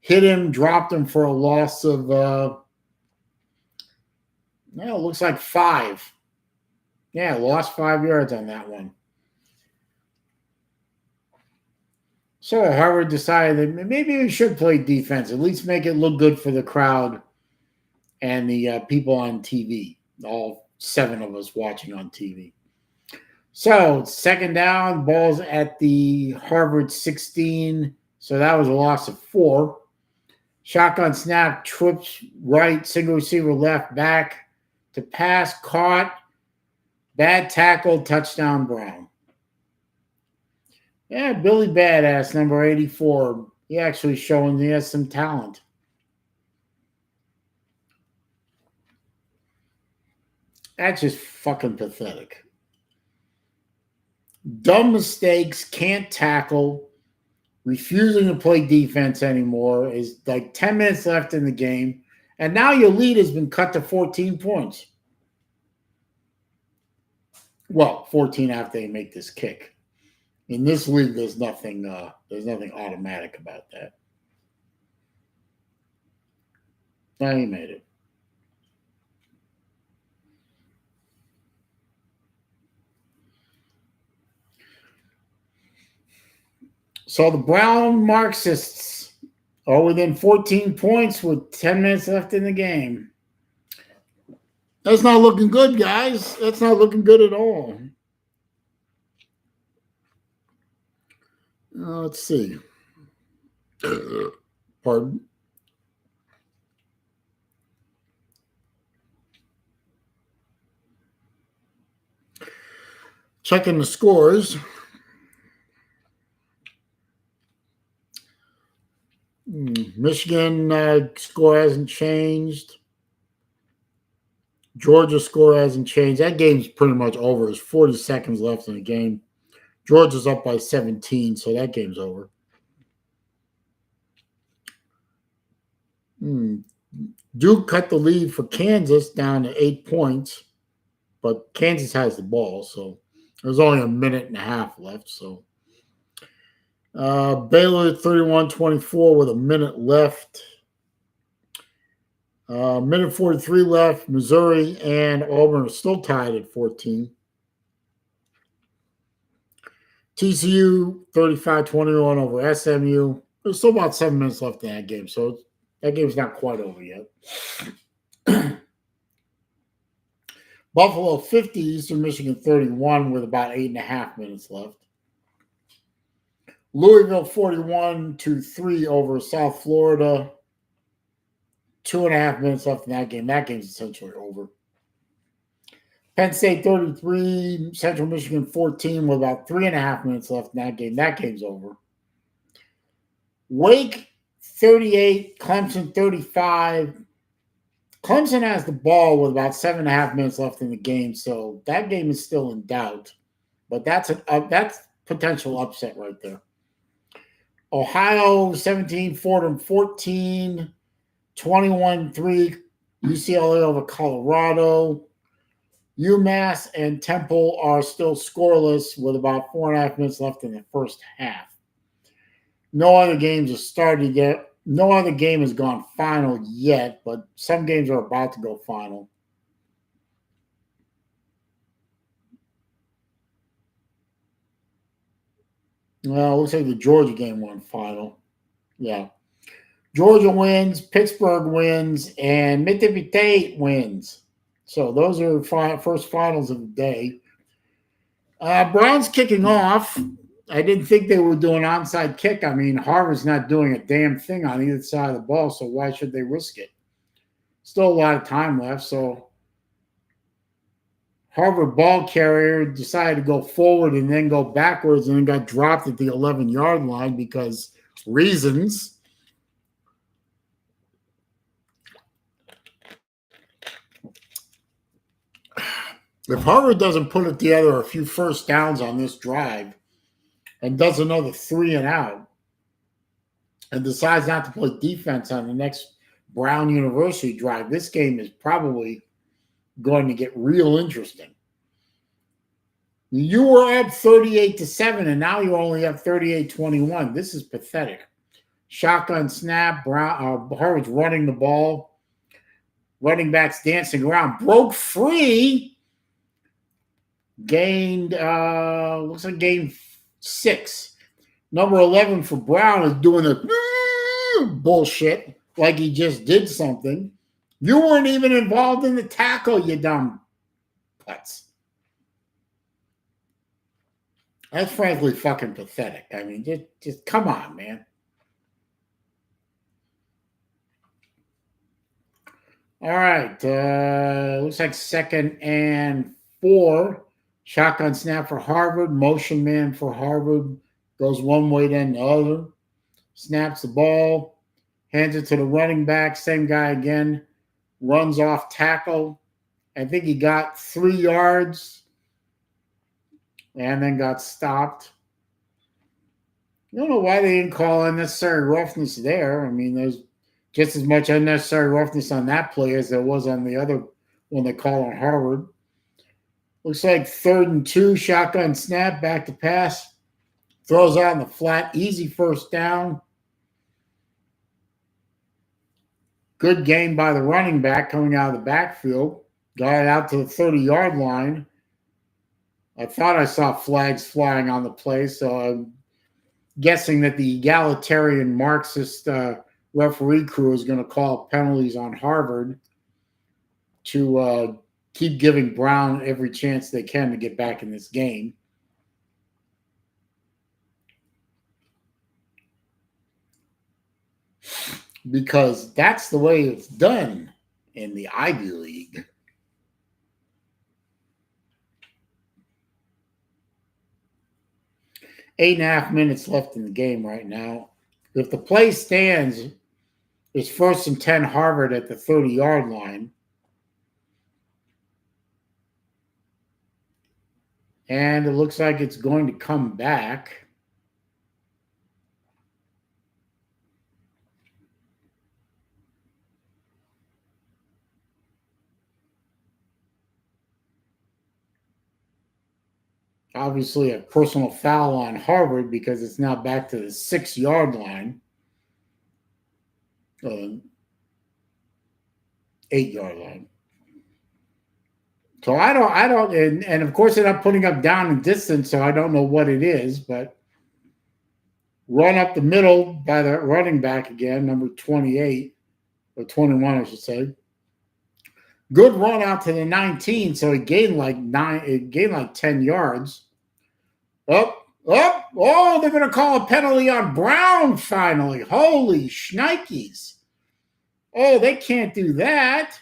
hit him, dropped him for a loss of, it looks like 5. Yeah, lost 5 yards on that one. So Harvard decided that maybe we should play defense, at least make it look good for the crowd and the people on TV, all 7 of us watching on TV. So second down, balls at the Harvard 16. So that was a loss of 4. Shotgun snap, trips right, single receiver left, back to pass, caught, bad tackle, touchdown Brown. Yeah, Billy Badass, number 84. He actually showing he has some talent. That's just fucking pathetic. Dumb mistakes, can't tackle, refusing to play defense anymore. Is like 10 minutes left in the game. And now your lead has been cut to 14 points. Well, 14 after they make this kick. In this league, there's nothing automatic about that. Now he made it. So the Brown Marxists are within 14 points with 10 minutes left in the game. That's not looking good, guys. That's not looking good at all. Let's see. Pardon. Checking the scores. Michigan score hasn't changed. Georgia score hasn't changed. That game's pretty much over. There's 40 seconds left in the game. Georgia's up by 17, so that game's over. Duke cut the lead for Kansas down to 8 points, but Kansas has the ball, so there's only a minute and a half left. So Baylor 31-24 with a minute left. Minute 43 left. Missouri and Auburn are still tied at 14. TCU 35-21 over SMU. There's still about 7 minutes left in that game, so that game's not quite over yet. Buffalo 50, Eastern Michigan 31 with about 8.5 minutes left. Louisville 41-3 over South Florida. 2.5 minutes left in that game. That game's essentially over. Penn State 33, Central Michigan 14 with about 3.5 minutes left in that game. That game's over. Wake 38, Clemson 35. Clemson has the ball with about 7.5 minutes left in the game, so that game is still in doubt. But that's potential upset right there. Ohio 17, Fordham 14, 21-3, UCLA over Colorado. UMass and Temple are still scoreless with about 4.5 minutes left in the first half. No other games have started yet. No other game has gone final yet, but some games are about to go final. Well, looks like the Georgia game went final. Yeah. Georgia wins, Pittsburgh wins, and Mississippi State wins. So those are first finals of the day. Browns kicking off. I didn't think they would do an onside kick. I mean, Harvard's not doing a damn thing on either side of the ball, so why should they risk it? Still a lot of time left, so Harvard ball carrier decided to go forward and then go backwards and then got dropped at the 11-yard line because reasons. If Harvard doesn't put it together a few first downs on this drive and does another 3 and out and decides not to play defense on the next Brown University drive, this game is probably going to get real interesting. You were up 38-7, and now you're only up 38-21. This is pathetic. Shotgun snap. Harvard's running the ball. Running backs dancing around. Broke free. Gained, looks like gained 6. Number 11 for Brown is doing the bullshit like he just did something. You weren't even involved in the tackle, you dumb putz. That's frankly fucking pathetic. I mean, just come on, man. All right. Looks like 2nd and 4. Shotgun snap for Harvard. Motion man for Harvard. Goes one way, then the other. Snaps the ball. Hands it to the running back. Same guy again. Runs off tackle. I think he got 3 yards. And then got stopped. I don't know why they didn't call unnecessary roughness there. I mean, there's just as much unnecessary roughness on that play as there was on the other one they called on Harvard. Looks like 3rd and 2, shotgun snap, back to pass. Throws out in the flat, easy first down. Good game by the running back coming out of the backfield. Got it out to the 30-yard line. I thought I saw flags flying on the play, so I'm guessing that the egalitarian Marxist referee crew is going to call penalties on Harvard to keep giving Brown every chance they can to get back in this game. Because that's the way it's done in the Ivy League. Eight and a half minutes left in the game right now. If the play stands, it's 1st and 10 Harvard at the 30-yard line. And it looks like it's going to come back. Obviously, a personal foul on Harvard because it's now back to the 6-yard line. 8-yard line. So I don't, and of course they're not putting up down and distance, so I don't know what it is, but run up the middle by the running back again, number 28, or 21, I should say. Good run out to the 19, so it gained like 10 yards. Oh, they're going to call a penalty on Brown finally. Holy shnikes. Oh, they can't do that.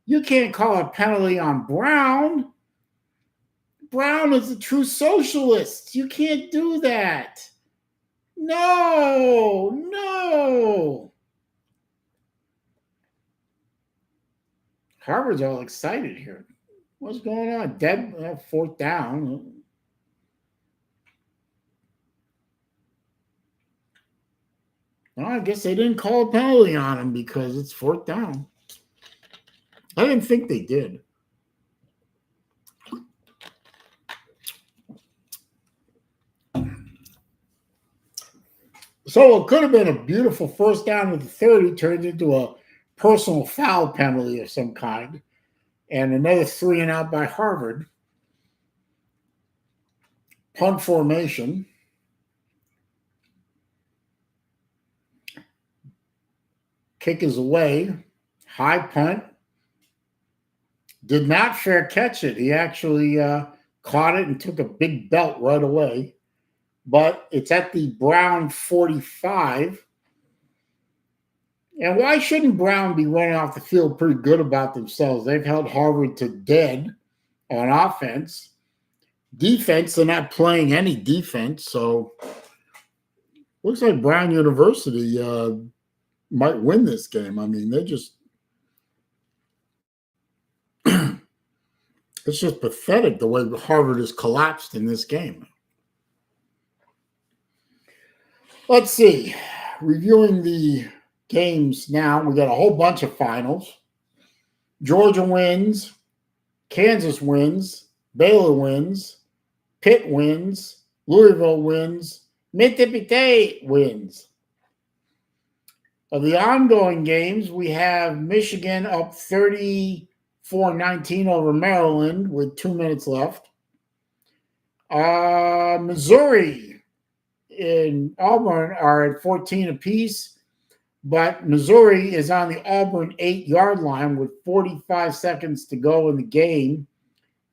You can't call a penalty on Brown. Brown is a true socialist. You can't do that. No. Harvard's all excited here. What's going on? Dead 4th down. Well, I guess they didn't call a penalty on him because it's 4th down. I didn't think they did. So it could have been a beautiful first down at the 30, turned into a personal foul penalty of some kind, and another 3 and out by Harvard. Punt formation. Kick is away. High punt. Did not fair catch it. He actually caught it and took a big belt right away. But it's at the Brown 45. And why shouldn't Brown be running off the field pretty good about themselves? They've held Harvard to dead on offense. Defense, they're not playing any defense. So looks like Brown University might win this game. I mean, they just it's just pathetic the way Harvard has collapsed in this game. Let's see. Reviewing the games now, we got a whole bunch of finals. Georgia wins. Kansas wins. Baylor wins. Pitt wins. Louisville wins. Mississippi State wins. Of the ongoing games, we have Michigan up 34-19 over Maryland with 2 minutes left. Missouri and Auburn are at 14 apiece, but Missouri is on the Auburn 8-yard line with 45 seconds to go in the game.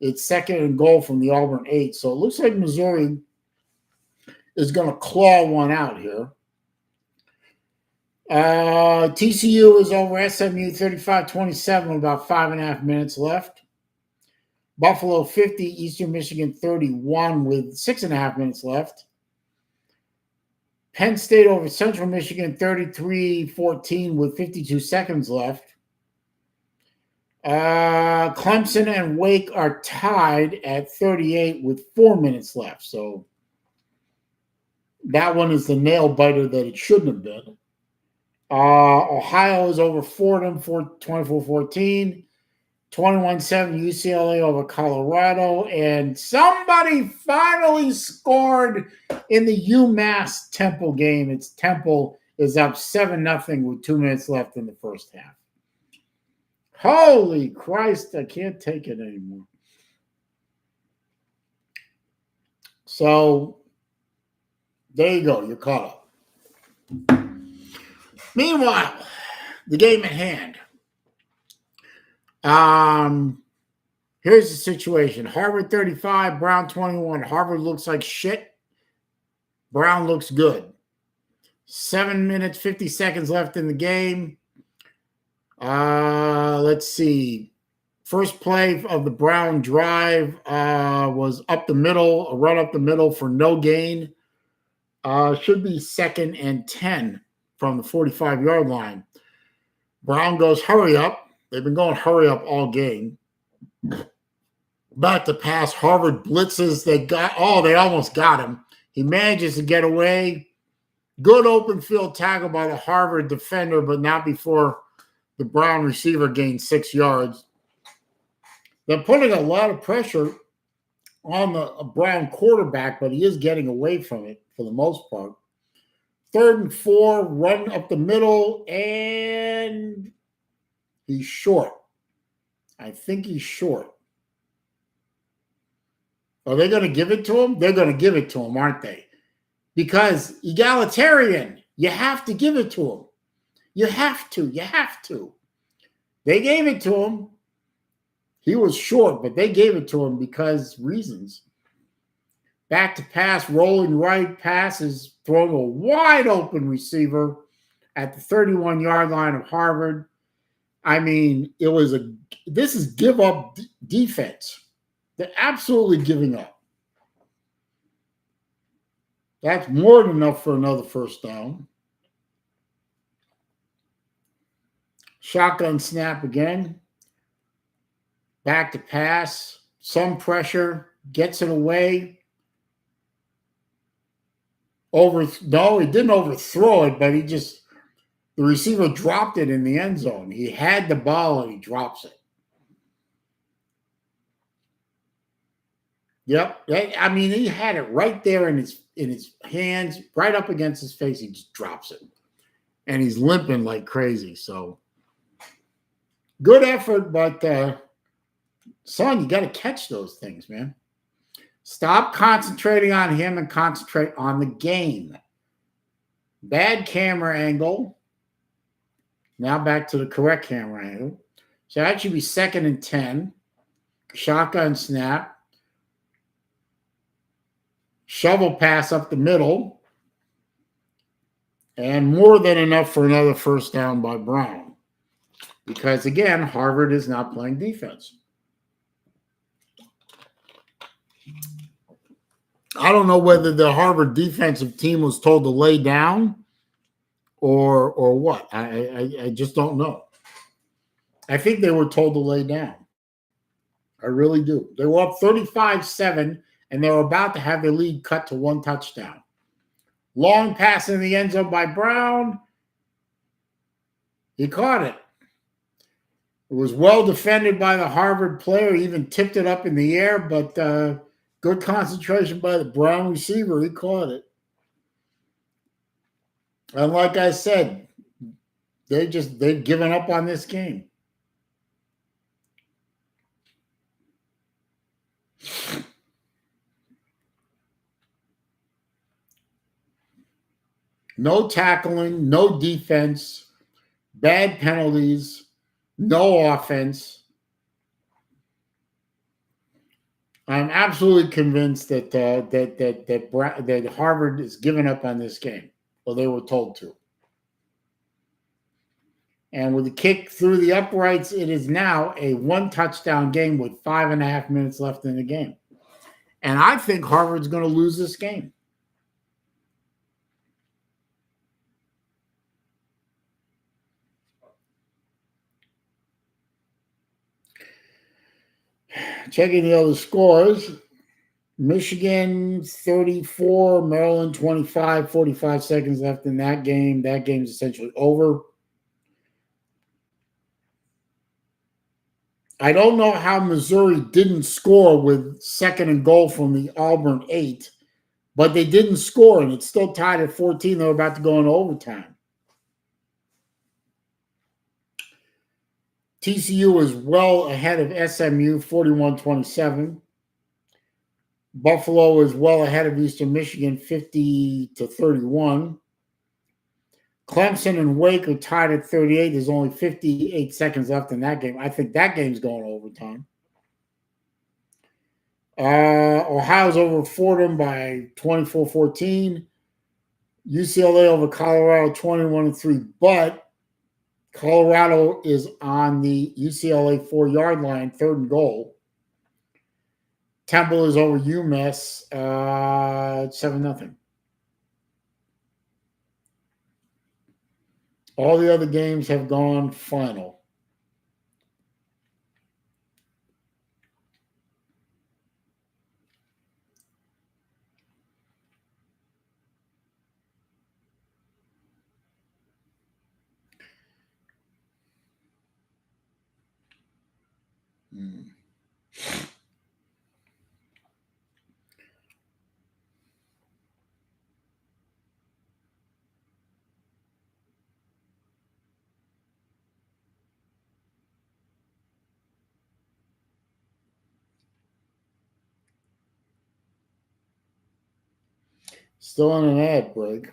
It's second and goal from the Auburn 8. So it looks like Missouri is going to claw one out here. TCU is over SMU 35-27 with about 5.5 minutes left. Buffalo 50, Eastern Michigan 31 with 6.5 minutes left. Penn State over Central Michigan 33-14 with 52 seconds left. Clemson and Wake are tied at 38 with 4 minutes left. So that one is the nail biter that it shouldn't have been. Ohio is over Fordham for 24-14. 21-7 UCLA over Colorado. And somebody finally scored in the UMass Temple game. It's Temple is up 7-0 with 2 minutes left in the first half. Holy Christ, I can't take it anymore. So there you go. You're caught up. Meanwhile, the game at hand. Here's the situation. Harvard 35, Brown 21. Harvard looks like shit. Brown looks good. 7 minutes, 50 seconds left in the game. Let's see. First play of the Brown drive was up the middle, a run up the middle for no gain. Should be 2nd and 10 from the 45-yard line. Brown goes hurry up. They've been going hurry up all game. About to pass, Harvard blitzes. They almost got him. He manages to get away. Good open field tackle by the Harvard defender, but not before the Brown receiver gained 6 yards. They're putting a lot of pressure on the Brown quarterback, but he is getting away from it for the most part. 3rd and 4, run up the middle, and he's short. I think he's short. Are they going to give it to him? They're going to give it to him, aren't they? Because egalitarian, you have to give it to him. You have to. They gave it to him. He was short, but they gave it to him because reasons. Back to pass, rolling right, pass is thrown to a wide open receiver at the 31-yard line of Harvard. I mean, this is give up defense. They're absolutely giving up. That's more than enough for another first down. Shotgun snap again. Back to pass. Some pressure. Gets it away. No, he didn't overthrow it, but the receiver dropped it in the end zone. He had the ball and he drops it. Yep. I mean, he had it right there in his hands, right up against his face. He just drops it. And he's limping like crazy. So good effort, but son, you got to catch those things, man. Stop concentrating on him and concentrate on the game. Bad camera angle. Now back to the correct camera angle. So that should be 2nd and 10. Shotgun snap. Shovel pass up the middle. And more than enough for another first down by Brown. Because, again, Harvard is not playing defense. I don't know whether the Harvard defensive team was told to lay down or what. I just don't know. I think they were told to lay down. I really do. They were up 35-7, and they were about to have their lead cut to 1 touchdown. Long pass in the end zone by Brown. He caught it. It was well defended by the Harvard player. He even tipped it up in the air, but good concentration by the Brown receiver. He caught it. And like I said, they've given up on this game. No tackling, no defense, bad penalties, no offense. I'm absolutely convinced that Harvard is giving up on this game, or they were told to. And with the kick through the uprights, it is now a 1-touchdown game with 5.5 minutes left in the game. And I think Harvard's going to lose this game. Checking the other scores. Michigan 34, Maryland 25, 45 seconds left in that game. That game's essentially over. I don't know how Missouri didn't score with 2nd and goal from the Auburn 8, but they didn't score, and it's still tied at 14. They were about to go into overtime. TCU is well ahead of SMU, 41-27. Buffalo is well ahead of Eastern Michigan, 50-31. Clemson and Wake are tied at 38. There's only 58 seconds left in that game. I think that game's going to overtime. Ohio's over Fordham by 24-14. UCLA over Colorado 21-3. But Colorado is on the UCLA 4-yard line, 3rd and goal. Temple is over UMass 7-0. All the other games have gone final. Still on an ad break.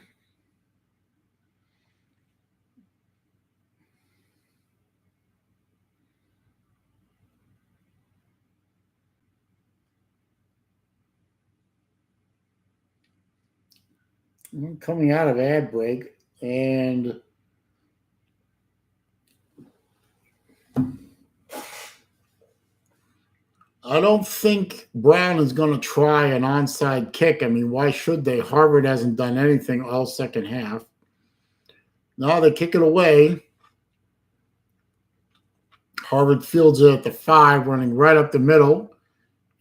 I'm coming out of ad break, and I don't think Brown is going to try an onside kick. I mean, why should they? Harvard hasn't done anything all second half. No, they kick it away. Harvard fields it at the 5, running right up the middle,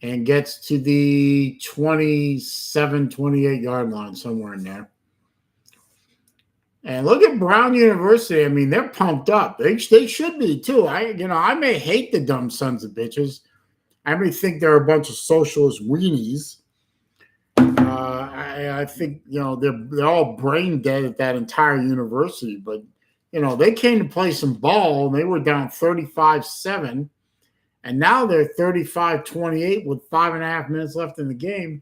and gets to the 27, 28-yard line, somewhere in there. And look at Brown University. I mean, they're pumped up. They should be, too. I may hate the dumb sons of bitches. I may think they're a bunch of socialist weenies. I think, they're all brain dead at that entire university. But, they came to play some ball, and they were down 35-7. And now they're 35-28 with 5.5 minutes left in the game.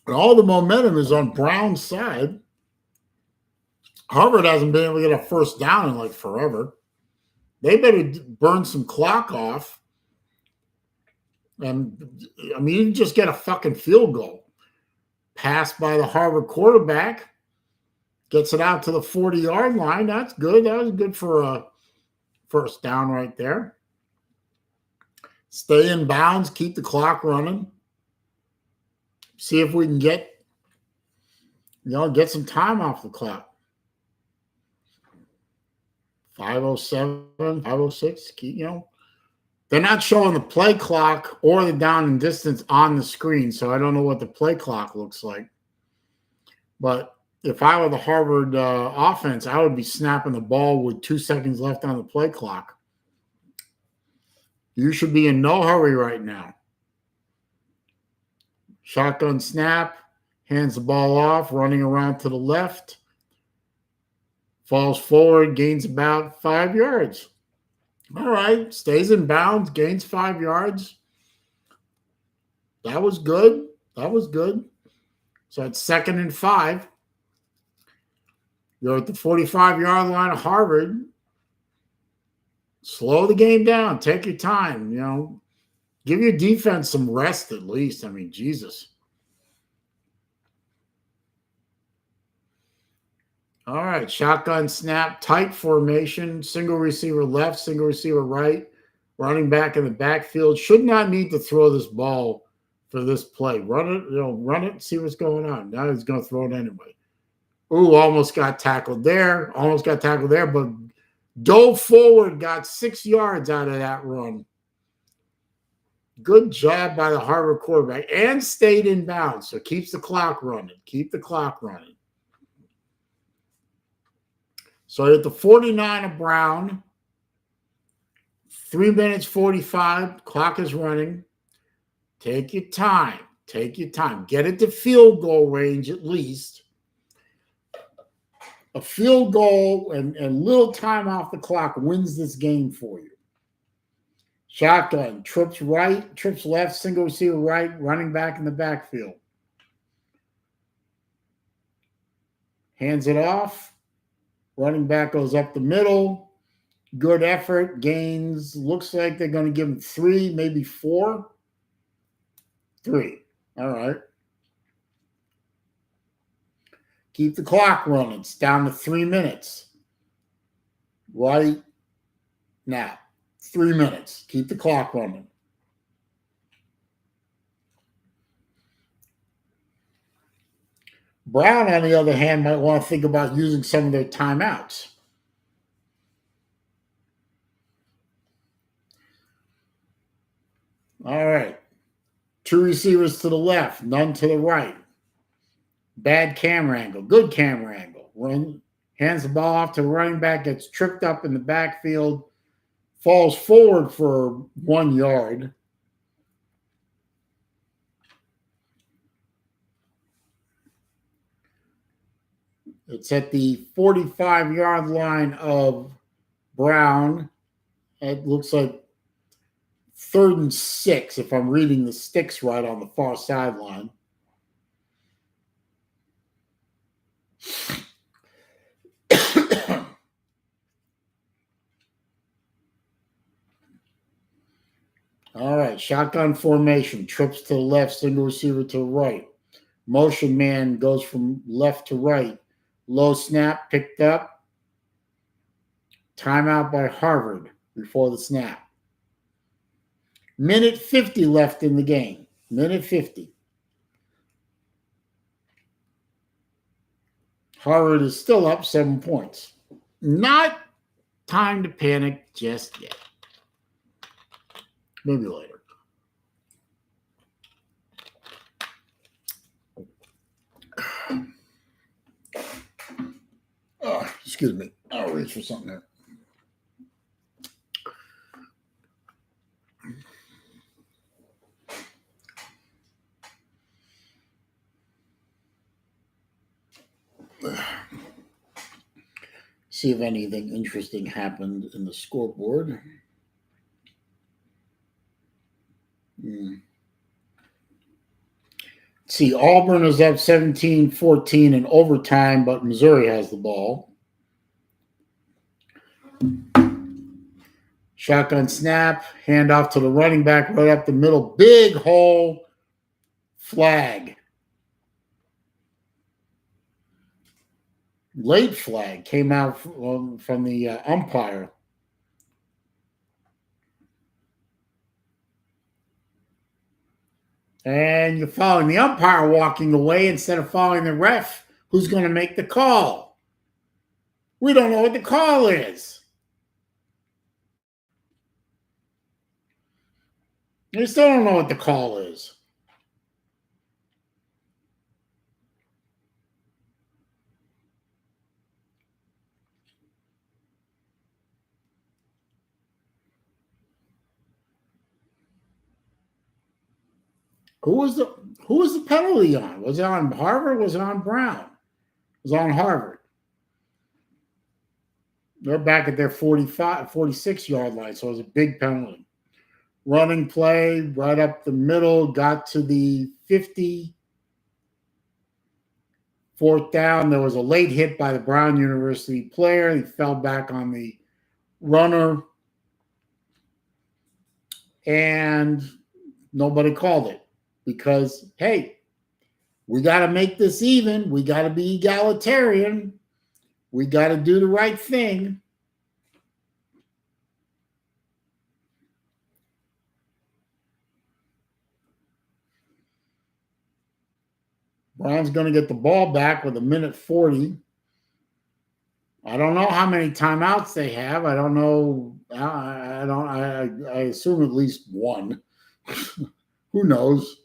And all the momentum is on Brown's side. Harvard hasn't been able to get a first down in like forever. They better burn some clock off. And, I mean, you can just get a fucking field goal. Pass by the Harvard quarterback. Gets it out to the 40-yard line. That's good. That was good for a first down right there. Stay in bounds. Keep the clock running. See if we can get some time off the clock. 5:07, 5:06. They're not showing the play clock or the down and distance on the screen, so I don't know what the play clock looks like. But if I were the Harvard offense, I would be snapping the ball with 2 seconds left on the play clock. You should be in no hurry right now. Shotgun snap, hands the ball off, running around to the left, falls forward, gains about 5 yards. All right, stays in bounds, gains 5 yards. That was good. So it's 2nd and 5. You're at the 45-yard line of Harvard. Slow the game down. Take your time. Give your defense some rest at least. I mean, Jesus. All right, shotgun snap, tight formation, single receiver left, single receiver right, running back in the backfield. Should not need to throw this ball for this play. Run it, see what's going on. Now he's going to throw it anyway. Ooh, almost got tackled there, but dove forward, got 6 yards out of that run. Good job by the Harvard quarterback and stayed in bounds, so keeps the clock running. Keep the clock running. So at the 49 of Brown, 3 minutes 45, clock is running. Take your time. Take your time. Get it to field goal range at least. A field goal and little time off the clock wins this game for you. Shotgun, trips right, trips left, single receiver right, running back in the backfield. Hands it off. Running back goes up the middle. Good effort. Gains. Looks like they're going to give him 3, maybe 4. 3. All right. Keep the clock running. It's down to 3 minutes. Right now. 3 minutes. Keep the clock running. Brown, on the other hand, might want to think about using some of their timeouts. All right. 2 receivers to the left, none to the right. Bad camera angle, good camera angle. Hands the ball off to the running back, gets tripped up in the backfield, falls forward for 1 yard. It's at the 45-yard line of Brown. It looks like 3rd and 6, if I'm reading the sticks right on the far sideline. All right, shotgun formation, trips to the left, single receiver to the right. Motion man goes from left to right. Low snap, picked up. Timeout by Harvard before the snap. Minute 50 left in the game. Minute 50. Harvard is still up 7 points. Not time to panic just yet. Maybe later. Oh, excuse me. I'll reach for something there. See if anything interesting happened in the scoreboard. See, Auburn is up 17-14 in overtime, but Missouri has the ball. Shotgun snap, handoff to the running back right up the middle. Big hole, flag. Late flag came out from the umpire. And you're following the umpire walking away instead of following the ref who's going to make the call. We don't know what the call is. We still don't know what the call is. Who was the penalty on? Was it on Harvard? Was it on Brown? It was on Harvard. They're back at their 46-yard line, so it was a big penalty. Running play right up the middle, got to the 50. 4th down. There was a late hit by the Brown University player. He fell back on the runner, and nobody called it because, hey, we got to make this even. We got to be egalitarian. We got to do the right thing. Brown's going to get the ball back with 1:40. I don't know how many timeouts they have. I don't know. I assume at least one. Who knows?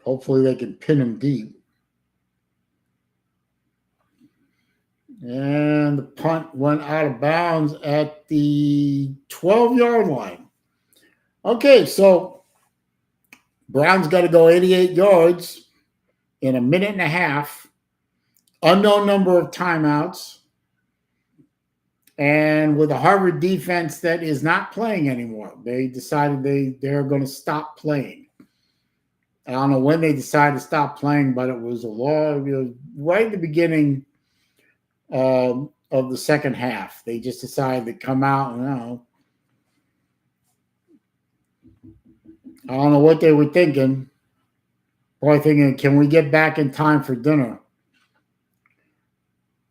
Hopefully they can pin him deep. And the punt went out of bounds at the 12-yard line. Okay, so Brown's got to go 88 yards in 1.5 minutes. Unknown number of timeouts. And with a Harvard defense that is not playing anymore, they decided they're going to stop playing. I don't know when they decided to stop playing, but it was right at the beginning of the second half. They just decided to come out and I don't know what they were thinking. Probably thinking, can we get back in time for dinner?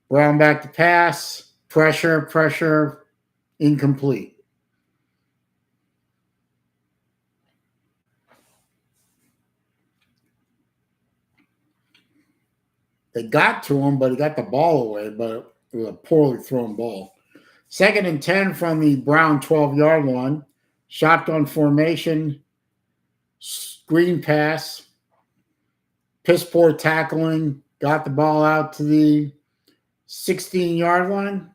Brown back to pass, pressure, incomplete. They got to him, but he got the ball away, but it was a poorly thrown ball. 2nd and 10 from the Brown 12-yard line. Shotgun formation, screen pass, piss poor tackling, got the ball out to the 16-yard line.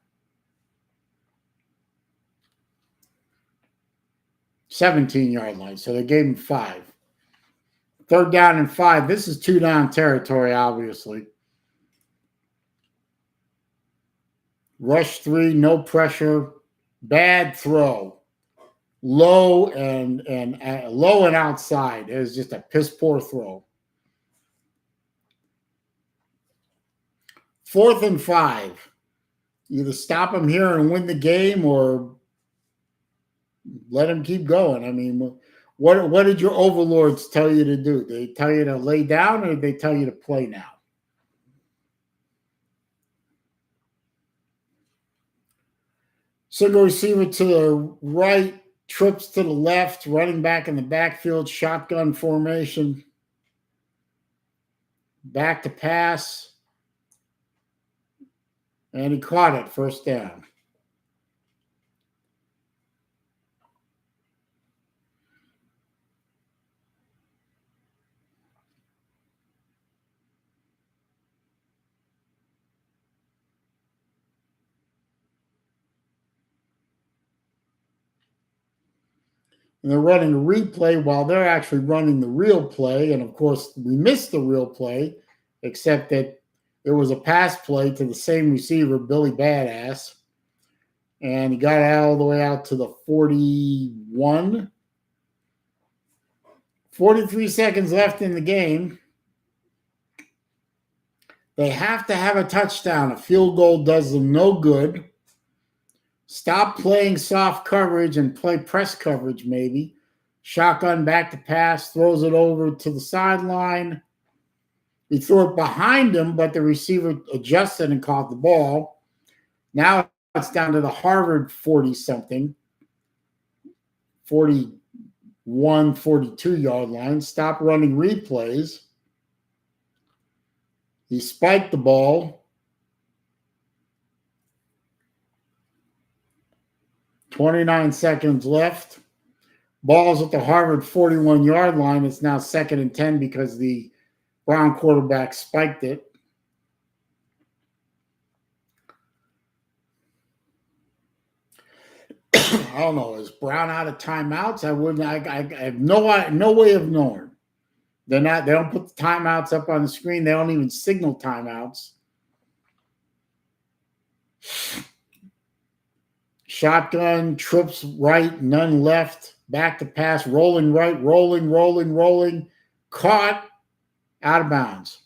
17-yard line. So they gave him 5. 3rd down and 5. This is 2-down territory, obviously. Rush 3, no pressure, bad throw, low and outside. It was just a piss poor throw. 4th and 5. Either stop him here and win the game, or let him keep going. I mean, what did your overlords tell you to do? Did they tell you to lay down, or did they tell you to play now? Single receiver to the right, trips to the left, running back in the backfield, shotgun formation. Back to pass. And he caught it, 1st down. And they're running a replay while they're actually running the real play. And, of course, we missed the real play, except that there was a pass play to the same receiver, Billy Badass. And he got all the way out to the 41. 43 seconds left in the game. They have to have a touchdown. A field goal does them no good. Stop playing soft coverage and play press coverage, maybe. Shotgun back to pass, throws it over to the sideline. He threw it behind him, but the receiver adjusted and caught the ball. Now it's down to the Harvard 40-something, 41, 42-yard line. Stop running replays. He spiked the ball. 29 seconds left. Ball's at the Harvard 41-yard line. It's now 2nd and 10 because the Brown quarterback spiked it. I don't know. Is Brown out of timeouts? I have no way of knowing. They don't put the timeouts up on the screen. They don't even signal timeouts. Shotgun, trips right, none left. Back to pass, rolling right, rolling. Caught, out of bounds.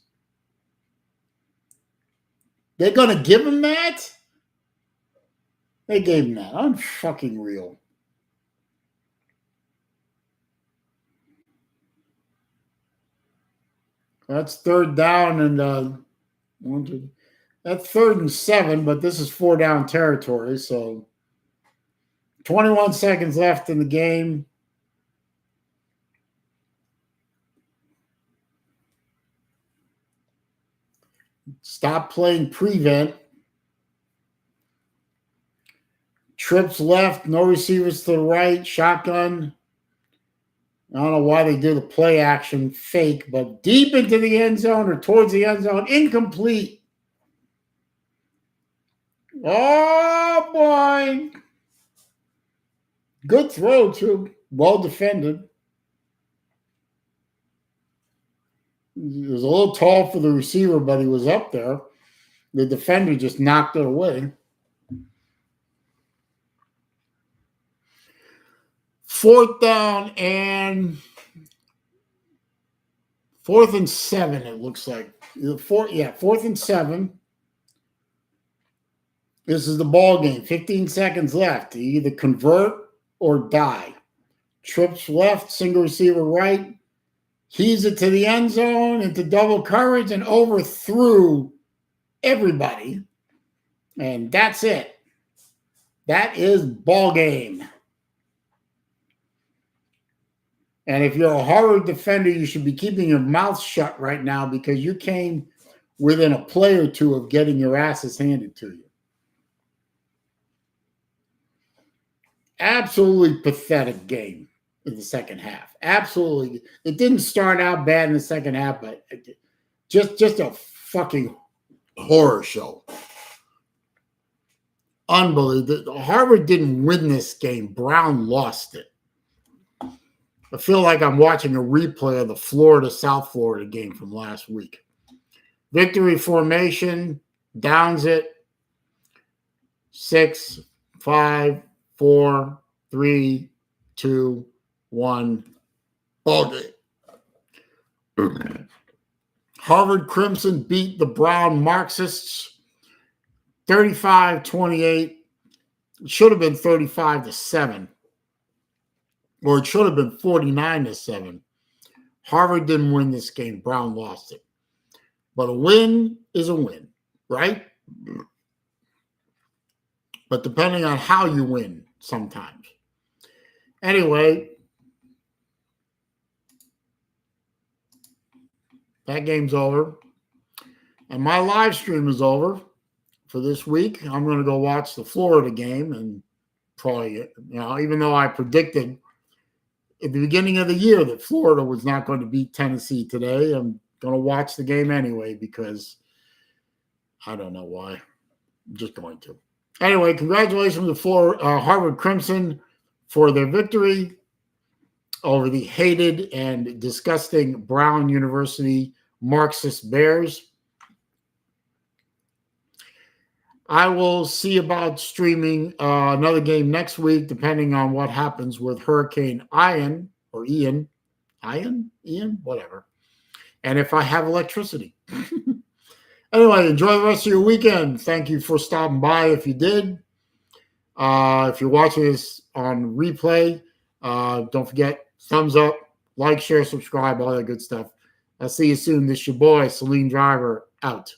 They're going to give him that? They gave him that. Unfucking real. That's third down and that's 3rd and 7, but this is 4 down territory. So 21 seconds left in the game. Stop playing prevent. Trips left, no receivers to the right, shotgun. I don't know why they did the play action fake, but deep into the end zone or towards the end zone, incomplete. Oh, boy. Good throw, too. Well defended. He was a little tall for the receiver, but he was up there. The defender just knocked it away. 4th down and 4th and 7, it looks like. 4th and 7. This is the ball game. 15 seconds left. You either convert or die. Trips left, single receiver right. Keys it to the end zone, into double coverage, and overthrew everybody. And that's it. That is ball game. And if you're a Harvard defender, you should be keeping your mouth shut right now because you came within a play or two of getting your asses handed to you. Absolutely pathetic game in the second half. Absolutely. It didn't start out bad in the second half, but just a fucking horror show. Unbelievable. Harvard didn't win this game. Brown lost it. I feel like I'm watching a replay of the Florida-South Florida game from last week. Victory formation, downs it. 6, 5, 4, 3, 2, 1. Ball game. Harvard Crimson beat the Brown Marxists 35-28. It should have been 35-7. Or it should have been 49-7. Harvard didn't win this game. Brown lost it. But a win is a win, right? But depending on how you win sometimes. Anyway, that game's over. And my live stream is over for this week. I'm going to go watch the Florida game and probably, even though I predicted at the beginning of the year that Florida was not going to beat Tennessee today, I'm going to watch the game anyway because I don't know why. I'm just going to. Anyway, congratulations to Harvard Crimson for their victory over the hated and disgusting Brown University Marxist Bears. I will see about streaming another game next week, depending on what happens with Hurricane Ian, whatever. And if I have electricity. Anyway, enjoy the rest of your weekend. Thank you for stopping by if you did. If you're watching this on replay, don't forget, thumbs up, like, share, subscribe, all that good stuff. I'll see you soon. This is your boy, Saleen Driver, out.